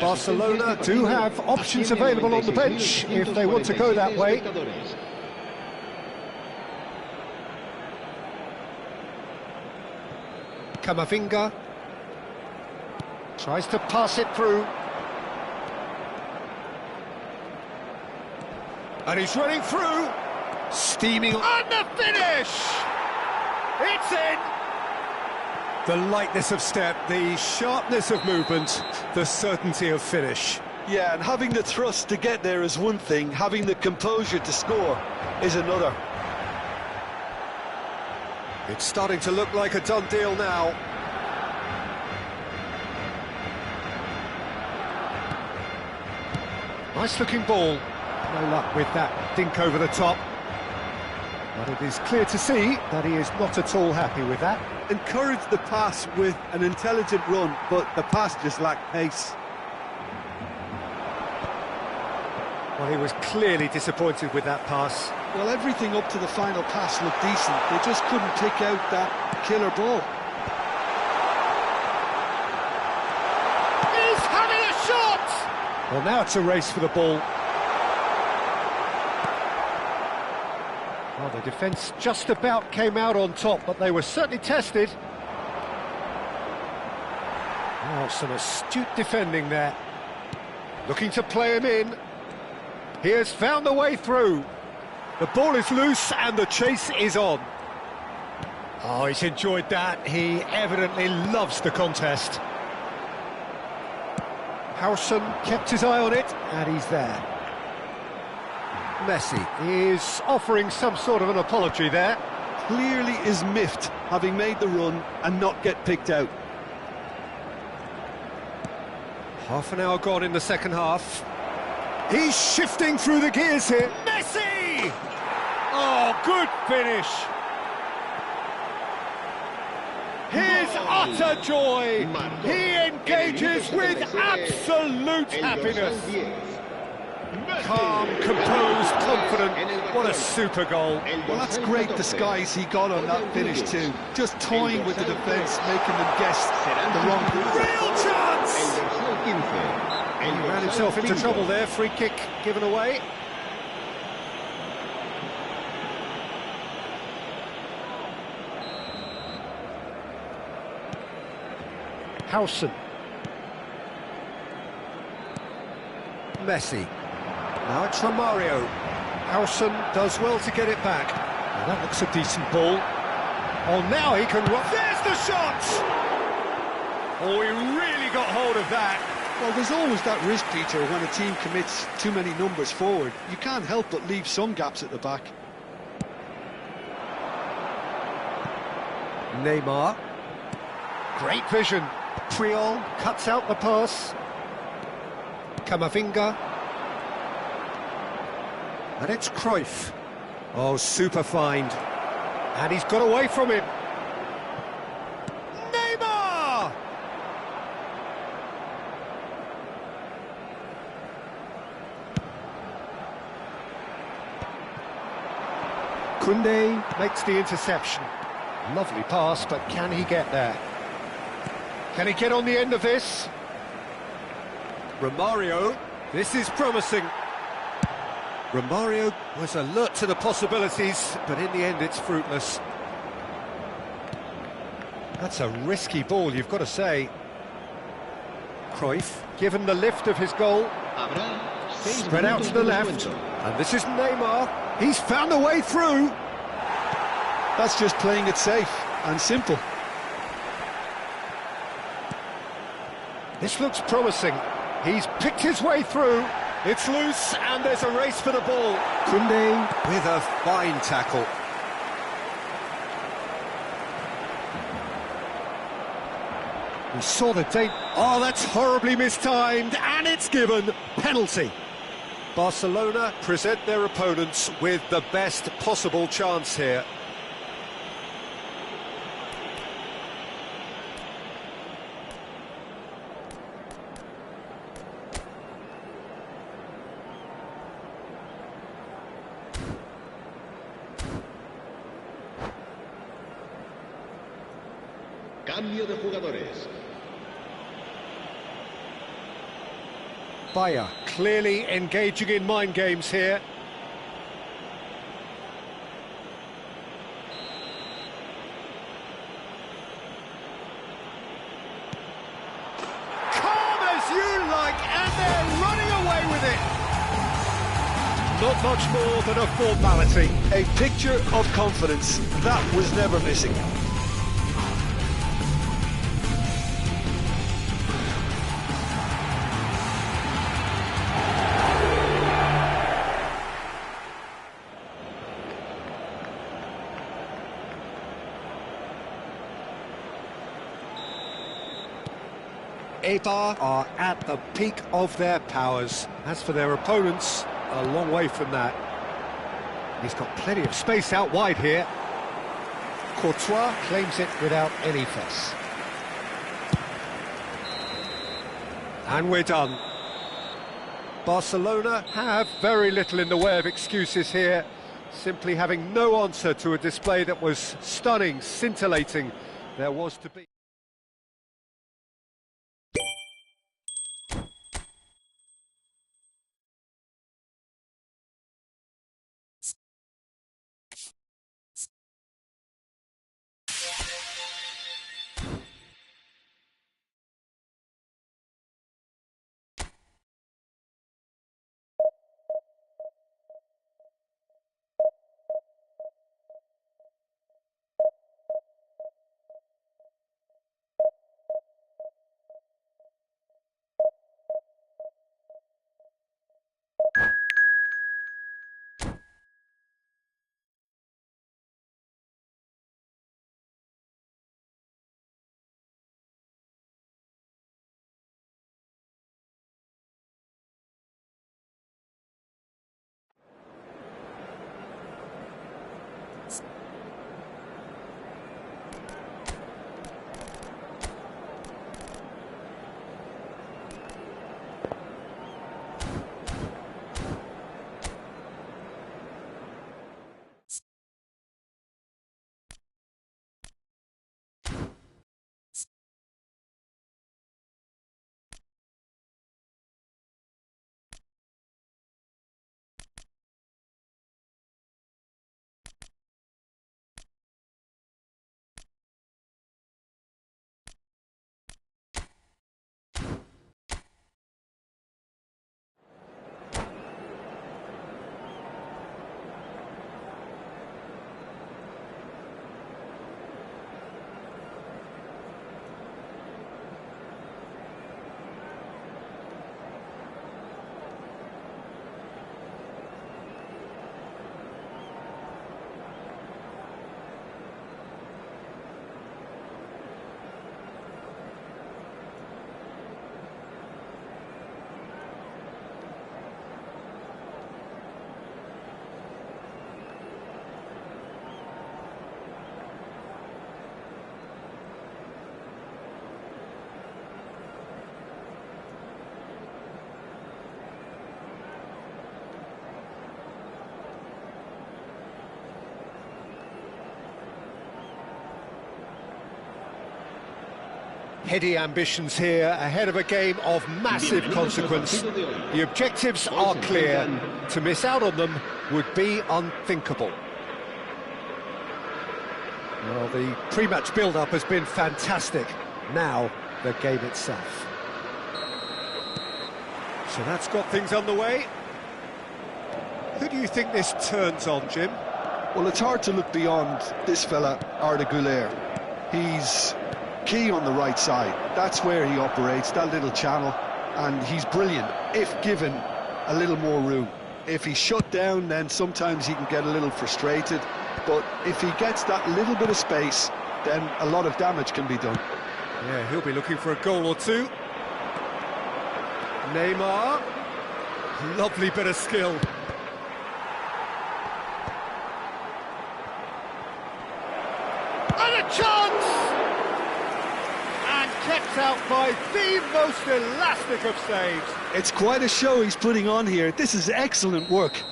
Barcelona do have options available on the bench if they want to go that way. Camavinga tries to pass it through. And he's running through. Steaming on the finish! It's in! The lightness of step, the sharpness of movement, the certainty of finish. Yeah, and having the thrust to get there is one thing, having the composure to score is another. It's starting to look like a done deal now. Nice looking ball. No luck with that dink over the top. But it is clear to see that he is not at all happy with that. Encourage the pass with an intelligent run, but the pass just lacked pace. Well, he was clearly disappointed with that pass. Well, everything up to the final pass looked decent. They just couldn't pick out that killer ball. He's having a shot! Well, now it's a race for the ball. Well, the defence just about came out on top, but they were certainly tested. Oh, some astute defending there. Looking to play him in. He has found the way through. The ball is loose and the chase is on. Oh, he's enjoyed that. He evidently loves the contest. Howson kept his eye on it, and he's there. Messi is offering some sort of an apology there. Clearly is miffed, having made the run and not get picked out. Half an hour gone in the second half. He's shifting through the gears here. Messi! Oh, good finish. His utter joy. He engages with absolute happiness. Calm, composed, confident. What a super goal. Well, that's great disguise he got on that finish too. Just toying with the defence, making them guess the wrong move. Real chance! He ran himself into trouble there. Free kick given away. Howson. Messi. Now it's Romario. Howson does well to get it back. Well, that looks a decent ball. Oh, now he can run. There's the shot! Oh, he really got hold of that. Well, there's always that risk, Peter, when a team commits too many numbers forward. You can't help but leave some gaps at the back. Neymar. Great vision. Puyol cuts out the pass. Camavinga. And it's Cruyff. Oh, super find. And he's got away from him. Neymar! Koundé makes the interception. Lovely pass, but can he get there? Can he get on the end of this? Romario, this is promising. Romario was alert to the possibilities, but in the end it's fruitless. That's a risky ball, you've got to say. Cruyff, given the lift of his goal, spread out to the left, and this is Neymar. He's found a way through. That's just playing it safe and simple. This looks promising. He's picked his way through. It's loose, and there's a race for the ball. Koundé with a fine tackle. We saw the date. Oh, that's horribly mistimed, and it's given. Penalty. Barcelona present their opponents with the best possible chance here. Cambio de jugadores. Bayer clearly engaging in mind games here. Calm as you like, and they're running away with it. Not much more than a formality. A picture of confidence. That was never missing. Eibar are at the peak of their powers. As for their opponents, a long way from that. He's got plenty of space out wide here. Courtois claims it without any fuss. And we're done. Barcelona have very little in the way of excuses here, simply having no answer to a display that was stunning, scintillating. There was to be. Heady ambitions here, ahead of a game of massive consequence. The objectives are clear. To miss out on them would be unthinkable. Well, the pre-match build-up has been fantastic. Now, the game itself. So that's got things underway. Who do you think this turns on, Jim? Well, it's hard to look beyond this fella, Arda Güler. He's key on the right side. That's where he operates, that little channel, and he's brilliant if given a little more room. If he's shut down, then sometimes he can get a little frustrated, but if he gets that little bit of space, then a lot of damage can be done. Yeah, he'll be looking for a goal or two. Neymar, lovely bit of skill. And a chance! And kept out by the most elastic of saves. It's quite a show he's putting on here. This is excellent work.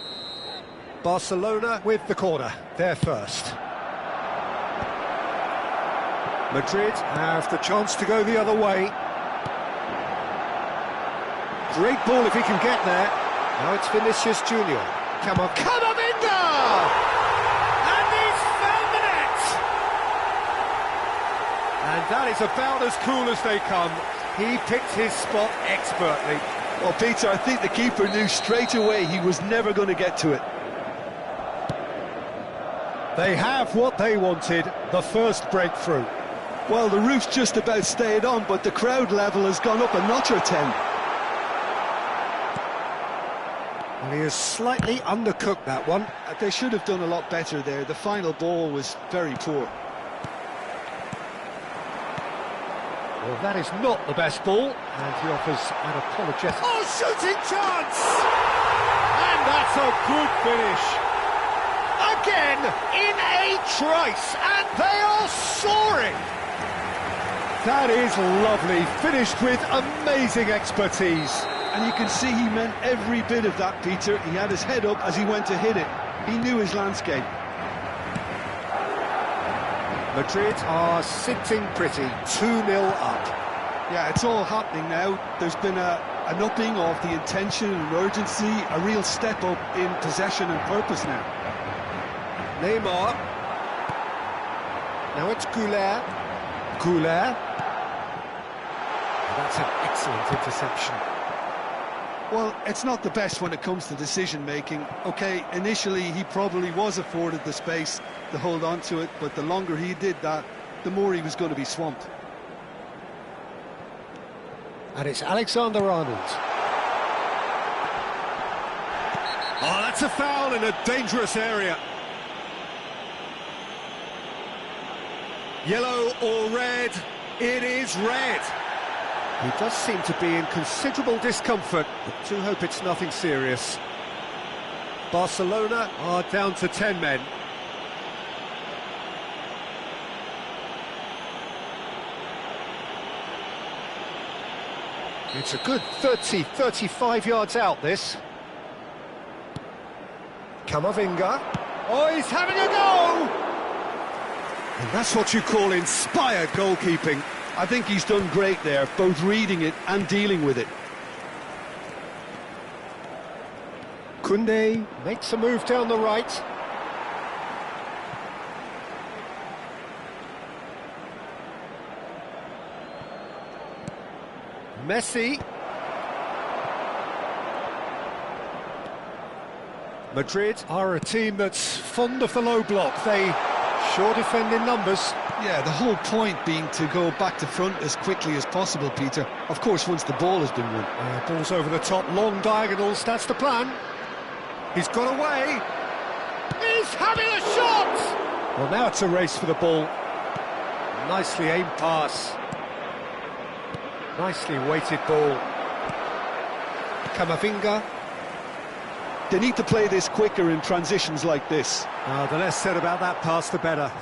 Barcelona with the corner, they're first. Madrid have the chance to go the other way. Great ball if he can get there. Now it's Vinicius Junior. Come on, Camavinga! And he's found the net! And that is about as cool as they come. He picked his spot expertly. Well, Peter, I think the keeper knew straight away he was never going to get to it. They have what they wanted, the first breakthrough. Well, the roof's just about stayed on, but the crowd level has gone up a notch or 10. Well, he has slightly undercooked that one. They should have done a lot better there. The final ball was very poor. Well, that is not the best ball, and he offers an apologetic... Oh, shooting chance! And that's a good finish. again in a trice, and they are soaring. That is lovely, finished with amazing expertise. And you can see he meant every bit of that, Peter. He had his head up as he went to hit it. He knew his landscape. Madrid are sitting pretty, 2-0 up. Yeah, it's all happening now. There's been an upping of the intention and urgency, a real step up in possession and purpose now. Neymar. Now it's Goulet. Goulet. That's an excellent interception. Well, it's not the best when it comes to decision-making. OK, initially he probably was afforded the space to hold on to it, but the longer he did that, the more he was going to be swamped. And it's Alexander-Arnold. Oh, that's a foul in a dangerous area. Yellow or red? It is red. He does seem to be in considerable discomfort, but do hope it's nothing serious. Barcelona are down to 10 men. It's a good 30-35 yards out, this. Camavinga. Oh, he's having a go! And that's what you call inspired goalkeeping. I think he's done great there, both reading it and dealing with it. Koundé makes a move down the right. Messi. Madrid are a team that's fond of the low block. They sure defend in numbers. Yeah, the whole point being to go back to front as quickly as possible, Peter. Of course, once the ball has been won. Ball's over the top, long diagonals, that's the plan. He's got away. He's having a shot! Well, now it's a race for the ball. Nicely aimed pass. Nicely weighted ball. Camavinga. They need to play this quicker in transitions like this. The less said about that pass, the better.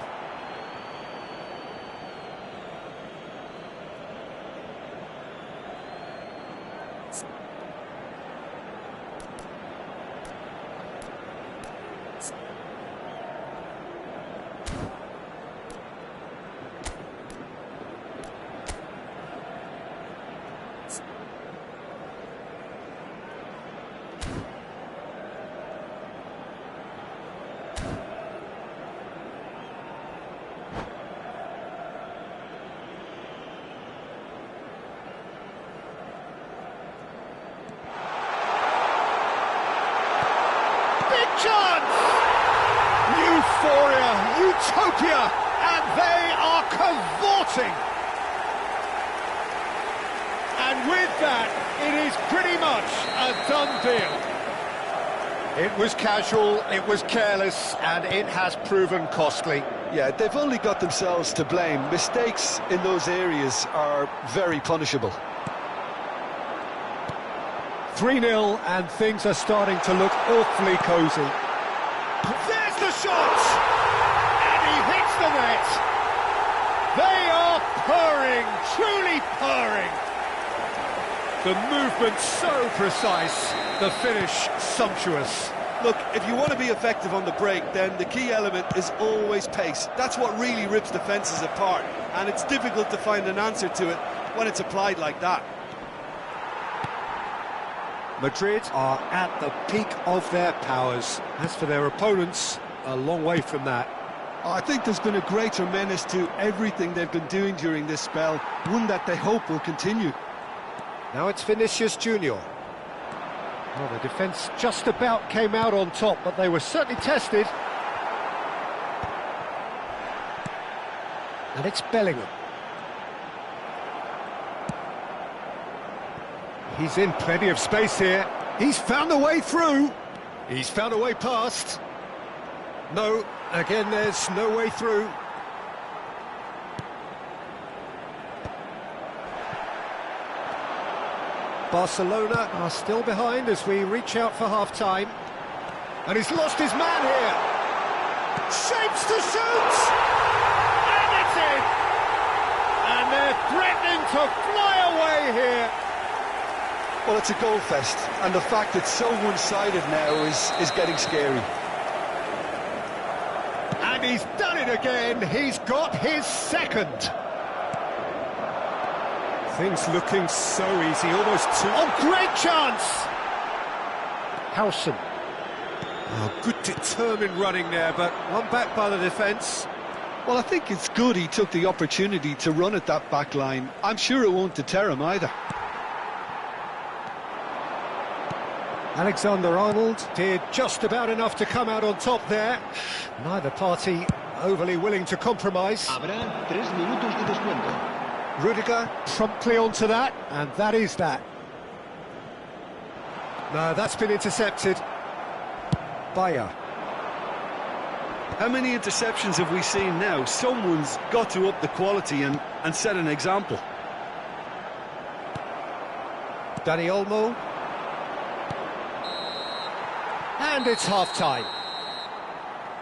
Chance! Euphoria, utopia, and they are cavorting. And with that, it is pretty much a done deal. It was casual, it was careless, and it has proven costly. Yeah, they've only got themselves to blame. Mistakes in those areas are very punishable. 3-0, and things are starting to look awfully cosy. There's the shot! And he hits the net! They are purring, truly purring! The movement so precise, the finish sumptuous. Look, if you want to be effective on the break, then the key element is always pace. That's what really rips defences apart, and it's difficult to find an answer to it when it's applied like that. Madrid are at the peak of their powers. As for their opponents, a long way from that. I think there's been a greater menace to everything they've been doing during this spell, one that they hope will continue. Now it's Vinicius Junior. Well, the defence just about came out on top, but they were certainly tested. And it's Bellingham. He's in plenty of space here. He's found a way through. He's found a way past. No, again, there's no way through. Barcelona are still behind as we reach out for half-time. And he's lost his man here. Shapes to shoot! And it's in! And they're threatening to fly away here. Well, it's a goal fest, and the fact it's so one-sided now is getting scary. And he's done it again. He's got his second. Things looking so easy, almost too... Oh, great chance! Howson. Oh, good determined running there, but one back by the defence. Well, I think it's good he took the opportunity to run at that back line. I'm sure it won't deter him either. Alexander-Arnold did just about enough to come out on top there. Neither party overly willing to compromise. Habrá 3 minutos de descuento. Rudiger promptly onto that, and that is that. No, that's been intercepted. Bayer. How many interceptions have we seen now? Someone's got to up the quality and set an example. Dani Olmo. And it's half-time.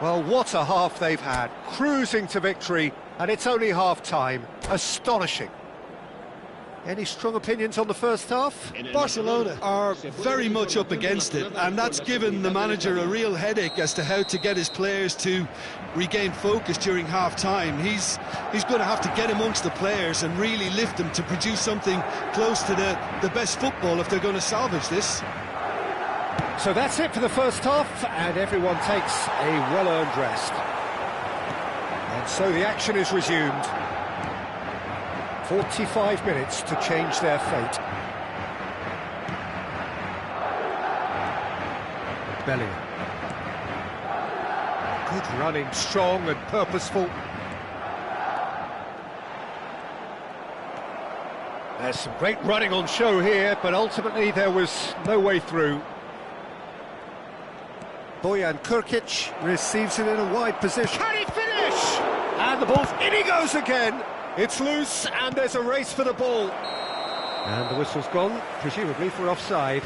Well, what a half they've had. Cruising to victory, and it's only half-time. Astonishing. Any strong opinions on the first half? Barcelona are very much up against it, and that's given the manager a real headache as to how to get his players to regain focus during half-time. He's going to have to get amongst the players and really lift them to produce something close to the best football if they're going to salvage this. So that's it for the first half, and everyone takes a well-earned rest. And so the action is resumed. 45 minutes to change their fate. Bellingham. Good running, strong and purposeful. There's some great running on show here, but ultimately there was no way through. Bojan Kurkic receives it in a wide position. Can he finish? And the ball's in he goes again. It's loose, and there's a race for the ball. And the whistle's gone, presumably for offside.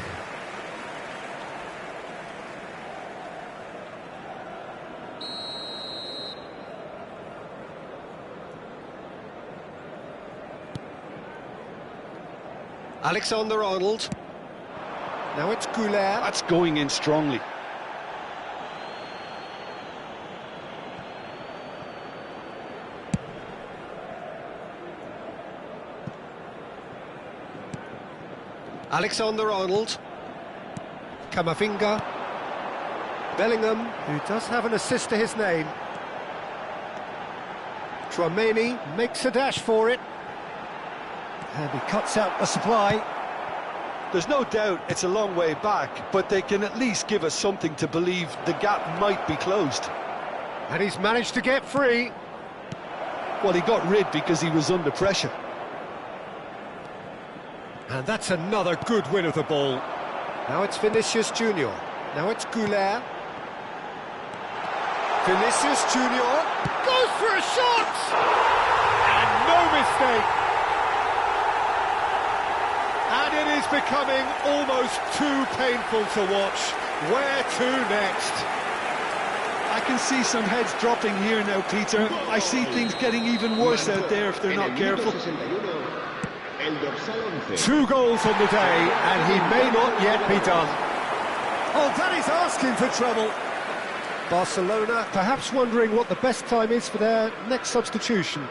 Alexander-Arnold. Now it's Goulet. That's going in strongly. Alexander-Arnold. Camavinga. Bellingham, who does have an assist to his name. Tchouaméni makes a dash for it. And he cuts out the supply. There's no doubt it's a long way back, but they can at least give us something to believe the gap might be closed. And he's managed to get free. Well, he got rid because he was under pressure. And that's another good win of the ball. Now it's Vinicius Junior. Now it's Goulet. Vinicius Junior goes for a shot! And no mistake. And it is becoming almost too painful to watch. Where to next? I can see some heads dropping here now, Peter. I see things getting even worse out there if they're not careful. 2 goals on the day, and he may not yet be done. Oh, that is asking for trouble. Barcelona perhaps wondering what the best time is for their next substitution.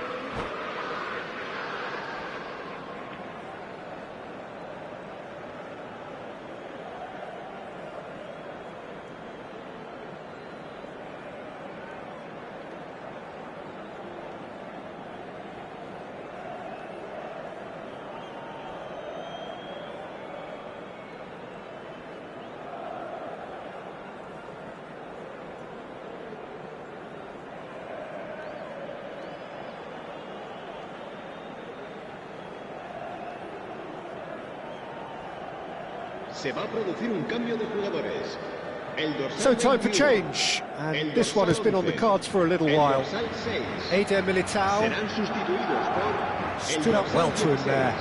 Se va a producir un cambio de jugadores. So time for change, and this one has been on the cards for a little while. Eder Militao stood up well to him there.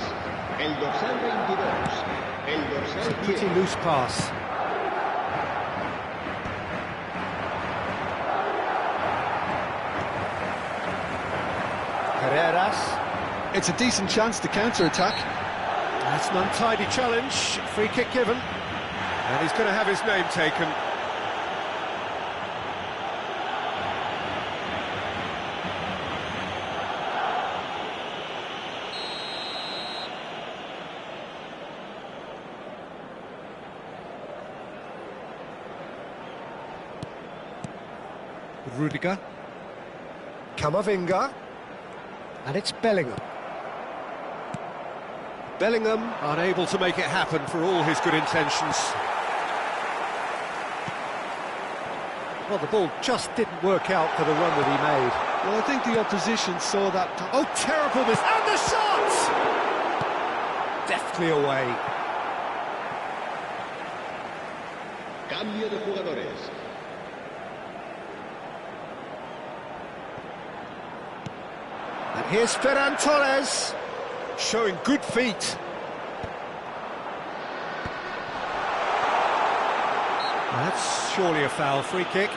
It's a pretty loose pass. Carreras. It's a decent chance to counter-attack. That's an untidy challenge. Free kick given. And he's going to have his name taken. Rudiger. Camavinga. And it's Bellingham. Bellingham unable to make it happen for all his good intentions. Well, the ball just didn't work out for the run that he made. Well, I think the opposition saw that... Oh, terrible miss! And the shot! Deftly away. Cambio de jugadores. And here's Ferran Torres, showing good feet. That's surely a foul. Free kick.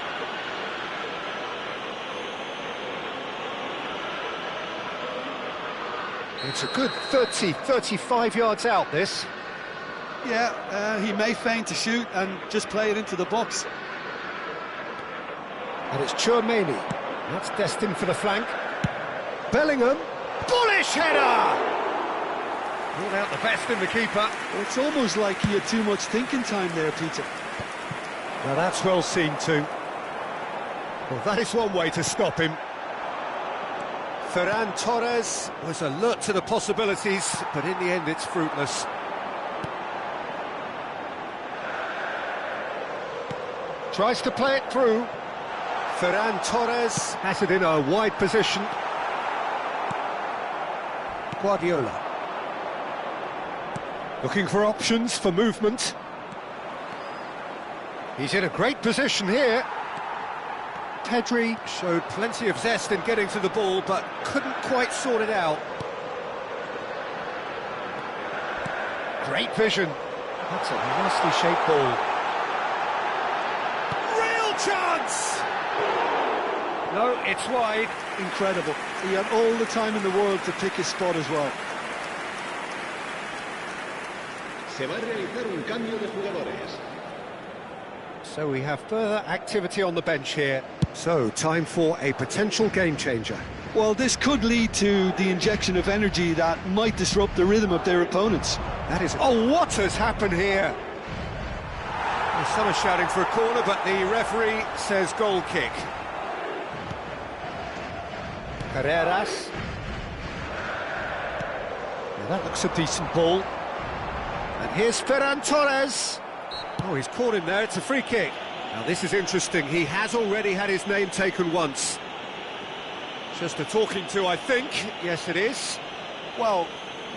It's a good 30, 35 yards out, this. Yeah, he may feign to shoot and just play it into the box. And it's Tchouaméni. That's destined for the flank. Bellingham. Bullish header! Brought out the best in the keeper. It's almost like he had too much thinking time there, Peter. Now that's well seen too. Well, that is one way to stop him. Ferran Torres was alert to the possibilities, but in the end it's fruitless. Tries to play it through. Ferran Torres has it in a wide position. Guardiola. Looking for options for movement. He's in a great position here. Pedri showed plenty of zest in getting to the ball, but couldn't quite sort it out. Great vision. That's a nicely shaped ball. Real chance! No, it's wide. Incredible. He had all the time in the world to pick his spot as well. Se va a realizar un cambio de jugadores. So we have further activity on the bench here. So, time for a potential game changer. Well, this could lead to the injection of energy that might disrupt the rhythm of their opponents. That is... Oh, what has happened here? Well, some are shouting for a corner, but the referee says goal kick. Carreras. Well, that looks a decent ball. And here's Ferran Torres. Oh, he's caught him there. It's a free kick. Now, this is interesting. He has already had his name taken once. Just a talking to, I think. Yes, it is. Well,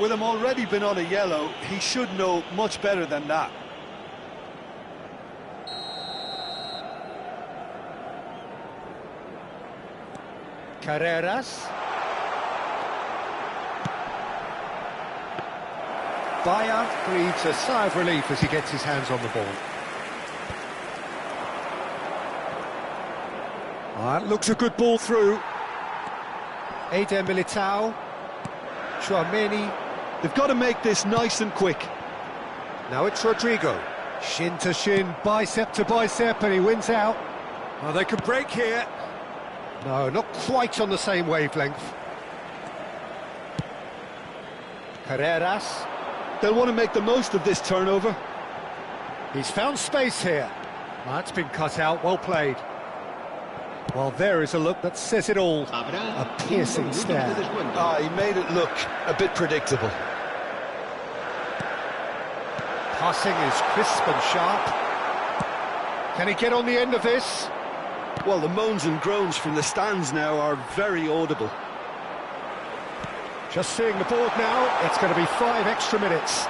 with him already been on a yellow, he should know much better than that. Carreras. Bayer breathes a sigh of relief as he gets his hands on the ball. That looks a good ball through. Eder Militao. Tchouaméni. They've got to make this nice and quick. Now it's Rodrigo. Shin to shin, bicep to bicep, and he wins out. Oh, they could break here. No, not quite on the same wavelength. Carreras. They'll want to make the most of this turnover. He's found space here. That's been cut out, well played. Well, there is a look that says it all. A piercing stare. He made it look a bit predictable. Passing is crisp and sharp. Can he get on the end of this? Well, the moans and groans from the stands now are very audible. Just seeing the board now, it's going to be 5 extra minutes.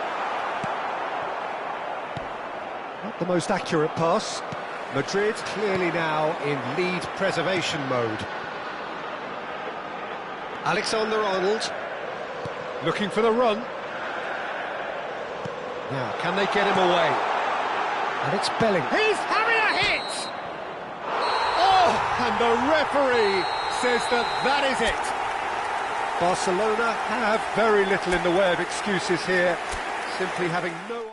Not the most accurate pass. Madrid clearly now in lead preservation mode. Alexander-Arnold looking for the run. Now, can they get him away? And it's Bellingham. He's having a hit! Oh, and the referee says that is it. Barcelona have very little in the way of excuses here, simply having no...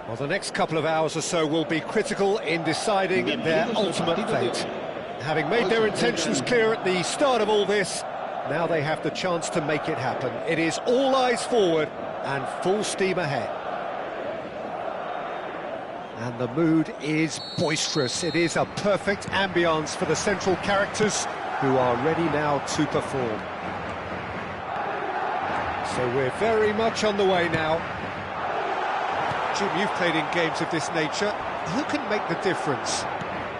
Well, the next couple of hours or so will be critical in deciding their ultimate fate. Having made their intentions clear at the start of all this, now they have the chance to make it happen. It is all eyes forward and full steam ahead. And the mood is boisterous. It is a perfect ambience for the central characters who are ready now to perform. So we're very much on the way now. Jim, you've played in games of this nature. Who can make the difference?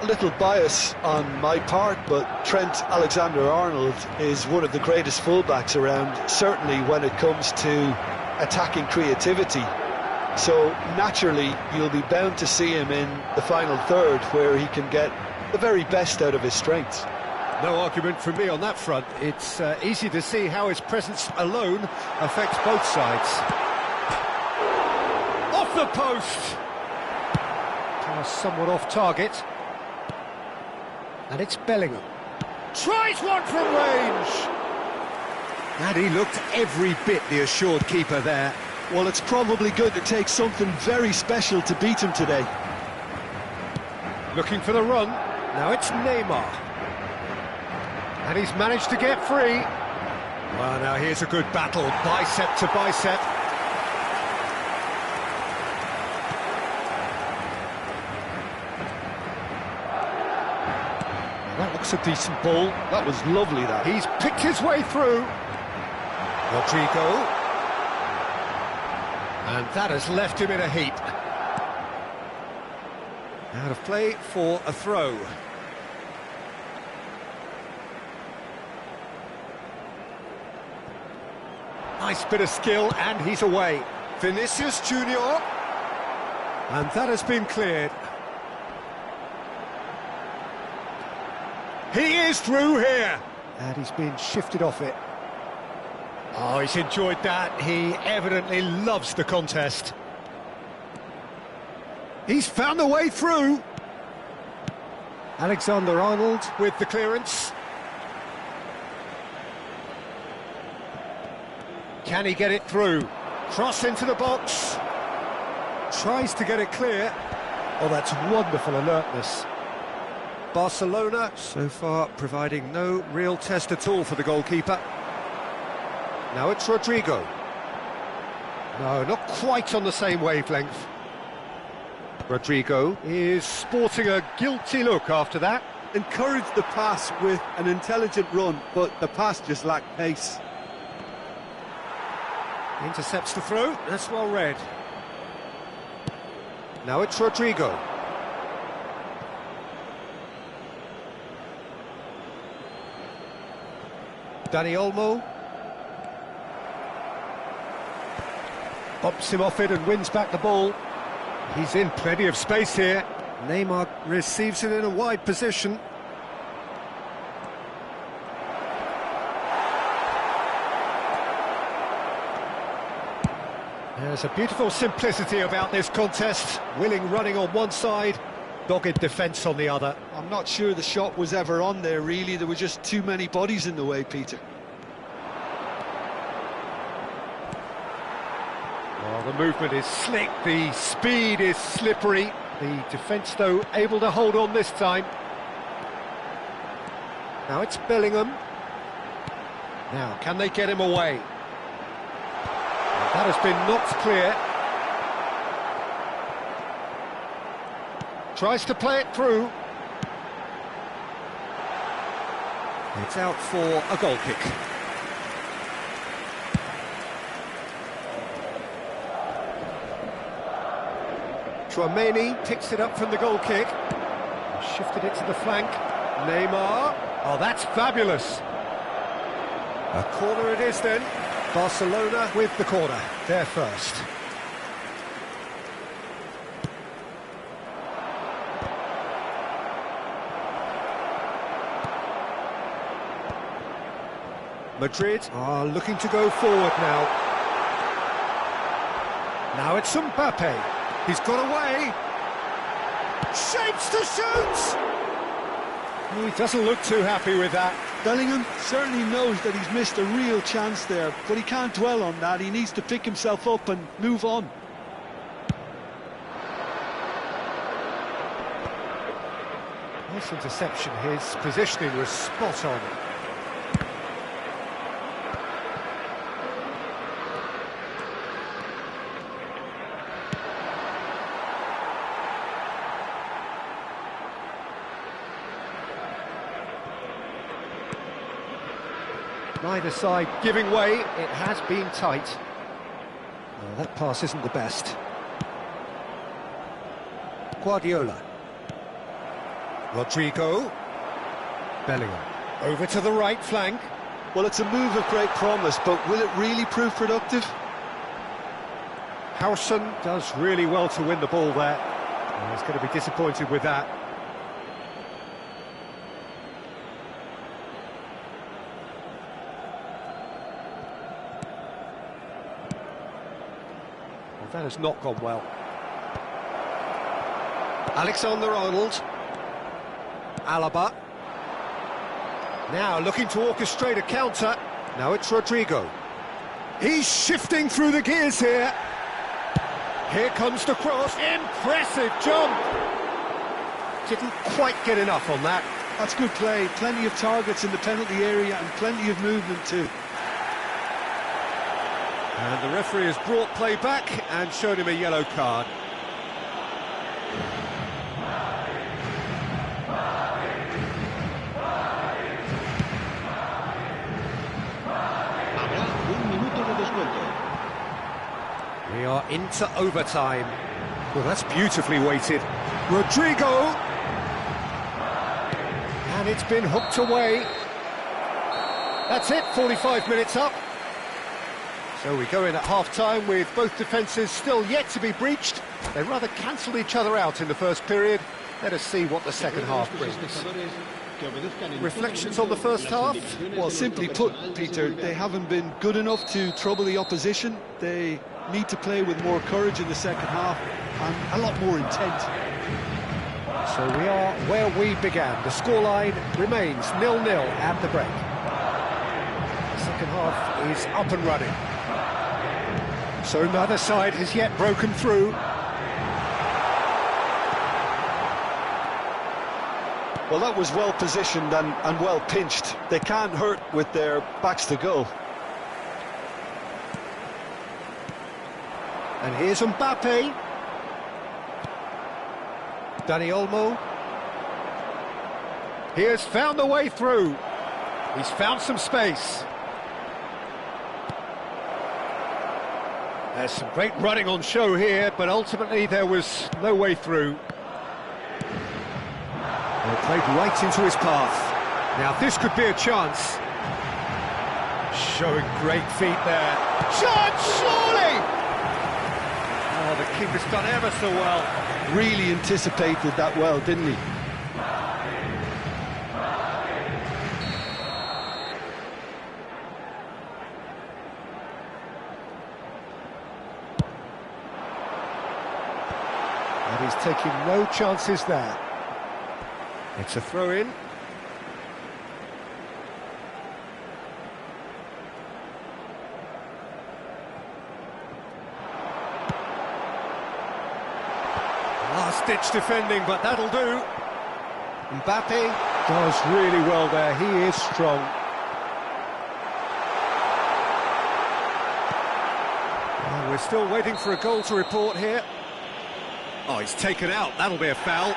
A little bias on my part, but Trent Alexander-Arnold is one of the greatest fullbacks around, certainly when it comes to attacking creativity. So naturally, you'll be bound to see him in the final third, where he can get the very best out of his strengths. No argument from me on that front. It's easy to see how his presence alone affects both sides. Off the post! Pass somewhat off target. And it's Bellingham. Tries one from range! And he looked every bit the assured keeper there. Well, it's probably going to take something very special to beat him today. Looking for the run. Now it's Neymar. And he's managed to get free. Well, now here's a good battle, bicep to bicep. That looks a decent ball. That was lovely, that. He's picked his way through. Rodrigo. And that has left him in a heap. Out of play for a throw. Nice bit of skill, and he's away. Vinicius Junior. And that has been cleared. He is through here. And he's been shifted off it. Oh, he's enjoyed that. He evidently loves the contest. He's found a way through. Alexander-Arnold with the clearance. Can he get it through? Cross into the box. Tries to get it clear. Oh, that's wonderful alertness. Barcelona, so far, providing no real test at all for the goalkeeper. Now it's Rodrigo. No, not quite on the same wavelength. Rodrigo is sporting a guilty look after that. Encouraged the pass with an intelligent run, but the pass just lacked pace. Intercepts the throw, that's well read. Now it's Rodrigo. Dani Olmo. Bumps him off it and wins back the ball. He's in plenty of space here. Neymar receives it in a wide position. There's a beautiful simplicity about this contest. Willing running on one side, dogged defence on the other. I'm not sure the shot was ever on there, really. There were just too many bodies in the way, Peter. Well, the movement is slick, the speed is slippery. The defence, though, able to hold on this time. Now it's Bellingham. Now, can they get him away? That has been knocked clear. Tries to play it through. It's out for a goal kick. Tchouameni picks it up from the goal kick. Shifted it to the flank. Neymar. Oh, that's fabulous. A corner it is then. Barcelona with the corner. They're first. Madrid are looking to go forward now. Now it's Mbappe. He's got away. Shapes to shoot! He doesn't look too happy with that. Bellingham certainly knows that he's missed a real chance there, but he can't dwell on that. He needs to pick himself up and move on. Nice interception. His positioning was spot on. Neither side giving way. It has been tight. Well, that pass isn't the best. Guardiola. Rodrigo. Bellingham. Over to the right flank. Well, it's a move of great promise, but will it really prove productive? Howson does really well to win the ball there. And he's going to be disappointed with that. That has not gone well. Alexander-Arnold. Alaba. Now looking to orchestrate a counter. Now it's Rodrigo. He's shifting through the gears here. Here comes the cross. Impressive jump. Didn't quite get enough on that. That's good play. Plenty of targets in the penalty area and plenty of movement too. And the referee has brought play back and shown him a yellow card. We are into overtime. Well, that's beautifully weighted. Rodrigo! And it's been hooked away. That's it, 45 minutes up. So we go in at half-time with both defences still yet to be breached. They rather cancelled each other out in the first period. Let us see what the second half brings. Reflections on the first half? Well, simply put, Peter, they haven't been good enough to trouble the opposition. They need to play with more courage in the second half and a lot more intent. So we are where we began. The scoreline remains 0-0 at the break. The second half is up and running. So neither side has yet broken through. Well, that was well positioned and well pinched. They can't hurt with their backs to goal. And here's Mbappe. Dani Olmo. He has found the way through. He's found some space. There's some great running on show here, but ultimately there was no way through. They played right into his path. Now this could be a chance. Showing great feet there. Chance, surely! Oh, the keeper's done ever so well. Really anticipated that well, didn't he? And he's taking no chances there. It's a throw-in. Last-ditch defending, but that'll do. Mbappe does really well there. He is strong. Well, we're still waiting for a goal to report here. Oh, he's taken out. That'll be a foul.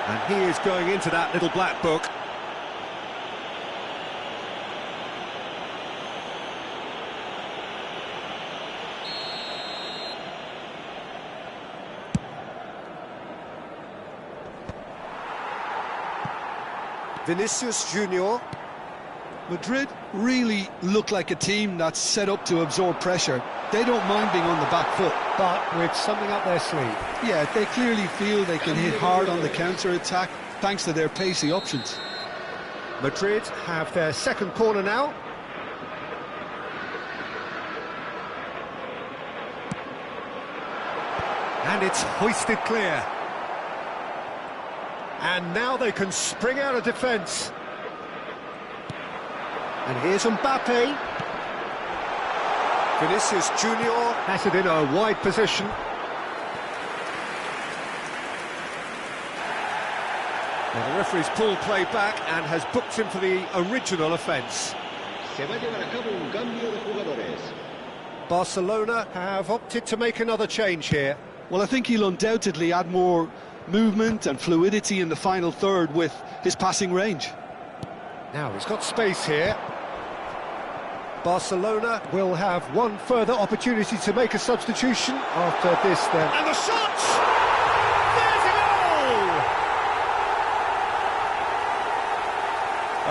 And he is going into that little black book. Vinicius Junior. Madrid really look like a team that's set up to absorb pressure. They don't mind being on the back foot. But with something up their sleeve. Yeah, they clearly feel they can hit hard on the counter-attack thanks to their pacey options. Madrid have their second corner now. And it's hoisted clear. And now they can spring out of defence. And here's Mbappe. Vinicius Junior has it in a wide position. Now the referee's pulled play back and has booked him for the original offence. Se va a llevar a cabo un cambio de jugadores. Barcelona have opted to make another change here. Well, I think he'll undoubtedly add more movement and fluidity in the final third with his passing range. Now he's got space here. Barcelona will have one further opportunity to make a substitution after this then. And the shot! There's a goal!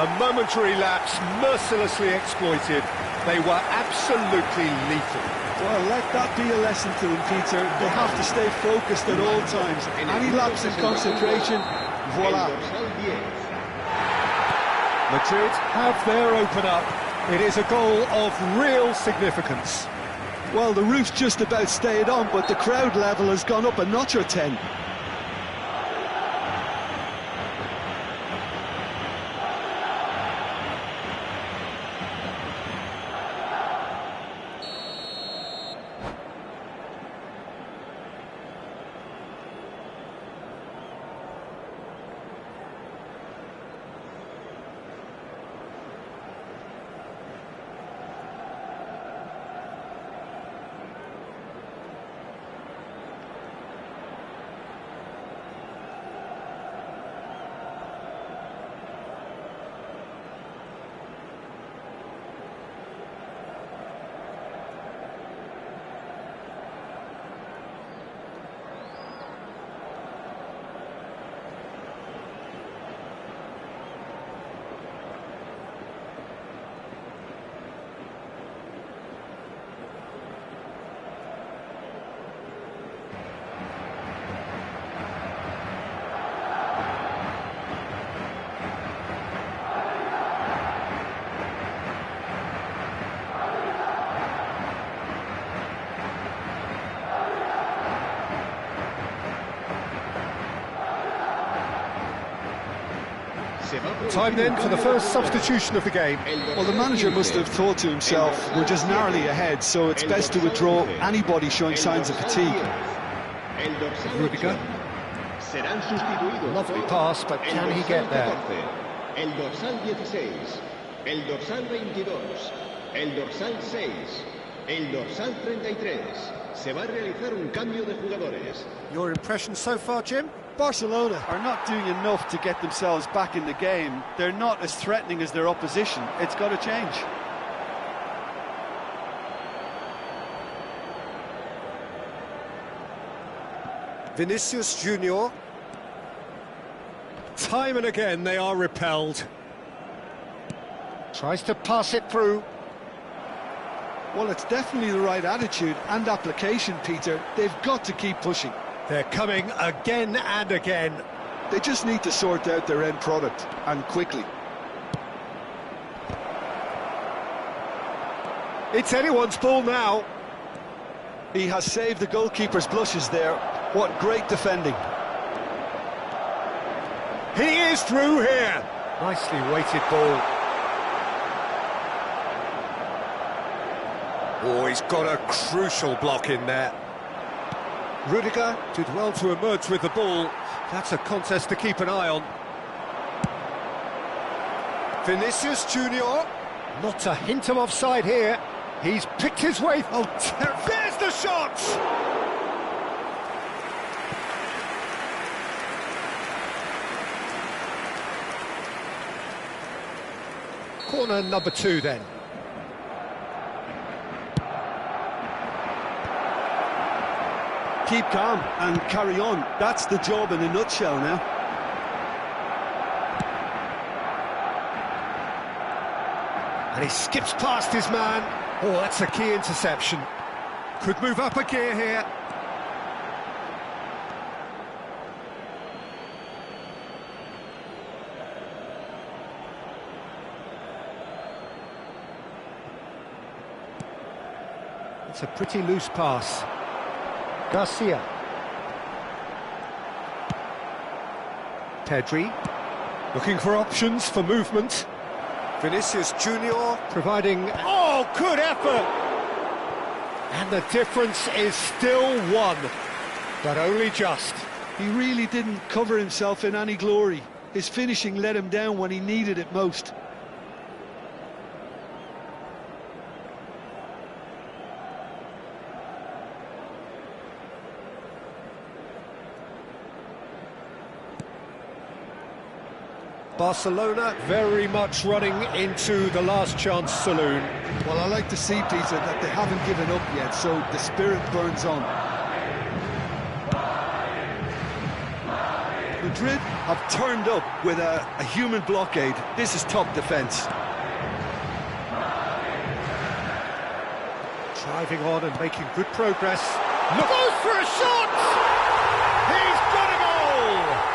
A momentary lapse mercilessly exploited. They were absolutely lethal. Well, let that be a lesson to them, Peter. They have to stay focused at all times. Any lapse in concentration, voila. Madrid have their open up. It is a goal of real significance. Well, the roof's just about stayed on, but the crowd level has gone up a notch or 10. Time then for the first substitution of the game. Well, the manager must have thought to himself, we're just narrowly ahead, so it's best to withdraw anybody showing signs of fatigue. Rudiger. Lovely pass, but can he get there? El dorsal 16, el dorsal 22, el dorsal 6, el dorsal 33. Se va a realizar un cambio de jugadores. Your impression so far, Jim? Barcelona are not doing enough to get themselves back in the game. They're not as threatening as their opposition. It's got to change. Vinicius Junior. Time and again they are repelled. Tries to pass it through. Well, it's definitely the right attitude and application, Peter. They've got to keep pushing. They're coming again and again. They just need to sort out their end product, and quickly. It's anyone's ball now. He has saved the goalkeeper's blushes there. What great defending. He is through here. Nicely weighted ball. Oh, he's got a crucial block in there. Rudiger did well to emerge with the ball. That's a contest to keep an eye on. Vinicius Junior. Not a hint of offside here. He's picked his way. Oh, there's the shot! Corner number 2 then. Keep calm and carry on. That's the job in a nutshell now. And he skips past his man. Oh, that's a key interception. Could move up a gear here. It's a pretty loose pass. Garcia. Pedri. Looking for options for movement. Vinicius Junior providing... Oh, good effort! And the difference is still 1, but only just. He really didn't cover himself in any glory. His finishing let him down when he needed it most. Barcelona very much running into the last chance saloon. Well, I like to see, Peter, that they haven't given up yet, so the spirit burns on. Madrid have turned up with a human blockade. This is top defence. Driving on and making good progress. Look, goes for a shot! He's got a goal!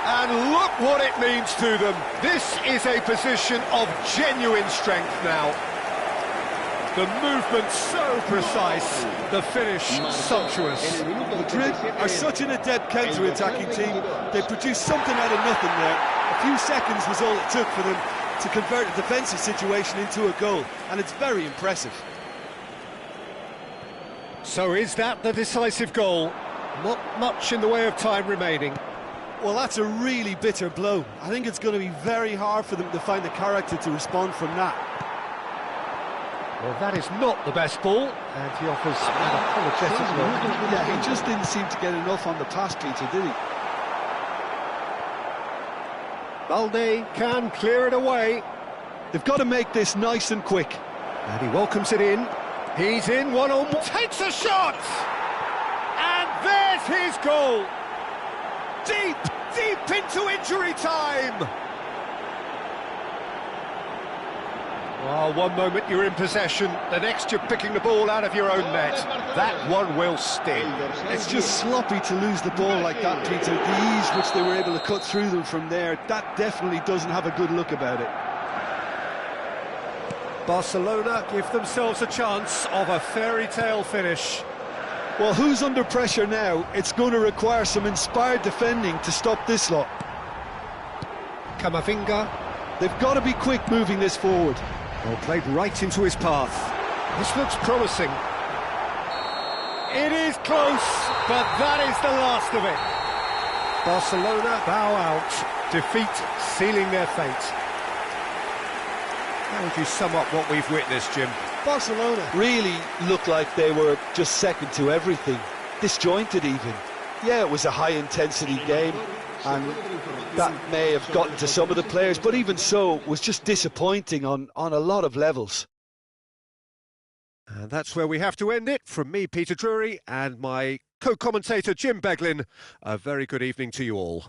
And look what it means to them. This is a position of genuine strength now. The movement so precise, the finish sumptuous. Madrid are such an adept counter-attacking team. They produced something out of nothing there. A few seconds was all it took for them to convert a defensive situation into a goal, and it's very impressive. So is that the decisive goal? Not much in the way of time remaining. Well, that's a really bitter blow. I think it's going to be very hard for them to find the character to respond from that. Well, that is not the best ball, and he offers an apologetic look. Yeah, he just didn't seem to get enough on the pass, Peter, did he? Balde can clear it away. They've got to make this nice and quick. And he welcomes it in. He's in one-on-one. Takes a shot! And there's his goal! Deep, deep into injury time! Well, one moment you're in possession, the next you're picking the ball out of your own net. That one will sting. It's just sloppy to lose the ball like that, Peter. The ease which they were able to cut through them from there, that definitely doesn't have a good look about it. Barcelona give themselves a chance of a fairy tale finish. Well, who's under pressure now? It's going to require some inspired defending to stop this lot. Camavinga. They've got to be quick moving this forward. Well, played right into his path. This looks promising. It is close, but that is the last of it. Barcelona bow out. Defeat sealing their fate. How would you sum up what we've witnessed, Jim? Barcelona really looked like they were just second to everything. Disjointed even. Yeah, it was a high-intensity game, and that may have gotten to some of the players, but even so, it was just disappointing on a lot of levels. And that's where we have to end it. From me, Peter Drury, and my co-commentator, Jim Beglin, a very good evening to you all.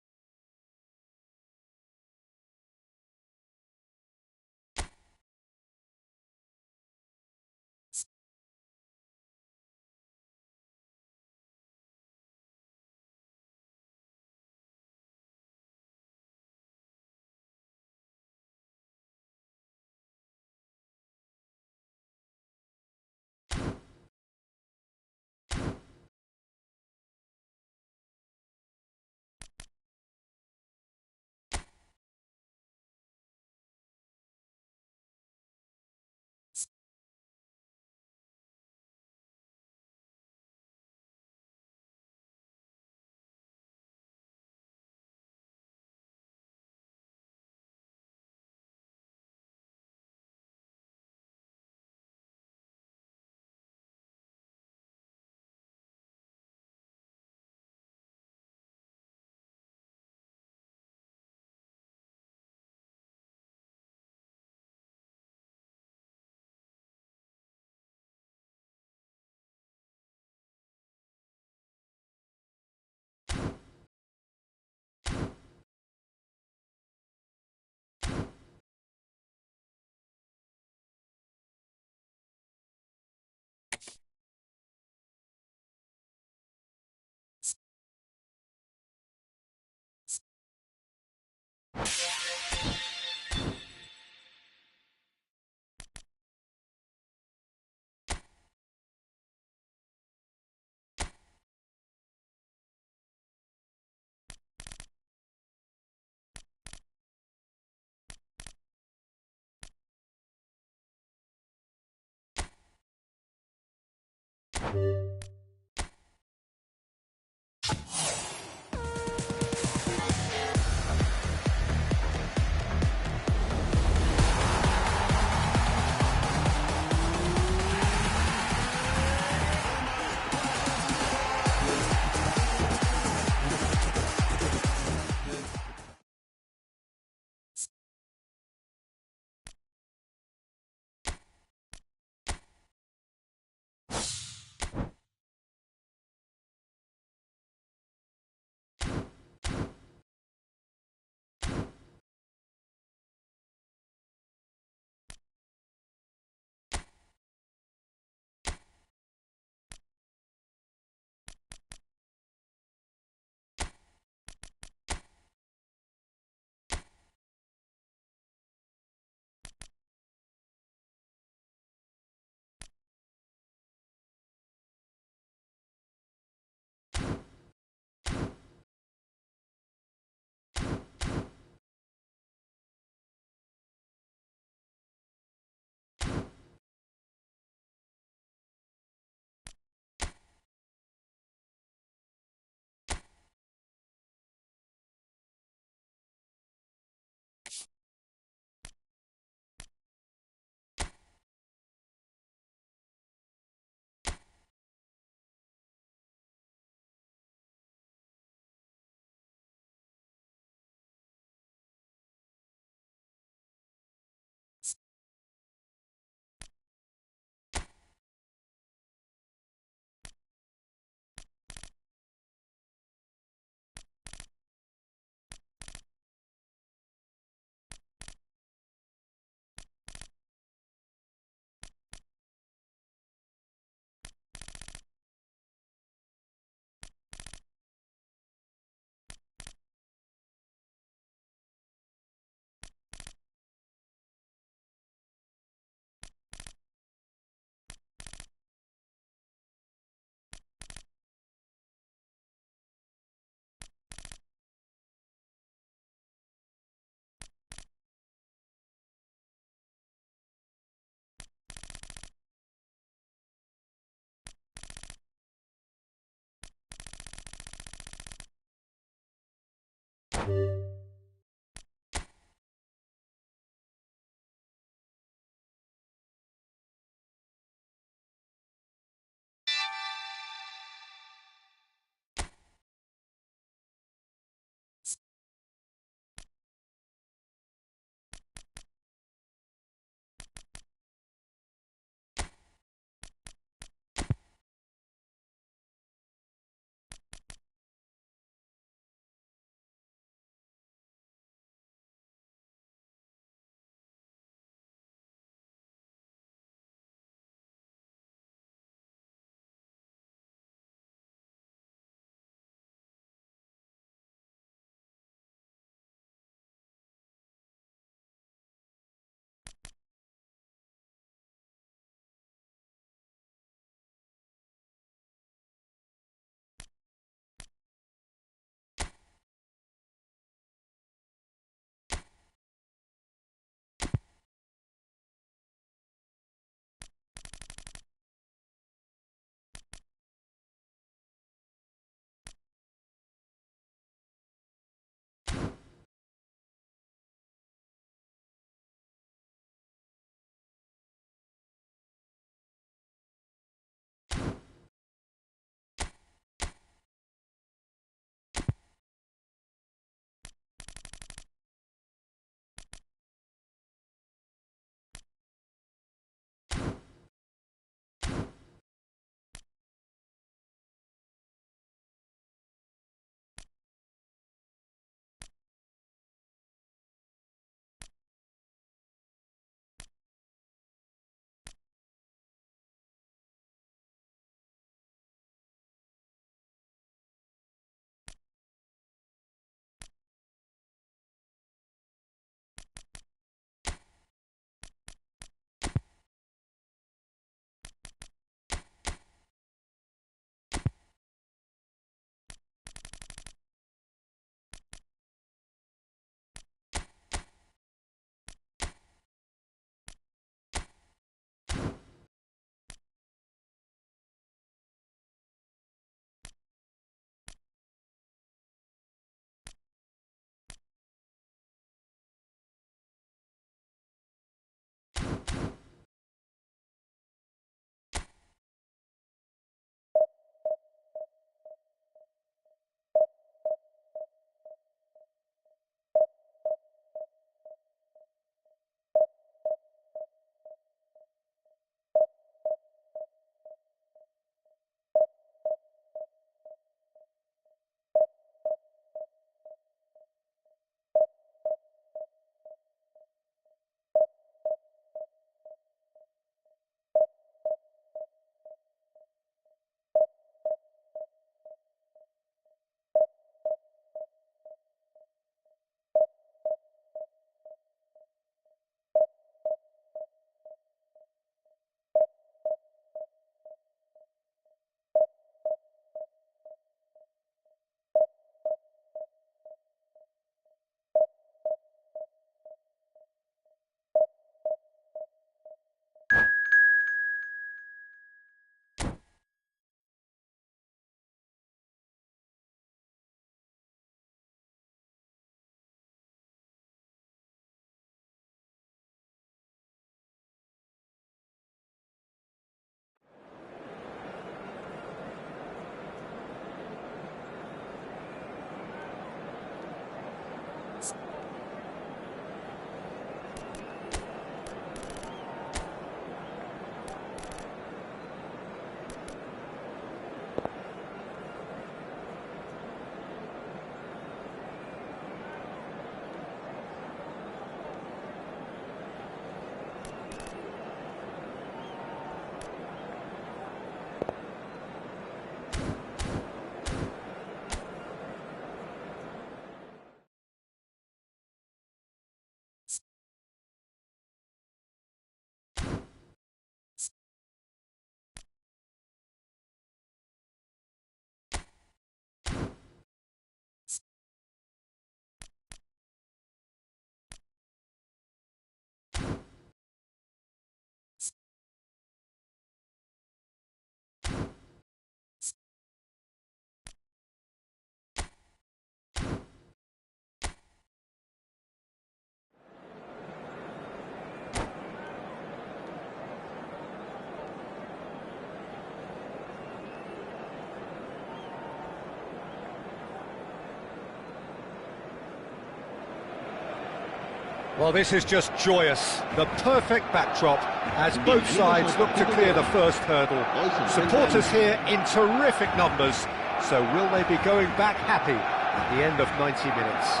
Well, this is just joyous. The perfect backdrop as both sides look to clear the first hurdle. Supporters here in terrific numbers. So will they be going back happy at the end of 90 minutes?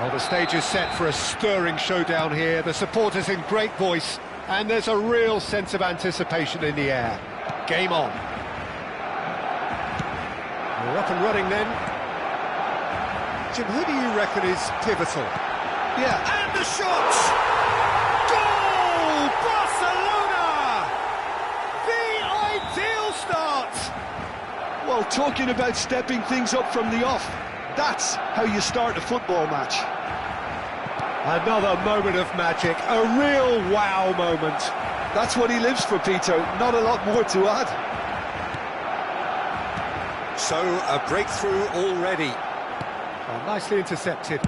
Well, the stage is set for a stirring showdown here. The supporters in great voice, and there's a real sense of anticipation in the air. Game on. We're up and running then. Jim, who do you reckon is pivotal? Yeah. And the shot! Goal! Barcelona! The ideal start! Well, talking about stepping things up from the off, that's how you start a football match. Another moment of magic, a real wow moment. That's what he lives for, Peter. Not a lot more to add. So, a breakthrough already. Oh, nicely intercepted.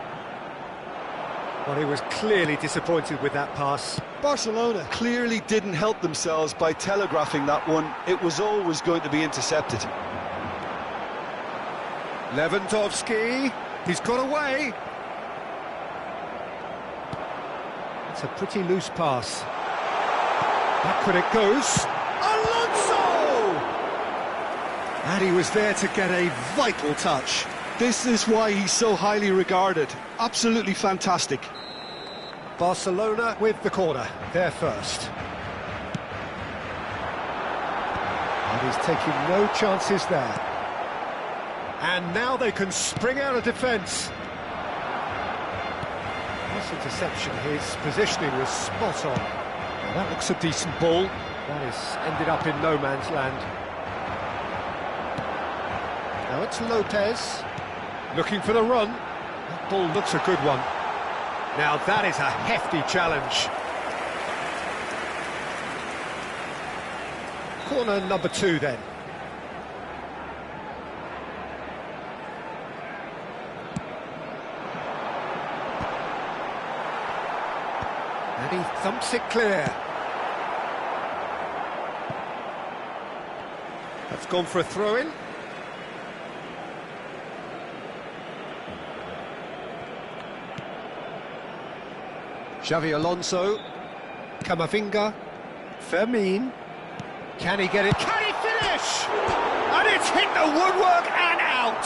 Well, he was clearly disappointed with that pass. Barcelona clearly didn't help themselves by telegraphing that one. It was always going to be intercepted. Lewandowski, he's got away. It's a pretty loose pass. Backward it goes. Alonso! And he was there to get a vital touch. This is why he's so highly regarded. Absolutely fantastic. Barcelona with the corner, they're first. And he's taking no chances there. And now they can spring out of defence. Nice interception, his positioning was spot on. Now that looks a decent ball. That is ended up in no man's land. Now it's Lopez, looking for the run. That ball looks a good one. Now that is a hefty challenge. Corner number 2 then. And he thumps it clear. That's gone for a throw-in. Xavi Alonso, Camavinga, Fermin. Can he get it? Can he finish? And it's hit the woodwork and out.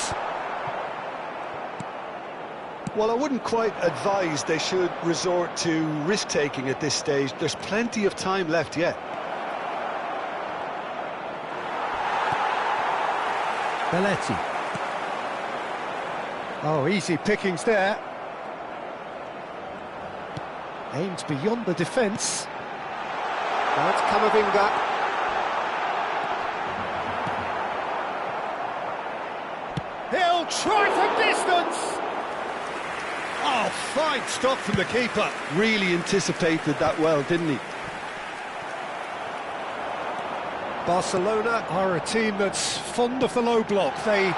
Well, I wouldn't quite advise they should resort to risk-taking at this stage. There's plenty of time left yet. Belletti. Oh, easy pickings there. Aims beyond the defence. Now it's Camavinga. He'll try from distance. Oh, fine stop from the keeper. Really anticipated that well, didn't he? Barcelona are a team that's fond of the low block. They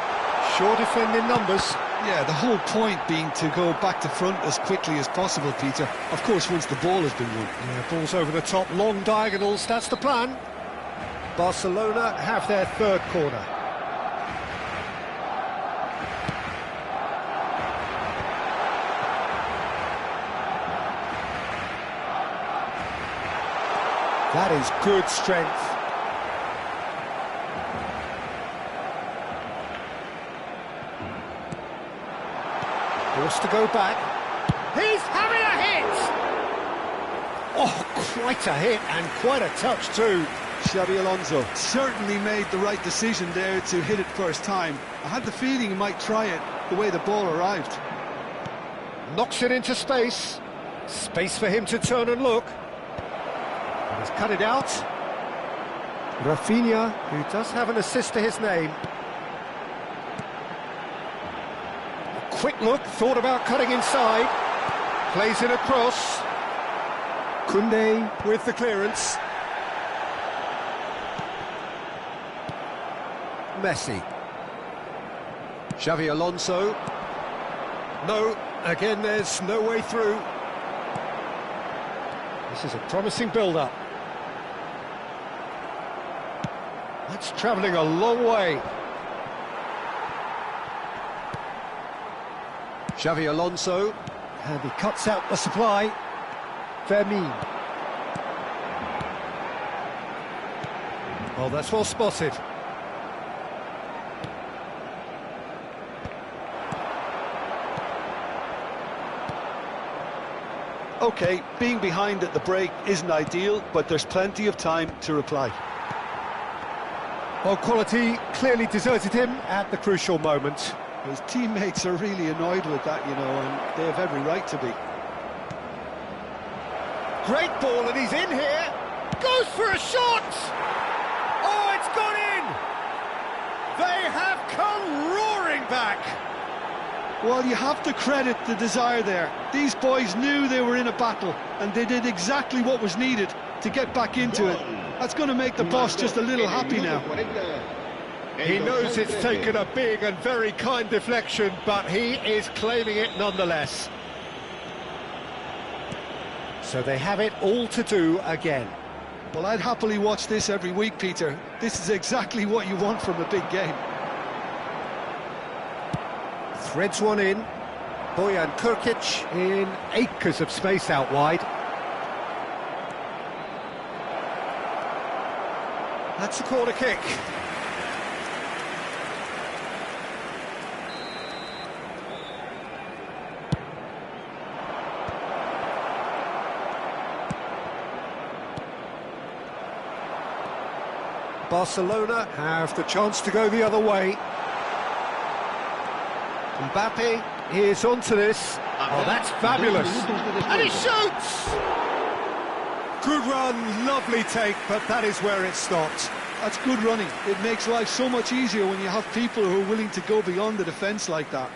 sure defend in numbers. Yeah, the whole point being to go back to front as quickly as possible, Peter. Of course, once the ball has been won. Yeah, balls over the top, long diagonals, that's the plan. Barcelona have their third corner. That is good strength. Forced to go back. He's having a hit! Oh, quite a hit and quite a touch too. Xavi Alonso certainly made the right decision there to hit it first time. I had the feeling he might try it the way the ball arrived. Knocks it into space. Space for him to turn and look. And he's cut it out. Rafinha, who does have an assist to his name. Quick look, thought about cutting inside. Plays it across. Koundé with the clearance. Messi. Xavi Alonso. No, again there's no way through. This is a promising build-up. That's travelling a long way. Xavi Alonso. And he cuts out the supply. Vermin. Oh, that's well spotted. OK, being behind at the break isn't ideal, but there's plenty of time to reply. Well, quality clearly deserted him at the crucial moment. His teammates are really annoyed with that, you know, and they have every right to be. Great ball, and he's in here. Goes for a shot! Oh, it's gone in! They have come roaring back! Well, you have to credit the desire there. These boys knew they were in a battle, and they did exactly what was needed to get back into it. That's going to make the boss just a little happy now. He knows it's taken a big and very kind deflection, but he is claiming it nonetheless. So they have it all to do again. Well, I'd happily watch this every week, Peter. This is exactly what you want from a big game. Threads one in. Bojan Krkic in acres of space out wide. That's a corner kick. Barcelona have the chance to go the other way. Mbappe is onto this. Oh, that's fabulous. And he shoots! Good run, lovely take, but that is where it stopped. That's good running. It makes life so much easier when you have people who are willing to go beyond the defence like that.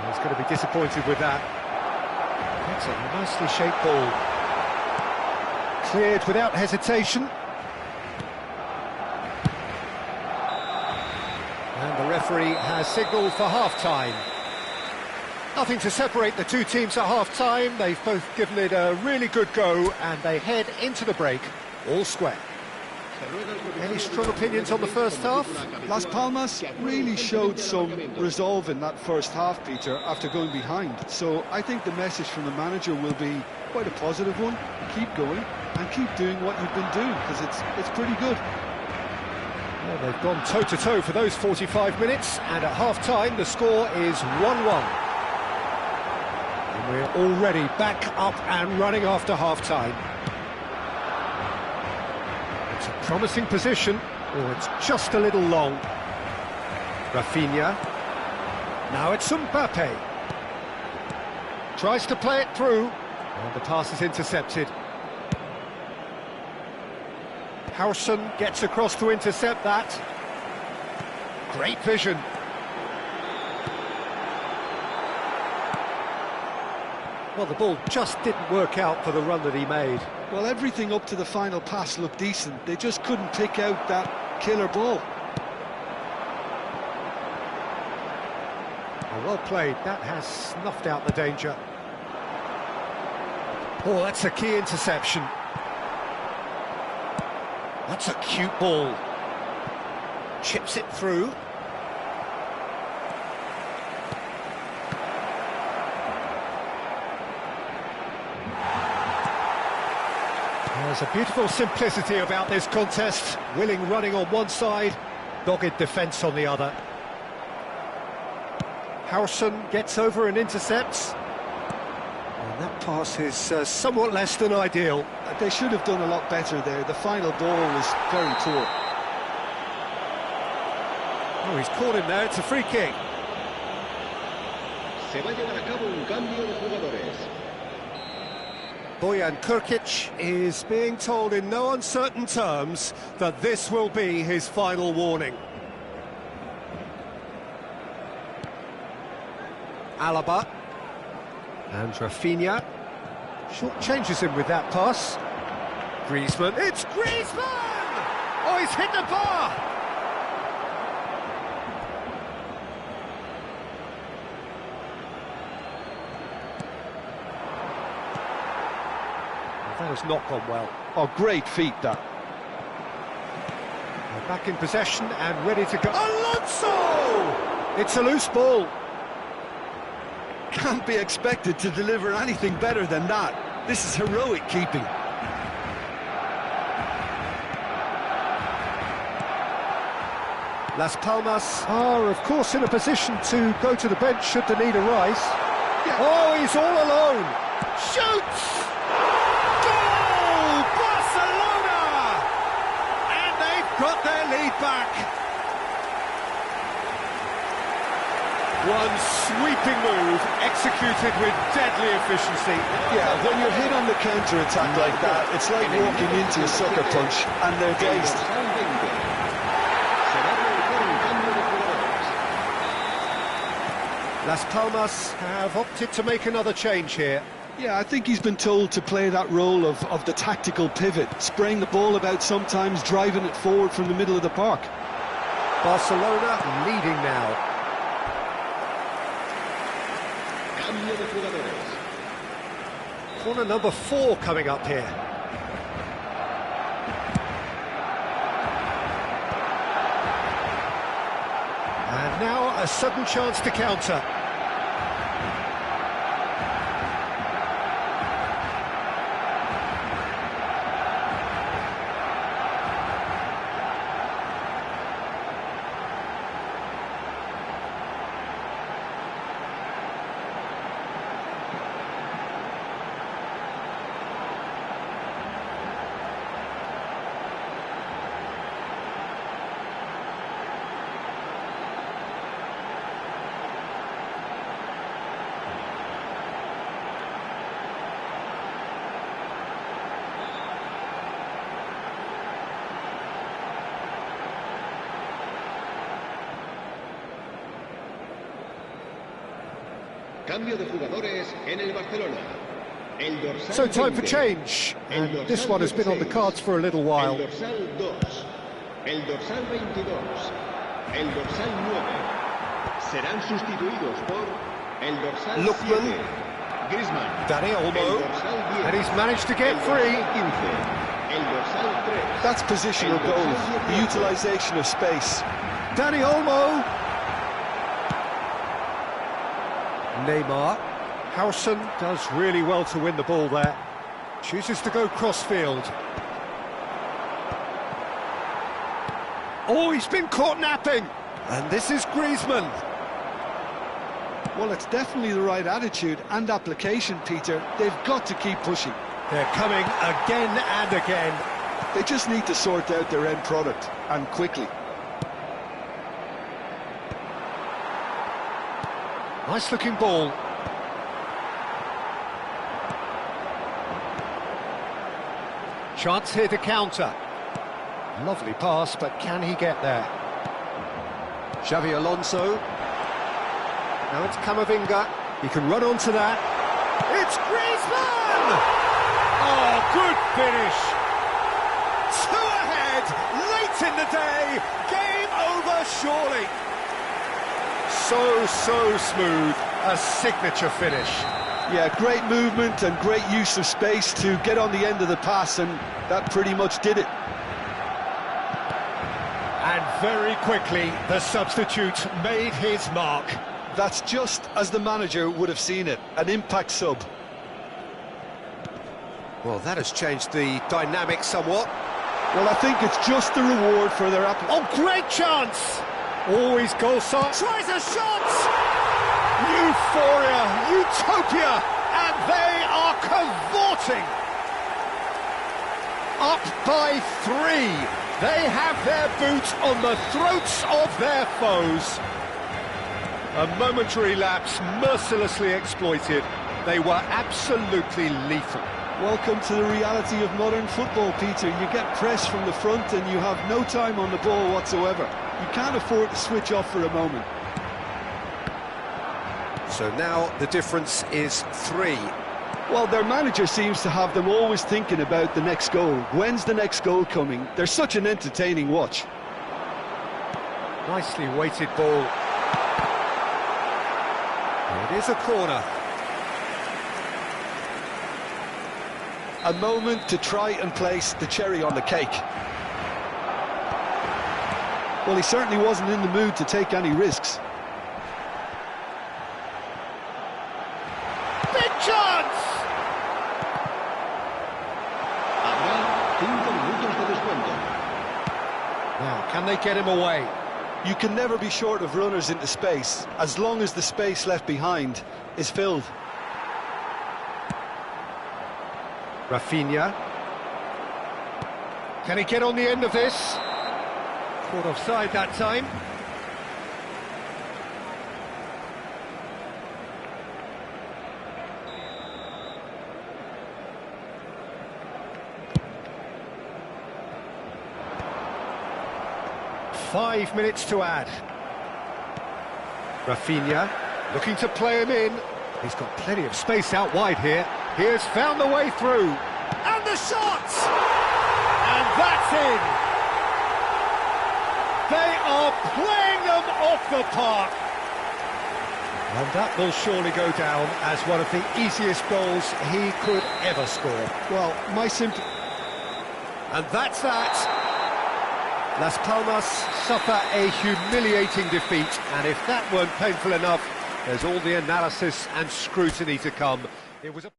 He's going to be disappointed with that. That's a nicely shaped ball. Cleared without hesitation. And the referee has signalled for half-time. Nothing to separate the two teams at half-time. They've both given it a really good go, and they head into the break all square. Any strong opinions on the first half? Las Palmas really showed some resolve in that first half, Peter, after going behind. So I think the message from the manager will be quite a positive one. Keep going and keep doing what you've been doing, because it's pretty good. Well, they've gone toe-to-toe for those 45 minutes, and at half-time the score is 1-1. And we're already back up and running after half-time. It's a promising position, or it's just a little long. Rafinha. Now it's Mbappe. Tries to play it through, and the pass is intercepted. Howson gets across to intercept that. Great vision. Well, the ball just didn't work out for the run that he made. Well, everything up to the final pass looked decent. They just couldn't pick out that killer ball. Well played. That has snuffed out the danger. Oh, that's a key interception. That's a cute ball. Chips it through. There's a beautiful simplicity about this contest. Willing running on one side, dogged defence on the other. Howson gets over and intercepts. And that pass is somewhat less than ideal. They should have done a lot better there. The final ball was very poor. Oh, he's caught him there. It's a free kick. Se va a llevar a cabo un cambio de jugadores. Bojan Krkic is being told in no uncertain terms that this will be his final warning. Alaba. And Rafinha. Short changes him with that pass. Griezmann. It's Griezmann! Oh, he's hit the bar! That has not gone well. Oh, great feat, that. Back in possession and ready to go. Alonso! It's a loose ball. Can't be expected to deliver anything better than that. This is heroic keeping. Las Palmas are, of course, in a position to go to the bench should the need arise. Yeah. Oh, he's all alone. Shoots! Goal! Barcelona! And they've got their lead back. One sweeping move, executed with deadly efficiency. Yeah, when you're hit on the counter-attack like that, it's like walking into a sucker punch, and they're dazed. Las Palmas have opted to make another change here. Yeah, I think he's been told to play that role of the tactical pivot, spraying the ball about sometimes, driving it forward from the middle of the park. Barcelona leading now. Cambio de jugadores. Corner number 4 coming up here. And now a sudden chance to counter. Cambio de jugadores en el Barcelona. El dorsal So time for 20. change, El and dorsal this one has been on the 16. cards for a little while. El dorsal 2. El dorsal 22. El dorsal 9. Serán sustituidos por el dorsal Lookman. 7. Griezmann. Dani El Olmo, dorsal 10. and he's managed to get El free. dorsal 15. El dorsal 3. That's positional El goal, dorsal the 18. utilisation of space. Dani Olmo. Neymar. Harrison does really well to win the ball there. Chooses to go crossfield. Oh, he's been caught napping. And this is Griezmann. Well, it's definitely the right attitude and application, Peter. They've got to keep pushing. They're coming again and again. They just need to sort out their end product, and quickly. Nice looking ball. Chance here to counter. Lovely pass, but can he get there? Xavi Alonso. Now it's Camavinga. He can run onto that. It's Griezmann! Oh, good finish. 2 ahead, late in the day. Game over, surely. So smooth, a signature finish. Yeah, great movement and great use of space to get on the end of the pass, and that pretty much did it. And very quickly, the substitute made his mark. That's just as the manager would have seen it, an impact sub. Well, that has changed the dynamic somewhat. Well, I think it's just the reward for their Oh, great chance! Always goal side. Tries a shot! Euphoria, utopia, and they are cavorting. Up by 3. They have their boot on the throats of their foes. A momentary lapse mercilessly exploited. They were absolutely lethal. Welcome to the reality of modern football, Peter. You get pressed from the front and you have no time on the ball whatsoever. You can't afford to switch off for a moment. So now the difference is 3. Well, their manager seems to have them always thinking about the next goal. When's the next goal coming? They're such an entertaining watch. Nicely weighted ball. It is a corner. A moment to try and place the cherry on the cake. Well, he certainly wasn't in the mood to take any risks. Big chance! Habrá 5 minutos de descuento. Now, can they get him away? You can never be short of runners into space, as long as the space left behind is filled. Rafinha. Can he get on the end of this? Caught offside that time. Five minutes to add. Rafinha. Looking to play him in. He's got plenty of space out wide here. He has found the way through. And the shot! And that's in! They are playing them off the park. And that will surely go down as one of the easiest goals he could ever score. Well, my simple... And that's that. Las Palmas suffer a humiliating defeat, and if that weren't painful enough, there's all the analysis and scrutiny to come. It was a...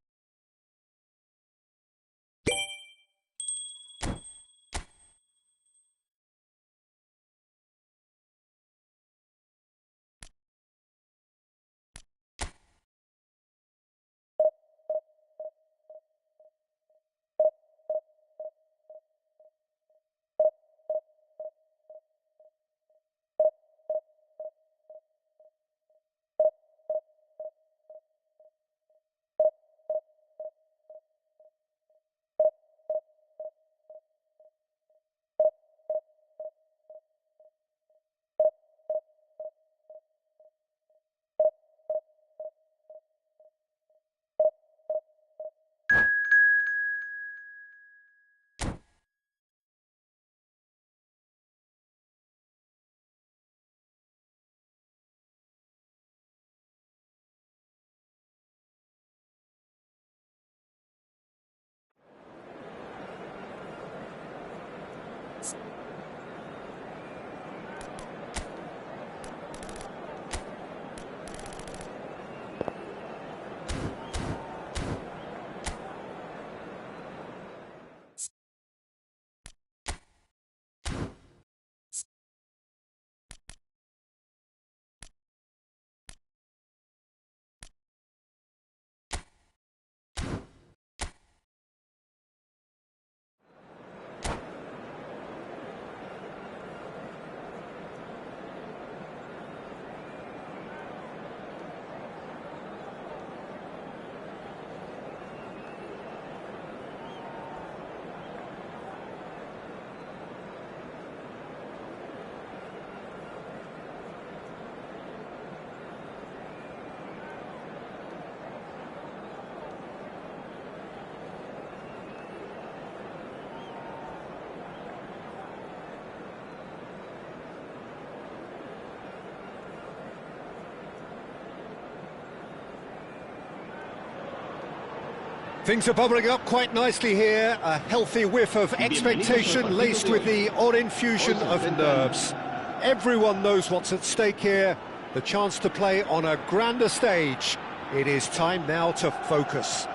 Things are bubbling up quite nicely here. A healthy whiff of expectation laced with the odd infusion of nerves. Everyone knows what's at stake here. The chance to play on a grander stage. It is time now to focus.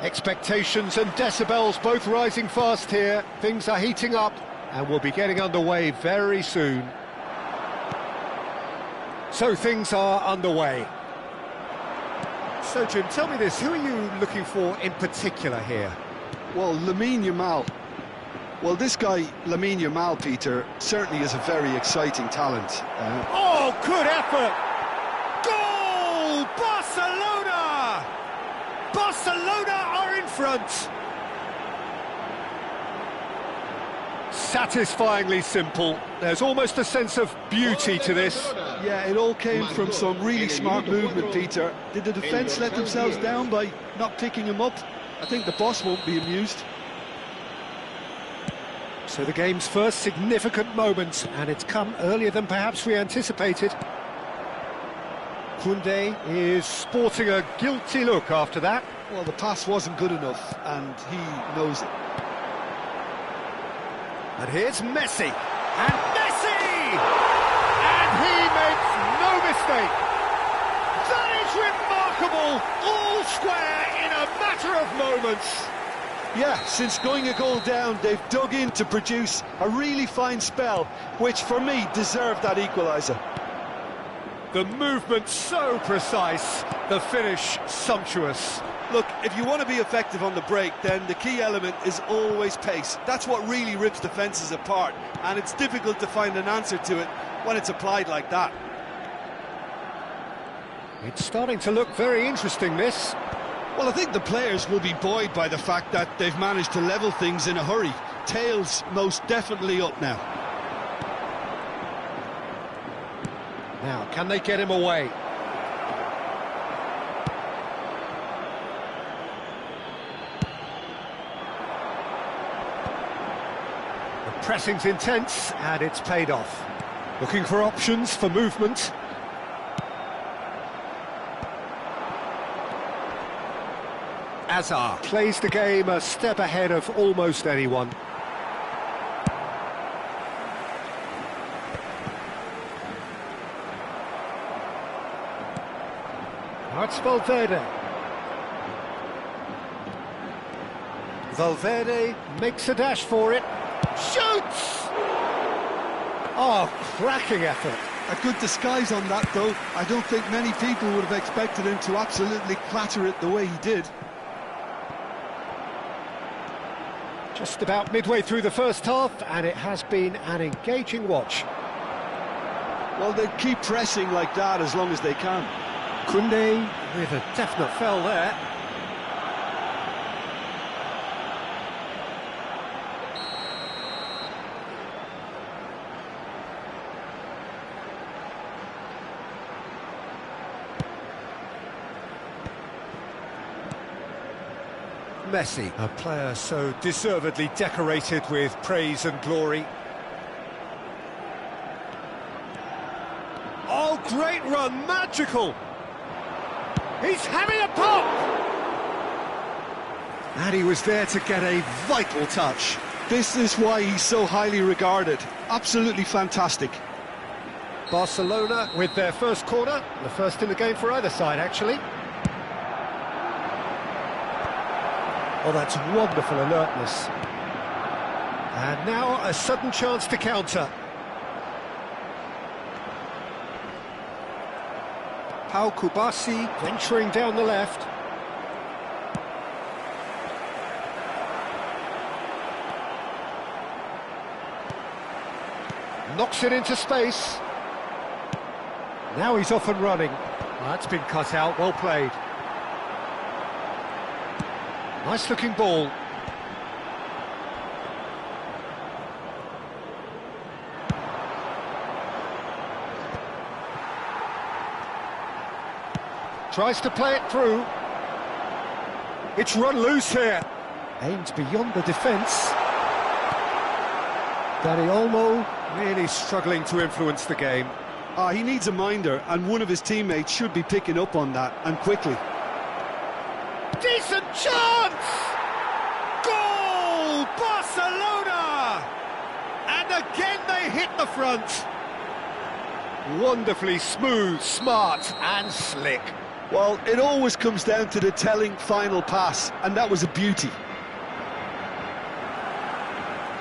Expectations and decibels both rising fast here. Things are heating up and we'll be getting underway very soon. So things are underway. So, Jim, tell me this, who are you looking for in particular here? Well, Lamine Yamal. Well, this guy, Lamine Yamal, Peter, certainly is a very exciting talent. Oh, good effort! Goal! Barcelona! Barcelona are in front! Satisfyingly simple. There's almost a sense of beauty to this. Yeah, it all came from some really smart movement, Peter. Did the defence let themselves down by not picking him up? I think the boss won't be amused. So the game's first significant moment, and it's come earlier than perhaps we anticipated. Koundé is sporting a guilty look after that. Well, the pass wasn't good enough, and he knows it. And here's Messi. And Messi! And he makes no mistake. That is remarkable. All square in a matter of moments. Yeah, since going a goal down, they've dug in to produce a really fine spell, which for me deserved that equaliser. The movement so precise, the finish sumptuous. Look, if you want to be effective on the break, then the key element is always pace. That's what really rips defences apart, and it's difficult to find an answer to it when it's applied like that. It's starting to look very interesting, this. Well, I think the players will be buoyed by the fact that they've managed to level things in a hurry. Tails most definitely up now. Now, can they get him away? The pressing's intense, and it's paid off. Looking for options for movement. Azar plays the game a step ahead of almost anyone. Now it's Valverde. Valverde makes a dash for it. Shoots! Oh, cracking effort. A good disguise on that, though. I don't think many people would have expected him to absolutely clatter it the way he did. Just about midway through the first half, and it has been an engaging watch. Well, they keep pressing like that as long as they can. Koundé with a definite foul there. Messi, a player so deservedly decorated with praise and glory. Oh, great run, magical! He's having a pop! And he was there to get a vital touch. This is why he's so highly regarded. Absolutely fantastic. Barcelona with their first corner, the first in the game for either side, actually. Oh, that's wonderful alertness. And now a sudden chance to counter. Pau Kubasi venturing down the left. Knocks it into space. Now he's off and running. Well, that's been cut out, well played. Nice looking ball. Tries to play it through. It's run loose here. Aimed beyond the defence. Dani Olmo really struggling to influence the game. He needs a minder, and one of his teammates should be picking up on that, and quickly. Decent chance! Goal! Barcelona! And again they hit the front. Wonderfully smooth, smart and slick. Well, it always comes down to the telling final pass, and that was a beauty.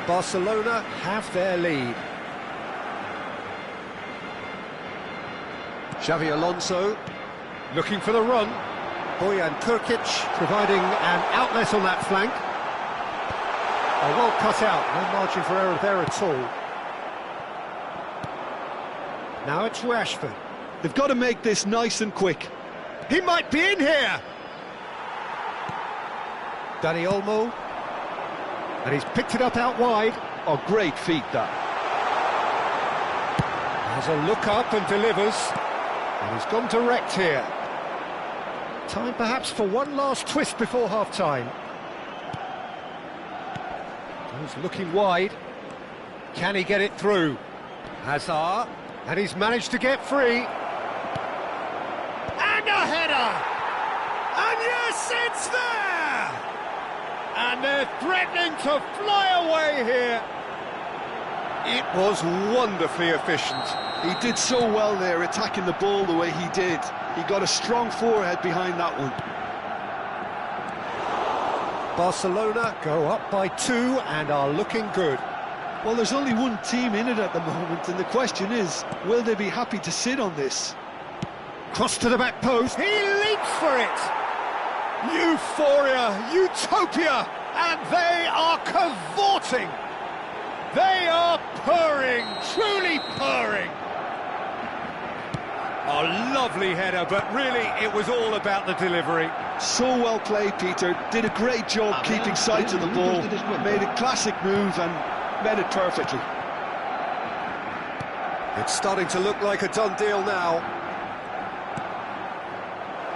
Barcelona have their lead. Xavi Alonso looking for the run. Bojan Krkic providing an outlet on that flank. Oh, well cut out, no margin for error there at all. Now it's Rashford. They've got to make this nice and quick. He might be in here! Dani Olmo. And he's picked it up out wide. Oh, great feat, that. Has a look up and delivers. And he's gone direct here. Time perhaps for one last twist before half-time. He's looking wide. Can he get it through? Hazard. And he's managed to get free. And a header! And yes, it's there! And they're threatening to fly away here. It was wonderfully efficient. He did so well there, attacking the ball the way he did. He got a strong forehead behind that one. Barcelona go up by 2 and are looking good. Well, there's only one team in it at the moment, and the question is, will they be happy to sit on this? Cross to the back post. He leaps for it. Euphoria, utopia, and they are cavorting. They are purring, truly purring. A lovely header, but really it was all about the delivery. So well played, Peter. Did a great job keeping sight of the ball. Made a classic move and met it perfectly. It's starting to look like a done deal now.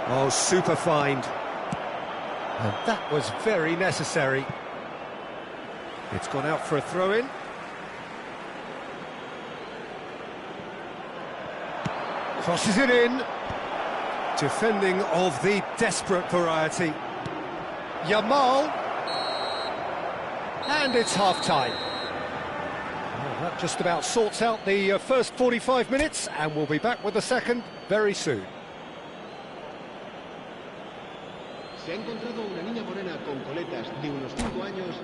Oh, super find. And that was very necessary. It's gone out for a throw-in. Crosses it in. Defending of the desperate variety. Yamal. And it's half-time. Well, that just about sorts out the first 45 minutes, and we'll be back with the second very soon. Se ha encontrado una niña morena con coletas de unos 5 años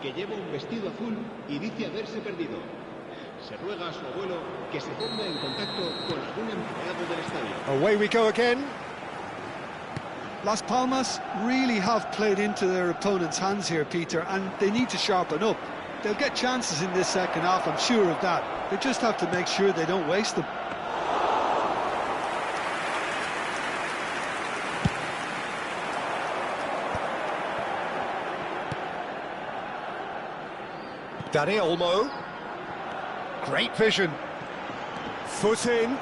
que lleva un vestido azul y dice haberse perdido. Se ruega a su abuelo que se ponga en contacto con algún empleado del estadio. Away we go again. Las Palmas really have played into their opponent's hands here, Peter, and they need to sharpen up. They'll get chances in this second half, I'm sure of that. They just have to make sure they don't waste them. Dani Olmo. Great vision. Foot in.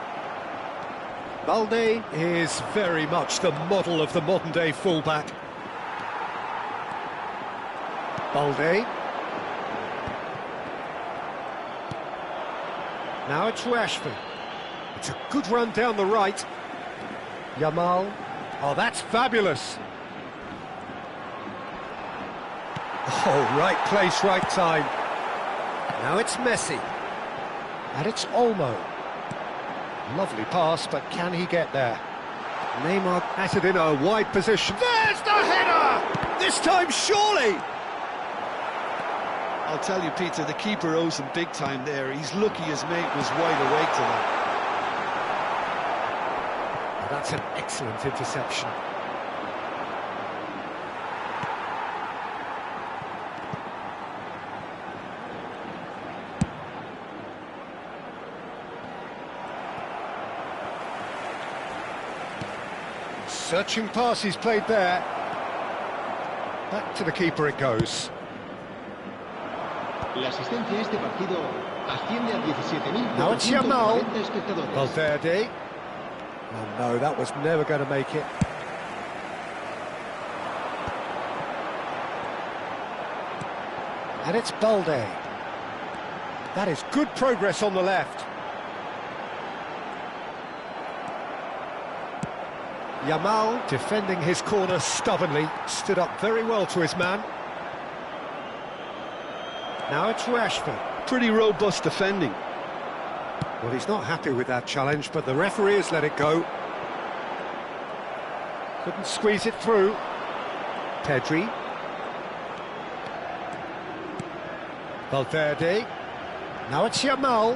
Balde is very much the model of the modern-day fullback. Balde. Now it's Rashford. It's a good run down the right. Yamal. Oh, that's fabulous. Oh, right place, right time. Now it's Messi. And it's Olmo. Lovely pass, but can he get there? Neymar at it in a wide position. There's the header! This time, surely! I'll tell you, Peter, the keeper owes him big time there. He's lucky his mate was wide awake to that. Oh, that's an excellent interception. Searching pass he's played there. Back to the keeper it goes. La asistencia a este partido asciende a 17.440 Now it's Yamal. espectadores. Valverde. Oh no, that was never going to make it. And it's Balde. That is good progress on the left. Yamal, defending his corner stubbornly, stood up very well to his man. Now it's Rashford. Pretty robust defending. Well, he's not happy with that challenge, but the referee has let it go. Couldn't squeeze it through. Pedri. Valverde. Now it's Yamal,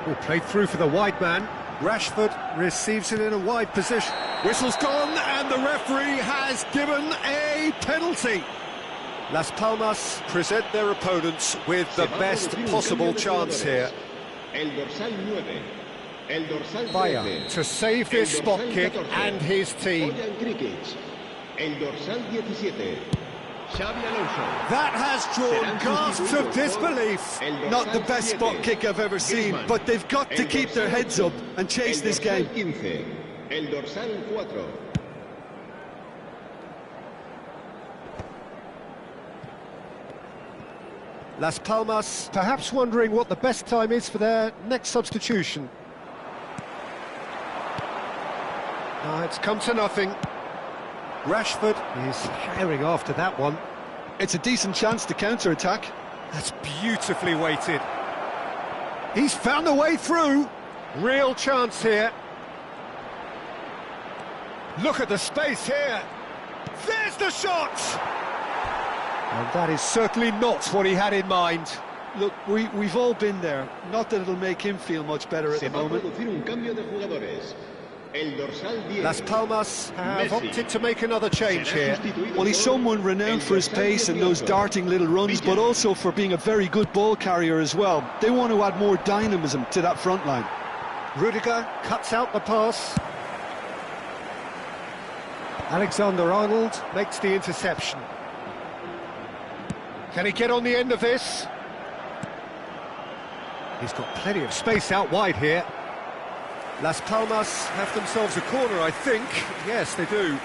who played through for the wide man. Rashford receives it in a wide position. Whistle's gone, and the referee has given a penalty. Las Palmas present their opponents with the best possible chance here. El dorsal 9. El dorsal 13. Bayer to save this spot kick and his team. El dorsal 17. Xavi Alonso. That has drawn gasps of disbelief. Not the best spot kick I've ever seen, but they've got to keep their heads up and chase this game. El dorsal 4. Las Palmas perhaps wondering what the best time is for their next substitution. It's come to nothing. Rashford is herring after that one. It's a decent chance to counter-attack. That's beautifully weighted. He's found a way through. Real chance here. Look at the space here. There's the shot! And that is certainly not what he had in mind. Look, we've all been there. Not that it'll make him feel much better at the moment. Las Palmas have opted to make another change here. Well, he's someone renowned for his pace and those darting little runs, but also for being a very good ball carrier as well. They want to add more dynamism to that front line. Rudiger cuts out the pass. Alexander-Arnold makes the interception. Can he get on the end of this? He's got plenty of space out wide here. Las Palmas have themselves a corner, I think. Yes, they do.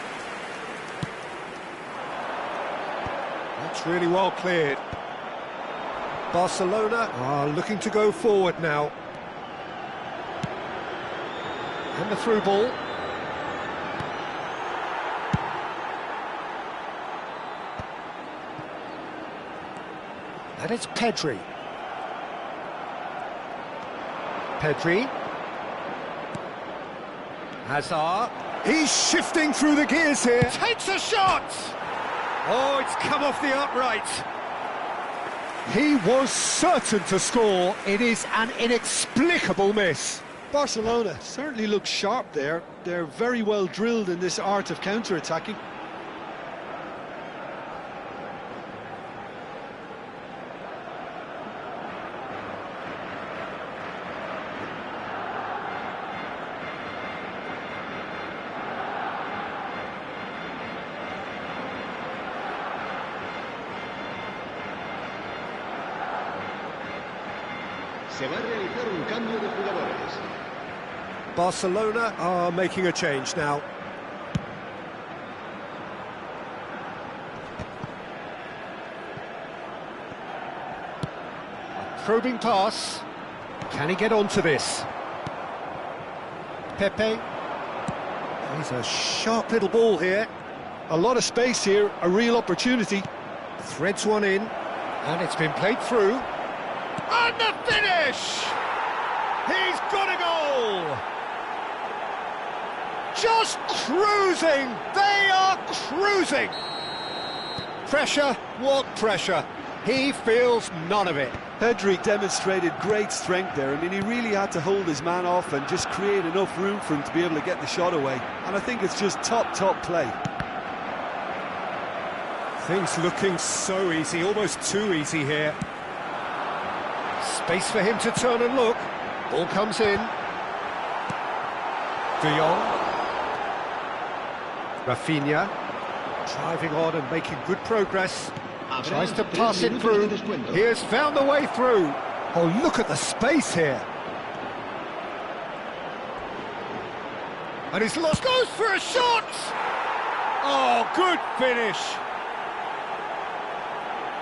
That's really well cleared. Barcelona are looking to go forward now. And the through ball. And it's Pedri. Pedri. Hazard. He's shifting through the gears here. Takes a shot! Oh, it's come off the upright. He was certain to score. It is an inexplicable miss. Barcelona certainly looks sharp there. They're very well drilled in this art of counter-attacking. Se va a realizar un cambio de jugadores. Barcelona are making a change now. A probing pass. Can he get onto this? Pepe. He's a sharp little ball here. A lot of space here, a real opportunity. Threads one in, and it's been played through. And the finish! He's got a goal! Just cruising! They are cruising! Pressure, what pressure? He feels none of it. Pedri demonstrated great strength there. I mean, he really had to hold his man off and just create enough room for him to be able to get the shot away. And I think it's just top play. Things looking so easy, almost too easy here. Space for him to turn and look. Ball comes in. De Jong. Rafinha. Driving on and making good progress. Tries to pass it through. He has found the way through. Oh, look at the space here. And he's lost. Goes for a shot! Oh, good finish.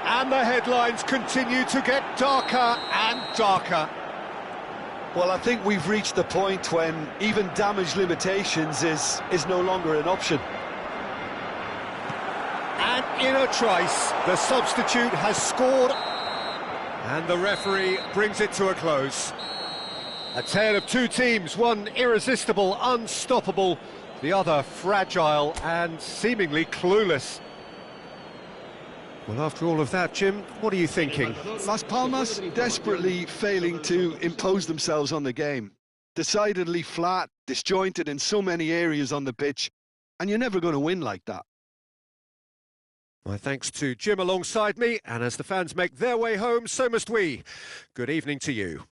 And the headlines continue to get darker and darker. Well, I think we've reached the point when even damage limitations is no longer an option. And in a trice, the substitute has scored. And the referee brings it to a close. A tale of two teams, one irresistible, unstoppable, the other fragile and seemingly clueless. Well, after all of that, Jim, what are you thinking? Las Palmas desperately failing to impose themselves on the game. Decidedly flat, disjointed in so many areas on the pitch, and you're never going to win like that. My thanks to Jim alongside me, and as the fans make their way home, so must we. Good evening to you.